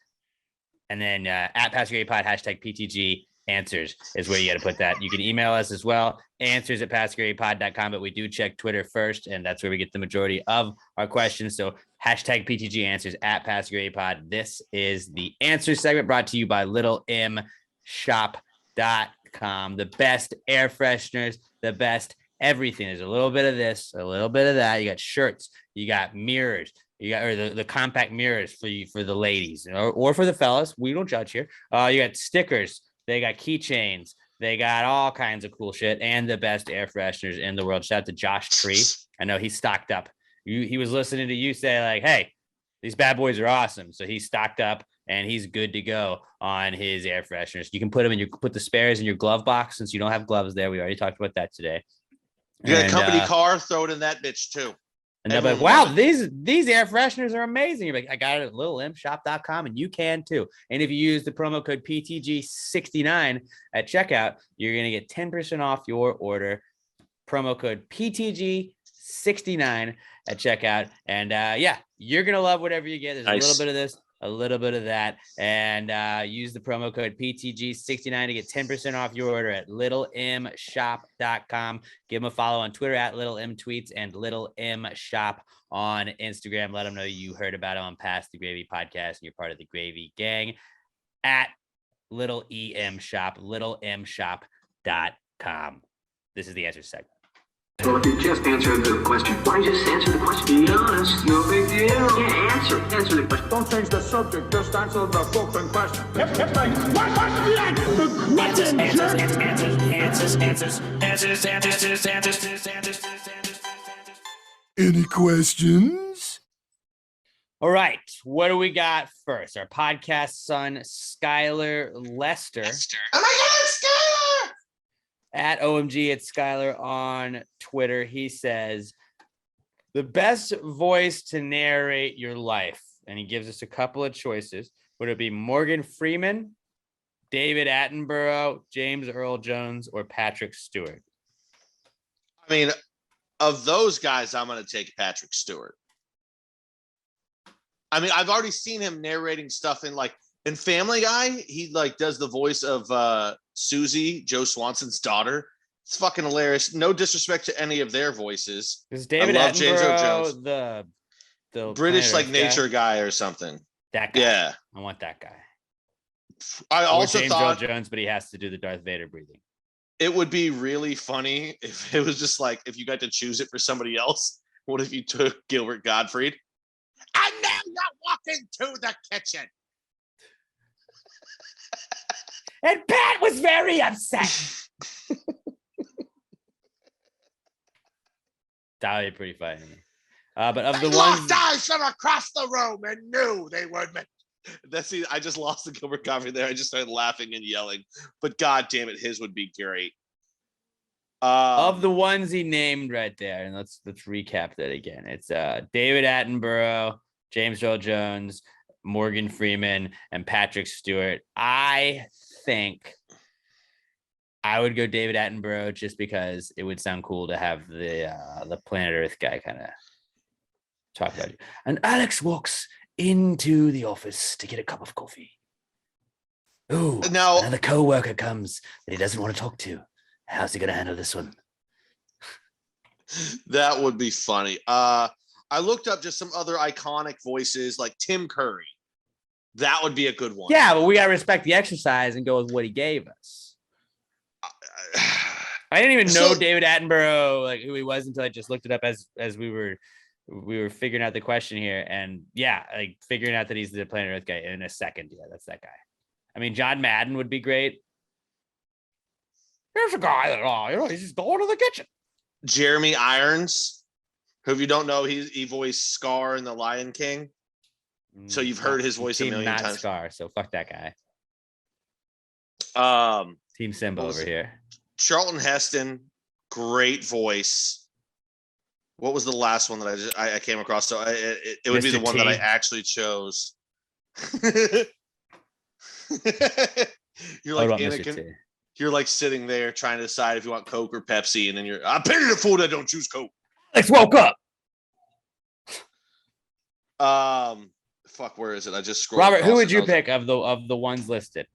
And then at Pass the Gravy Pod, hashtag PTG answers is where you got to put that. You can email us as well, answers at passthegravypod.com, but we do check Twitter first, and that's where we get the majority of our questions. So hashtag PTG answers at Pass the Gravy Pod. This is the answer segment brought to you by LittleMShop.com. The best air fresheners, the best everything. There's a little bit of this, a little bit of that. You got shirts, you got mirrors, you got the compact mirrors for the ladies or for the fellas. We don't judge here. You got stickers, they got keychains, they got all kinds of cool shit, and the best air fresheners in the world. Shout out to Josh Tree. I know he's stocked up. He was listening to you say like, hey, these bad boys are awesome. So he's stocked up and he's good to go on his air fresheners. You can put them in put the spares in your glove box since you don't have gloves there. We already talked about that today. You got a company car, throw it in that bitch too. And they're like, wow, these air fresheners are amazing. You're like, I got it at LittleMShop.com, and you can too. And if you use the promo code PTG69 at checkout, you're going to get 10% off your order. Promo code PTG69 PTG69 at checkout. And yeah, you're going to love whatever you get. There's a little bit of this, a little bit of that. And use the promo code PTG69 to get 10% off your order at littlemshop.com. Give them a follow on Twitter at littlemtweets and littlemshop on Instagram. Let them know you heard about them on Past the Gravy podcast and you're part of the Gravy Gang at Little EM Shop, littlemshop.com. This is the answer segment. Well, if you just answered the question, why just answer the question? Be honest, no big deal. Yeah, answer the question. Don't change the subject, just answer the fucking question. Any questions? All right, what do we got first? Our podcast son, Skylar Lester. Oh my God, Skylar! At OMG at Skylar on Twitter. He says, the best voice to narrate your life. And he gives us a couple of choices. Would it be Morgan Freeman, David Attenborough, James Earl Jones, or Patrick Stewart? I mean, of those guys, I'm going to take Patrick Stewart. I mean, I've already seen him narrating stuff in Family Guy. He does the voice of Susie, Joe Swanson's daughter. It's fucking hilarious. No disrespect to any of their voices. Is David I love James Earl Attenborough Jones. the British Planet Earth nature guy or something. That guy. Yeah. I want that guy. I also James thought Earl Jones, but he has to do the Darth Vader breathing. it would be really funny if it was just if you got to choose it for somebody else. What if you took Gilbert Gottfried? And now you're walking to the kitchen. And Pat was very upset. That would be pretty funny. But of the ones, locked eyes from across the room and knew they were meant. I just lost the Gilbert Gottfried there. I just started laughing and yelling. But God damn it, his would be great. Of the ones he named right there, and let's recap that again. It's David Attenborough, James Earl Jones, Morgan Freeman, and Patrick Stewart. I think I would go David Attenborough just because it would sound cool to have the Planet Earth guy kind of talk about it. And Alex walks into the office to get a cup of coffee. Oh, now another co-worker comes that he doesn't want to talk to. How's he going to handle this one? That would be funny. I looked up just some other iconic voices like Tim Curry. That would be a good one. Yeah, but we got to respect the exercise and go with what he gave us. I didn't even know David Attenborough, who he was, until I just looked it up as we were figuring out the question here. And yeah, figuring out that he's the Planet Earth guy in a second. Yeah, that's that guy. I mean, John Madden would be great. Here's a guy that, he's just going to the kitchen. Jeremy Irons, who, if you don't know, he voiced Scar in The Lion King. So you've heard his voice a million times. Scar, so fuck that guy. Team Simba over here. Charlton Heston, great voice. What was the last one that I came across? So it would be the one that I actually chose. You're like Anakin. You're sitting there trying to decide if you want Coke or Pepsi, and then I pity the fool that don't choose Coke. Let's woke up. Fuck, where is it? I just scrolled. Robert, who would you pick of the ones listed?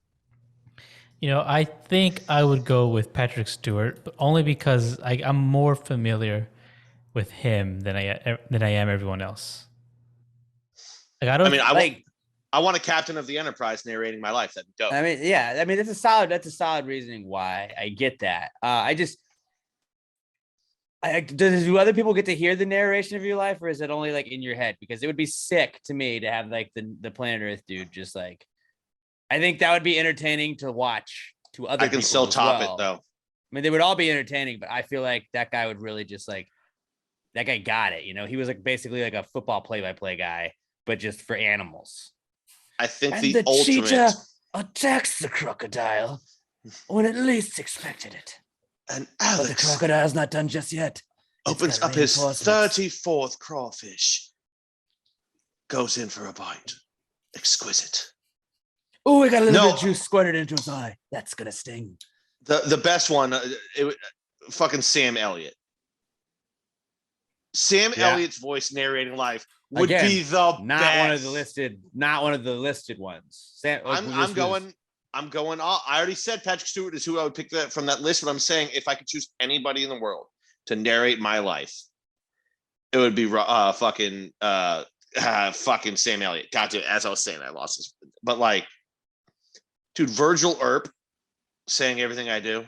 I think I would go with Patrick Stewart, but only because I'm more familiar with him than I am everyone else. I want a captain of the Enterprise narrating my life. That'd be dope. I mean, that's a solid reasoning why. I get that. Do other people get to hear the narration of your life, or is it only in your head? Because it would be sick to me to have the Planet Earth dude just I think that would be entertaining to watch to other people. I can still top it though. I mean, they would all be entertaining, but I feel like that guy would really just that guy got it. He was basically a football play-by-play guy, but just for animals. I think and the ultimate cheetah attacks the crocodile when it least expected it. And But the Alex crocodile's not done just yet. opens up his 34th crawfish, goes in for a bite. Exquisite. Oh, we got a little bit of juice squirted into his eye. That's gonna sting. The best one, fucking Sam Elliott. Sam Yeah. Elliott's voice narrating live would Again, be the not best. not one of the listed ones. I'm going all. I already said Patrick Stewart is who I would pick that from that list, but I'm saying if I could choose anybody in the world to narrate my life, it would be fucking Sam Elliott. God damn, as I was saying, I lost this. But like, dude, Virgil Earp saying everything I do.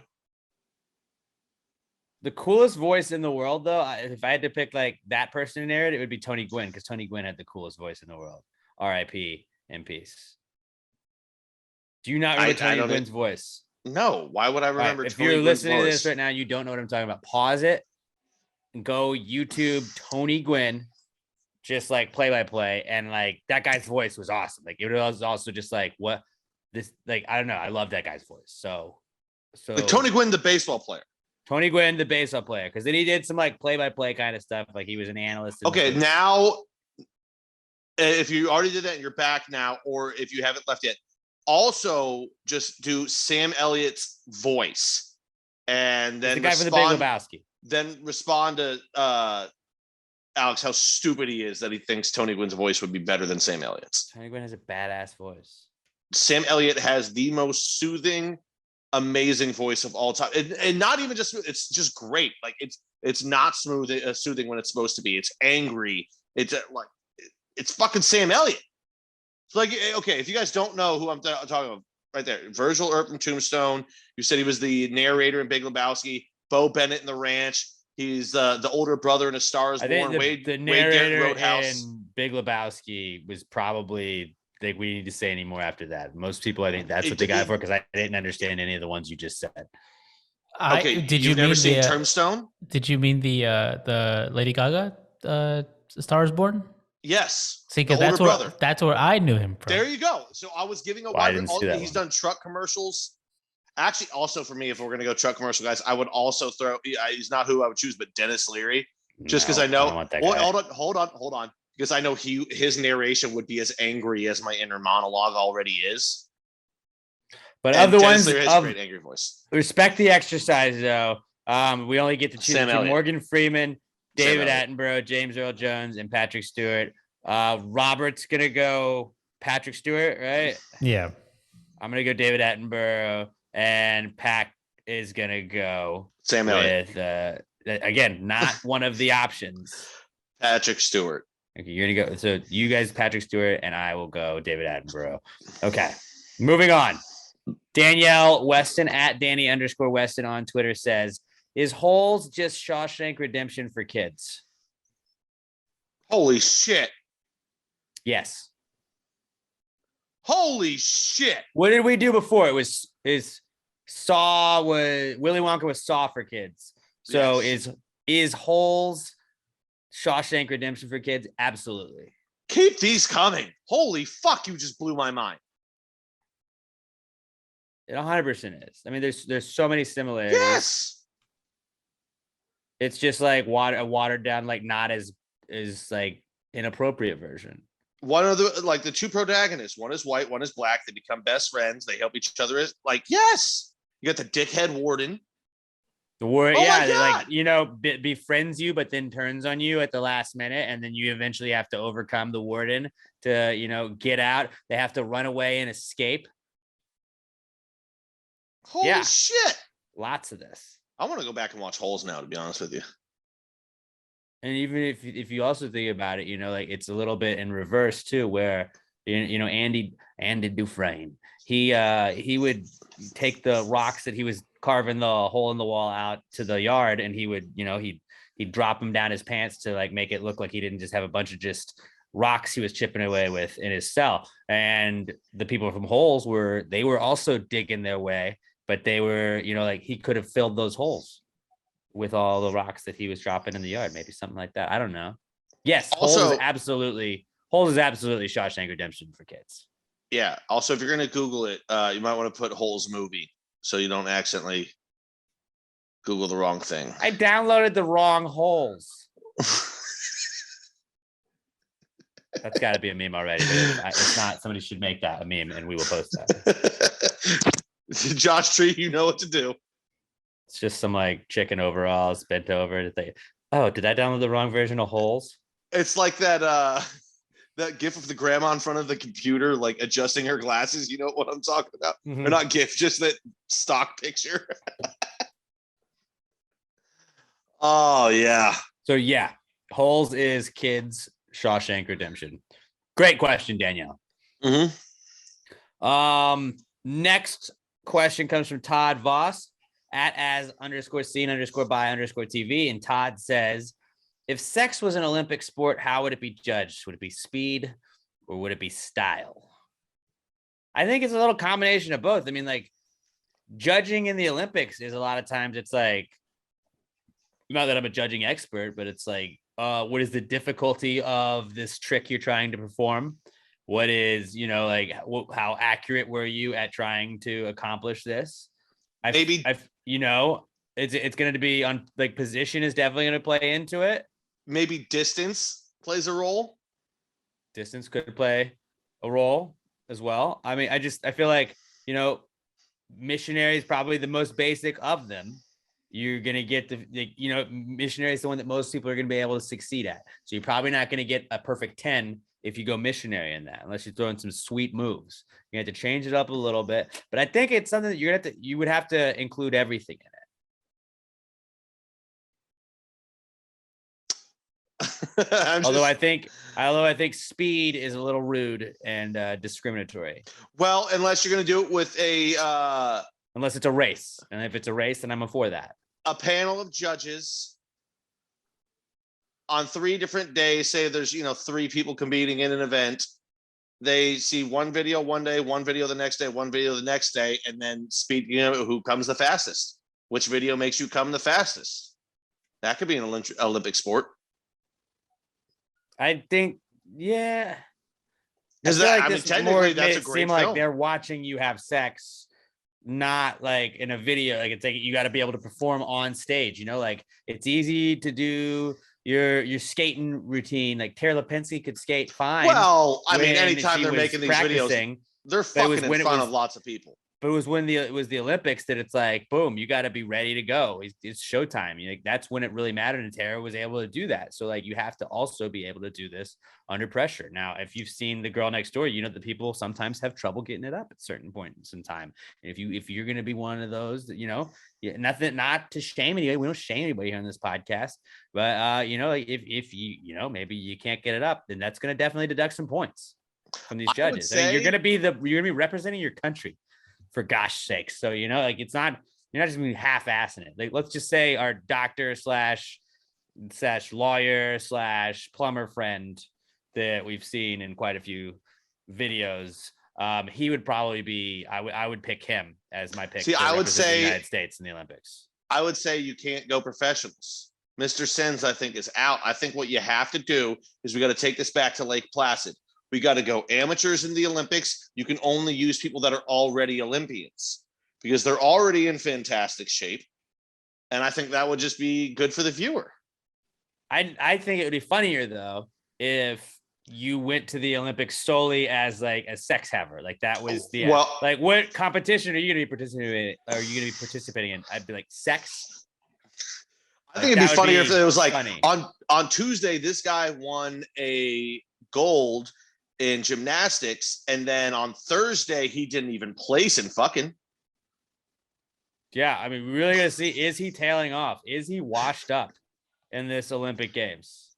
The coolest voice in the world, though, if I had to pick like that person to narrate, it would be Tony Gwynn, because Tony Gwynn had the coolest voice in the world. R.I.P. in peace. Do you not remember Tony Gwynn's voice? No. Why would I remember? Right, if Tony you're Gwynn's listening to voice? this right now, you don't know what I'm talking about. Pause it and go YouTube Tony Gwynn, just like play-by-play, and like that guy's voice was awesome. Like it was also just like what this, like I don't know. I love that guy's voice. So like Tony Gwynn, the baseball player. Tony Gwynn, the baseball player, because then he did some like play-by-play kind of stuff. Like he was an analyst. Okay, now if you already did that and you're back now, or if you haven't left yet, also just do Sam Elliott's voice, and then the guy from the Big Lebowski. Then respond to Alex how stupid he is that he thinks Tony Gwynn's voice would be better than Sam Elliott's. Tony Gwynn has a badass voice. Sam Elliott has the most soothing, amazing voice of all time, and not even just it's just great. Like it's not soothing when it's supposed to be. It's angry. It's like it's fucking Sam Elliott. It's like, okay, if you guys don't know who I'm talking about, right there, Virgil Earp from Tombstone. You said he was the narrator in Big Lebowski. Bo Bennett in The Ranch. He's the older brother in A Star Is Born. The narrator in Big Lebowski was probably. Think we need to say any more after that. Most people, I think that's what they got for, because I didn't understand any of the ones you just said. Okay, did you never seen Tombstone? Did you mean the Lady Gaga Star Is Born? Yes. See, because that's where I knew him from. There you go. So I was giving a wide. He's done truck commercials. Actually, also for me, if we're gonna go truck commercial guys, I would also throw. He's not who I would choose, but Dennis Leary, just because I know. Hold on. Because I know his narration would be as angry as my inner monologue already is. But of the ones has a great angry voice. Respect the exercise, though. We only get to choose between Morgan Freeman, David Attenborough, James Earl Jones, and Patrick Stewart. Robert's gonna go Patrick Stewart, right? Yeah. I'm gonna go David Attenborough, and Pac is gonna go Sam Elliott. With again, not one of the options. Patrick Stewart. Okay, you're gonna go. So you guys, Patrick Stewart, and I will go David Attenborough. Okay, moving on. Danielle Weston at Danny_Weston on Twitter says, "Is Holes just Shawshank Redemption for kids?" Holy shit! Yes. Holy shit! What did we do before? It was Saw was Willy Wonka was Saw for kids. So yes. is Holes Shawshank Redemption for kids? Absolutely. Keep these coming. Holy fuck, you just blew my mind. It 100% is. I mean, there's so many similarities. Yes. It's just like a watered down, like not as like inappropriate version. One of the two protagonists, one is white, one is black. They become best friends. They help each other. Like, yes. You got the dickhead warden. The warden, like, befriends you, but then turns on you at the last minute. And then you eventually have to overcome the warden to, get out. They have to run away and escape. Holy shit. Lots of this. I want to go back and watch Holes now, to be honest with you. And even if you also think about it, like it's a little bit in reverse too, where, Andy Dufresne, he would take the rocks that he was carving the hole in the wall out to the yard, and he would, he'd drop them down his pants to like make it look like he didn't just have a bunch of just rocks he was chipping away with in his cell. And the people from Holes were also digging their way, but they were, like he could have filled those holes with all the rocks that he was dropping in the yard, maybe something like that. I don't know. Yes, Holes is absolutely Shawshank Redemption for kids. Yeah. Also, if you're going to Google it, you might want to put Holes movie so you don't accidentally Google the wrong thing. I downloaded the wrong Holes. That's got to be a meme already. If not, somebody should make that a meme, and we will post that. Josh Tree, you know what to do. It's just some like chicken overalls bent over. Oh, did I download the wrong version of Holes? It's like that that gif of the grandma in front of the computer, like adjusting her glasses. You know what I'm talking about? Mhm. Or not gif, just that stock picture. Oh yeah. So yeah, Holes is kids Shawshank Redemption. Great question, Danielle. Mm-hmm. Next question comes from Todd Voss at as_seen_by_TV. And Todd says, if sex was an Olympic sport, how would it be judged? Would it be speed or would it be style? I think it's a little combination of both. I mean, like judging in the Olympics is a lot of times it's like, not that I'm a judging expert, but it's like, what is the difficulty of this trick you're trying to perform? What is, like, how accurate were you at trying to accomplish this? It's going to be on, like, position is definitely going to play into it. Maybe distance plays a role. Distance could play a role as well. I mean, I feel like, missionary is probably the most basic of them. You're going to get missionary is the one that most people are going to be able to succeed at. So you're probably not going to get a perfect 10 if you go missionary in that, unless you're throwing some sweet moves. You have to change it up a little bit, but I think it's something that you would have to include everything in it. Although I think speed is a little rude and discriminatory. Well, unless you're going to do it with unless it's a race, and if it's a race, then I'm for that. A panel of judges on 3 different days. Say there's 3 people competing in an event. They see one video one day, one video the next day, one video the next day, and then speed. Who comes the fastest? Which video makes you come the fastest? That could be an Olympic sport. I think, yeah. Technically, that's a great seem film. Like they're watching you have sex, not like in a video. Like it's like you got to be able to perform on stage. Like it's easy to do your skating routine. Like Tara Lipinski could skate fine. Well, I mean, anytime they're making these videos, they're fucking in front of lots of people. But it was the Olympics that it's like, boom, you got to be ready to go. It's showtime. That's when it really mattered. And Tara was able to do that. So like, you have to also be able to do this under pressure. Now, if you've seen The Girl Next Door, the people sometimes have trouble getting it up at certain points in time. And if you're going to be one of those that, not to shame anybody, we don't shame anybody here on this podcast, but if you, maybe you can't get it up, then that's going to definitely deduct some points from these judges. You're going to be representing your country. For gosh sakes. So, like you're not just gonna be half-assing it. Like, let's just say our doctor slash lawyer / plumber friend that we've seen in quite a few videos. He would probably be, I would pick him as my pick. See, I would say the United States in the Olympics. I would say you can't go professionals. Mr. Sens, I think, is out. I think what you have to do is we got to take this back to Lake Placid. We got to go amateurs in the Olympics. You can only use people that are already Olympians because they're already in fantastic shape. And I think that would just be good for the viewer. I think it would be funnier, though, if you went to the Olympics solely as like a sex haver. Like that was the, like, what competition are you going to be participating in? I'd be like, sex. I think it'd be funnier if it was like on Tuesday, this guy won a gold in gymnastics, and then on Thursday he didn't even place in fucking. Yeah, I mean, we're really gonna see, is he tailing off? Is he washed up in this Olympic Games?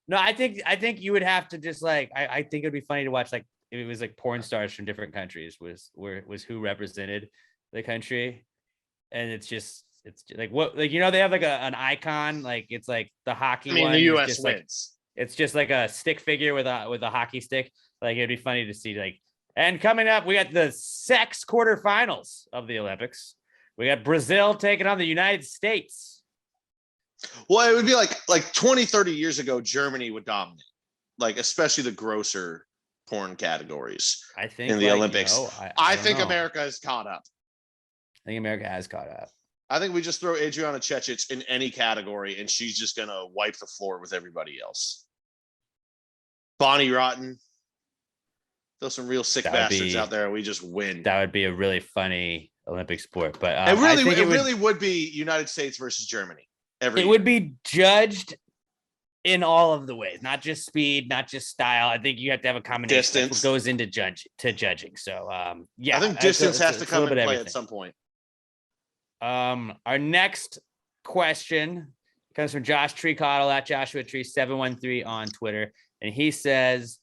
No, I think you would have to just like, I think it'd be funny to watch, like, if it was like porn stars from different countries was who represented the country, and it's like, what, like, they have like an icon, like it's like the hockey one. The U.S. just wins. Like, it's just like a stick figure with a hockey stick. Like, it'd be funny to see, like, and coming up, we got the sex quarterfinals of the Olympics. We got Brazil taking on the United States. Well, it would be like 20, 30 years ago, Germany would dominate, like especially the grosser porn categories. I think in the Olympics. I think know. America has caught up. I think America has caught up. I think we just throw Adriana Chechich in any category, and she's just gonna wipe the floor with everybody else. Bonnie Rotten. Throw some real sick bastards out there, and we just win. That would be a really funny Olympic sport. But it really would be United States versus Germany. every It year. would be judged in all of the ways, not just speed, not just style. I think you have to have a combination. Distance. That's what goes into judging. So yeah, I think distance has to come into play at some point. Our next question comes from Josh Treecottle at Joshua Tree 713 on Twitter, and he says,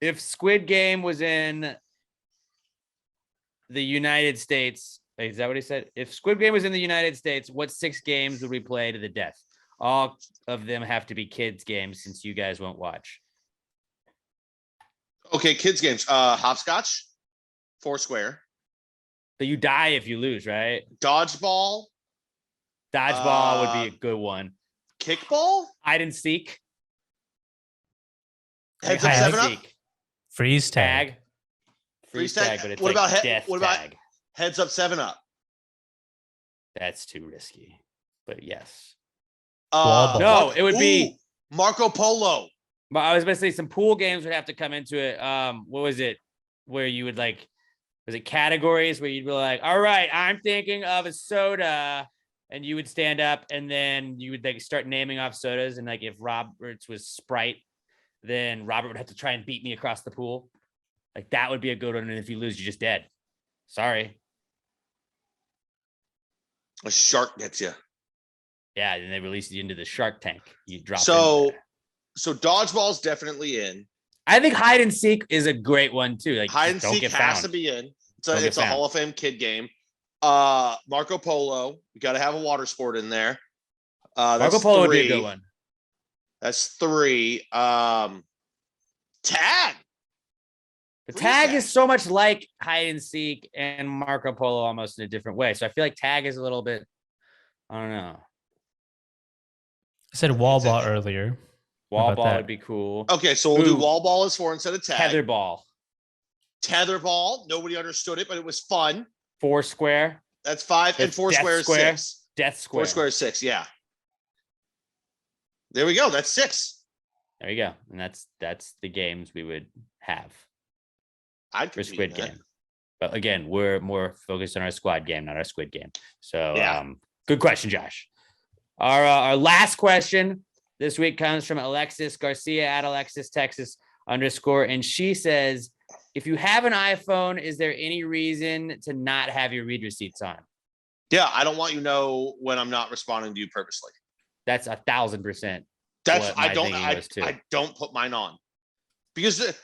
"If Squid Game was in the United States, is that what he said? If Squid Game was in the United States, what 6 games would we play to the death? All of them have to be kids' games since you guys won't watch." Okay, kids games. Hopscotch, Foursquare, So you die if you lose, right? dodgeball, Dodgeball would be a good one. kickball, Hide and seek. heads up, Hide and 7 up, Freeze tag. Tag. Freeze tag. but it's What like about death what about tag. heads up, 7 up? That's too risky, but yes. Wall ball. No, it would be Marco Polo. But I was going to say some pool games would have to come into it. What was it? Where you would like, was it categories where you'd be like, all right, I'm thinking of a soda, and you would stand up and then you would like start naming off sodas. And like if Robert's was Sprite, then Robert would have to try and beat me across the pool. Like that would be a good one. And if you lose, you're just dead. Sorry. A shark gets you. Yeah, and they release you into the Shark Tank. You drop. So in there. dodgeball's definitely in. I think hide and seek is a great one too. Like Hide and don't seek get has found. to be in. Don't get It's a found. Hall of Fame kid game. Marco Polo. You got to have a water sport in there. That's Marco Polo would be a 3. good one. That's 3. Tag. The Freeze tag tag. is so much like hide and seek and Marco Polo almost in a different way. So I feel like tag is a little bit, I don't know. I said wall ball earlier. Wall about ball that? would be cool. Okay, so we'll do Ooh. wall ball as 4 instead of tag. Tether ball, Tetherball. Nobody understood it, but it was fun. Foursquare, That's 5, and That's Foursquare is Death Square. 6. Death Square. Foursquare is 6. Yeah. There we go. That's 6. There you go. And that's the games we would have I'd for compete Squid in that. Game. But again, we're more focused on our squad game, not our Squid Game. So Yeah. Good question, Josh. Our last question this week comes from Alexis Garcia at Alexis Texas _, and she says, if you have an iPhone, is there any reason to not have your read receipts on? Yeah, I don't want you to know when I'm not responding to you purposely. That's 1,000%. That's what my thinking was, too. I don't put mine on because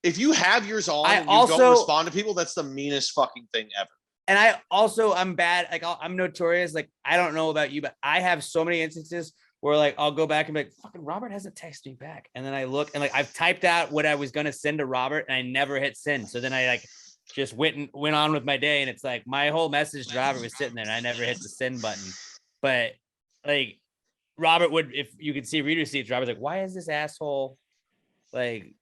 if you have yours on I and you also- don't respond to people, that's the meanest fucking thing ever. And I'm bad. Like I'm notorious. Like, I don't know about you, but I have so many instances where like, I'll go back and be like, fucking Robert hasn't texted me back. And then I look and like, I've typed out what I was going to send to Robert and I never hit send. So then I like just went on with my day. And it's like, my whole message to Robert was sitting there and I never hit the send button. But like Robert would, if you could see read receipts, Robert's like, why is this asshole like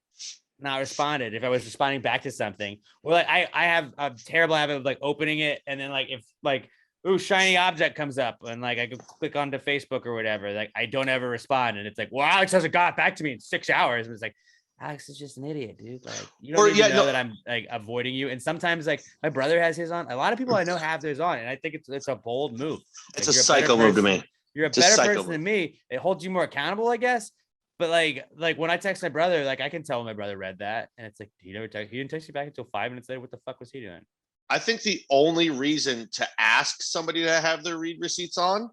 not responded if I was responding back to something? Or like I have a terrible habit of like opening it and then like if like ooh shiny object comes up and like I could click onto Facebook or whatever, like I don't ever respond and it's like, well, Alex hasn't got back to me in 6 hours. And it's like, Alex is just an idiot, dude. Like you don't even know that I'm like avoiding you. And sometimes like my brother has his on. A lot of people I know have theirs on, and I think it's a bold move. It's Like, a you're psycho move to me. You're a It's a better psycho person than me. It holds you more accountable, I guess. But like when I text my brother, like I can tell when my brother read that, and it's like he didn't text you back until 5 minutes later. What the fuck was he doing? I think the only reason to ask somebody to have their read receipts on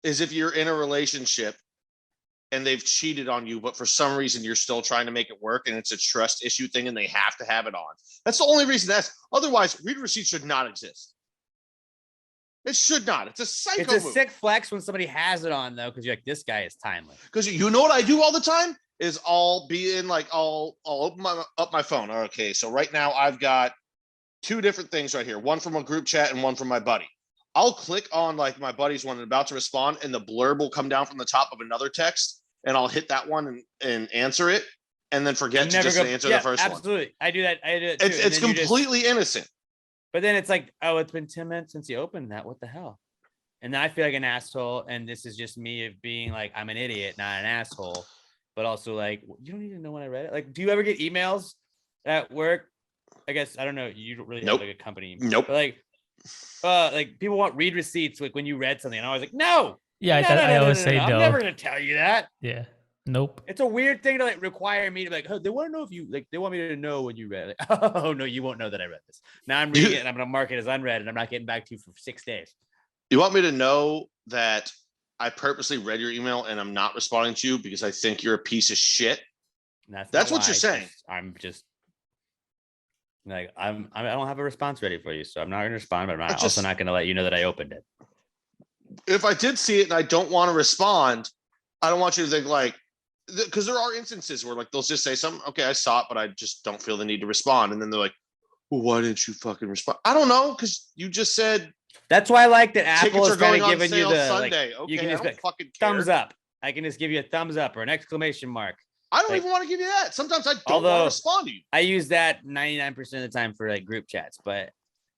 is if you're in a relationship and they've cheated on you, but for some reason you're still trying to make it work and it's a trust issue thing and they have to have it on. That's the only reason that's otherwise read receipts should not exist. It should not. It's a psycho It's a move. sick flex when somebody has it on though, because you're like, this guy is timely. Because you know what I do all the time is I'll be in like I'll open up my phone. Okay, so right now I've got 2 different things right here, one from a group chat and one from my buddy. I'll click on like my buddy's one and about to respond, and the blurb will come down from the top of another text, and I'll hit that one and answer it, and then forget to just answer the first one. Absolutely. I do that. I do it too. It's completely innocent. But then it's like, oh, it's been 10 minutes since you opened that. What the hell? And then I feel like an asshole. And this is just me of being like, I'm an idiot, not an asshole. But also like, you don't even know when I read it. Like, do you ever get emails at work? I guess, I don't know. You don't really have like a company. Nope. But like people want read receipts like when you read something. And I was like, no, Yeah, I always say I'm no. never gonna tell you that. Yeah. Nope. It's a weird thing to like require me to be like, oh, they want to know if you like. They want me to know when you read it. Like, oh no, you won't know that I read this. Now I'm reading it and I'm gonna mark it as unread, and I'm not getting back to you for 6 days. You want me to know that I purposely read your email and I'm not responding to you because I think you're a piece of shit? That's what you're saying. I'm just like I don't have a response ready for you, so I'm not gonna respond. But I'm also not gonna let you know that I opened it. If I did see it and I don't want to respond, I don't want you to think like, because there are instances where like they'll just say something, okay, I saw it, but I just don't feel the need to respond. And then they're like, well, why didn't you fucking respond? I don't know, because you just said that's why I like that Apple is kind of giving you the Sunday. Like, you can just fucking thumbs up. I can just give you a thumbs up or an exclamation mark. I don't even want to give you that. Sometimes I don't want to respond to you. I use that 99% of the time for like group chats, but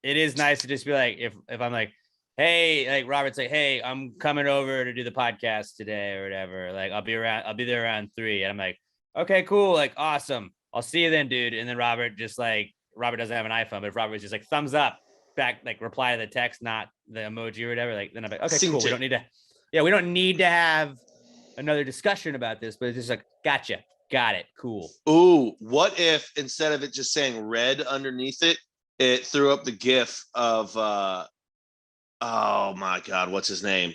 it is nice to just be like, if I'm like, hey, like Robert's like, hey, I'm coming over to do the podcast today or whatever. Like, I'll be there around 3. And I'm like, okay, cool. Like, awesome. I'll see you then, dude. And then Robert doesn't have an iPhone, but if Robert was just like thumbs up back, like reply to the text, not the emoji or whatever. Like, then I'm like, okay, cool. We don't need to have another discussion about this, but it's just like, gotcha. Got it. Cool. Ooh, what if instead of it just saying red underneath it, it threw up the GIF of, oh my God, what's his name?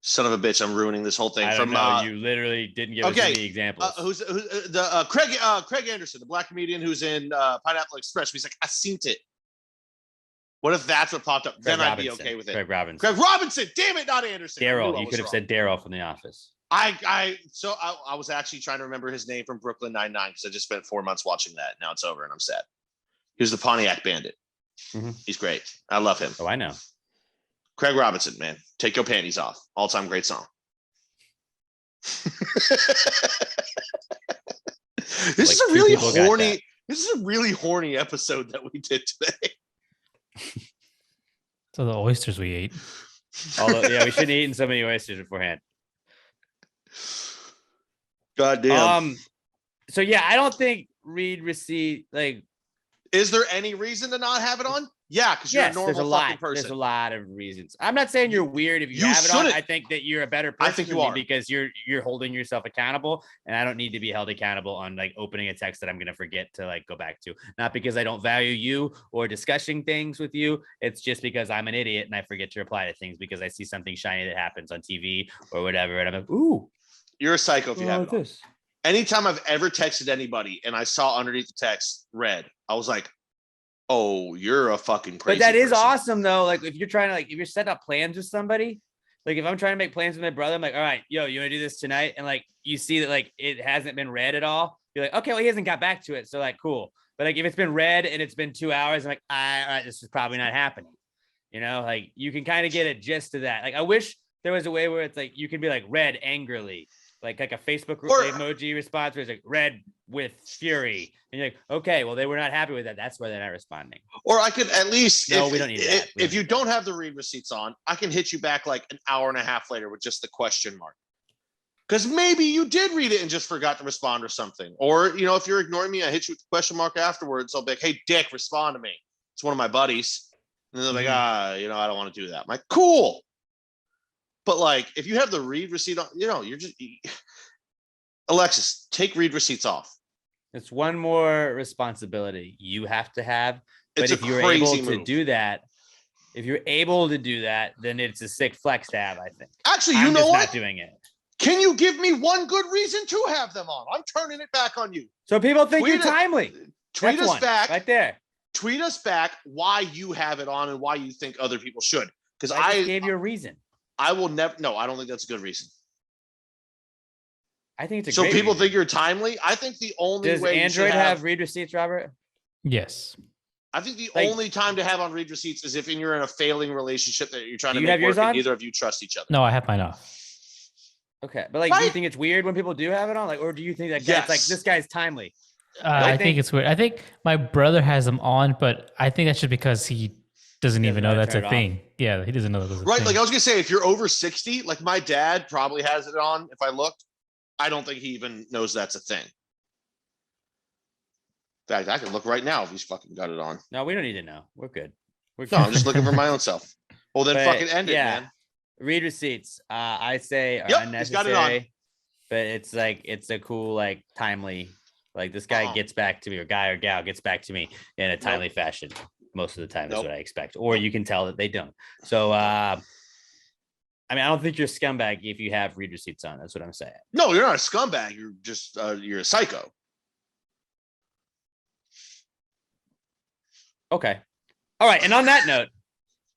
Son of a bitch, I'm ruining this whole thing. I don't know. You literally didn't give us any examples. Who's the Craig Anderson, the black comedian who's in Pineapple Express? He's like, I seen it. What if that's what popped up? Then I'd be okay with it. Craig Robinson. Craig Robinson. Damn it, not Anderson. Daryl. You could have said Daryl from The Office. I was actually trying to remember his name from Brooklyn Nine-Nine because I just spent 4 months watching that. Now it's over and I'm sad. He was the Pontiac Bandit. Mm-hmm. He's great. I love him. Oh, I know. Craig Robinson, man. Take Your Panties Off. All-time great song. This is a really horny episode that we did today. So the oysters we ate. Although, yeah, we shouldn't have eaten so many oysters beforehand. God damn. So yeah, I don't think read receipt, like, is there any reason to not have it on? Yeah, because you're a normal fucking person. There's a lot of reasons. I'm not saying you're weird if you have it on. I think that you're a better person. I think you are, because you're holding yourself accountable, and I don't need to be held accountable on like opening a text that I'm gonna forget to like go back to. Not because I don't value you or discussing things with you. It's just because I'm an idiot and I forget to reply to things because I see something shiny that happens on TV or whatever, and I'm like, ooh, you're a psycho if you have it on. Anytime I've ever texted anybody and I saw underneath the text red, I was like, oh, you're a fucking crazy. But that is awesome though. Like if you're trying to if you're setting up plans with somebody, like if I'm trying to make plans with my brother, I'm like, all right, yo, you want to do this tonight? And like you see that like it hasn't been read at all. You're like, okay, well, he hasn't got back to it. So like, cool. But like if it's been read and it's been 2 hours, I'm like, all right, this is probably not happening. You know, like you can kind of get a gist of that. Like I wish there was a way where it's like you can be like read angrily. Like a Facebook emoji response where it's like red with fury. And you're like, okay, well, they were not happy with that. That's why they're not responding. Or I could at least, no, we don't need that. If you don't have the read receipts on, I can hit you back like an hour and a half later with just the question mark. Because maybe you did read it and just forgot to respond or something. Or, you know, if you're ignoring me, I hit you with the question mark afterwards. I'll be like, hey, Dick, respond to me. It's one of my buddies. And they're like, I don't want to do that. I'm like, cool. But like, if you have the read receipt on, you know, you're just Alexis, take read receipts off. It's one more responsibility you have to have. But if you're able to do that, then it's a sick flex to have, I think. Actually, you know what? Not doing it. Can you give me one good reason to have them on? I'm turning it back on you. So people think you're timely. Tweet us back right there. Tweet us back why you have it on and why you think other people should. Because I gave you a reason. I will never. No, I don't think that's a good reason. I think it's a great people reason. Think you're timely. I think the only Does way Android have read receipts, Robert? Yes. I think the only time to have on read receipts is if you're in a failing relationship that you're trying to make work and neither of you trust each other. No, I have mine off. Okay, but like, do you think it's weird when people do have it on? Like, or do you think that it's like this guy's timely? I think it's weird. I think my brother has them on, but I think that's just because he doesn't even know that's a thing. Yeah, he doesn't know that's a thing. Right, like I was gonna say, if you're over 60, like my dad probably has it on. If I looked, I don't think he even knows that's a thing. In fact, I can look right now if he's fucking got it on. No, we don't need to know. We're good. No, I'm just looking for my own self. Well, then fucking end it, man. Read receipts. I say are Yep, he's got it on. unnecessary, but it's a cool, like, timely, like, this guy gets back to me, or guy or gal gets back to me in a timely fashion. Most of the time is what I expect, or you can tell that they don't. So, I mean, I don't think you're a scumbag if you have read receipts on. That's what I'm saying. No, you're not a scumbag. You're just you're a psycho. Okay. All right. And on that note,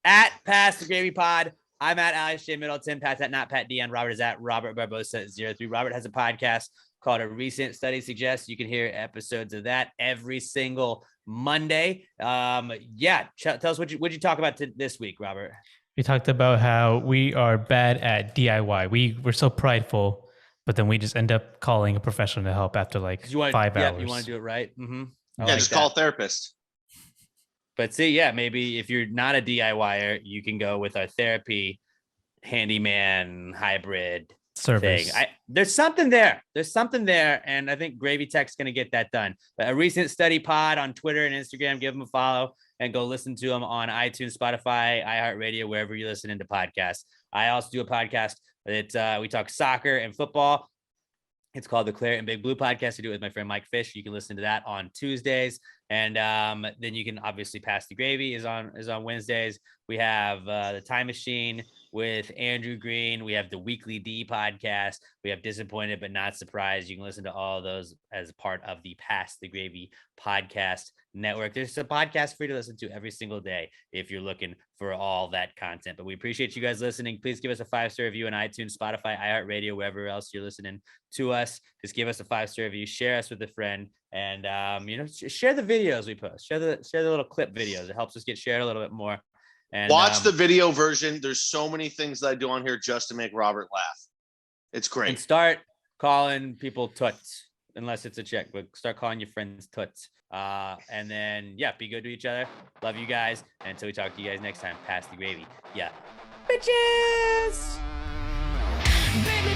at Pass the Gravy Pod, I'm at Alex J. Middleton. Pat's at not Pat DN. Robert is at Robert Barbosa 03. Robert has a podcast called A Recent Study Suggests. You can hear episodes of that every single Monday. Tell us what you talk about this week, Robert. We talked about how we are bad at DIY. We're so prideful, but then we just end up calling a professional to help after 5 hours. You want to do it right? Mm-hmm. Just call a therapist. But see, maybe if you're not a DIYer, you can go with our therapy handyman hybrid service. Thing. There's something there. And I think Gravy Tech's going to get that done. But A Recent Study Pod on Twitter and Instagram, give them a follow and go listen to them on iTunes, Spotify, iHeartRadio, wherever you listen into podcasts. I also do a podcast that we talk soccer and football. It's called the Claret and Big Blue Podcast. I do it with my friend Mike Fish. You can listen to that on Tuesdays. And then you can obviously Pass the Gravy is on Wednesdays. We have the Time Machine with Andrew Green. We have the Weekly D podcast. We have Disappointed But Not Surprised. You can listen to all of those as part of the Pass the Gravy podcast network. There's a podcast for you to listen to every single day if you're looking for all that content. But we appreciate you guys listening. Please give us a 5-star review on iTunes, Spotify, iHeartRadio, wherever else you're listening to us. Just give us a 5-star review. Share us with a friend, and share the videos we post. Share the little clip videos. It helps us get shared a little bit more. And watch the video version. There's so many things that I do on here just to make Robert laugh. It's great. And start calling people toots, unless it's a chick, but start calling your friends toots. And then, be good to each other. Love you guys. And until we talk to you guys next time, Pass the Gravy. Yeah. Bitches! Baby,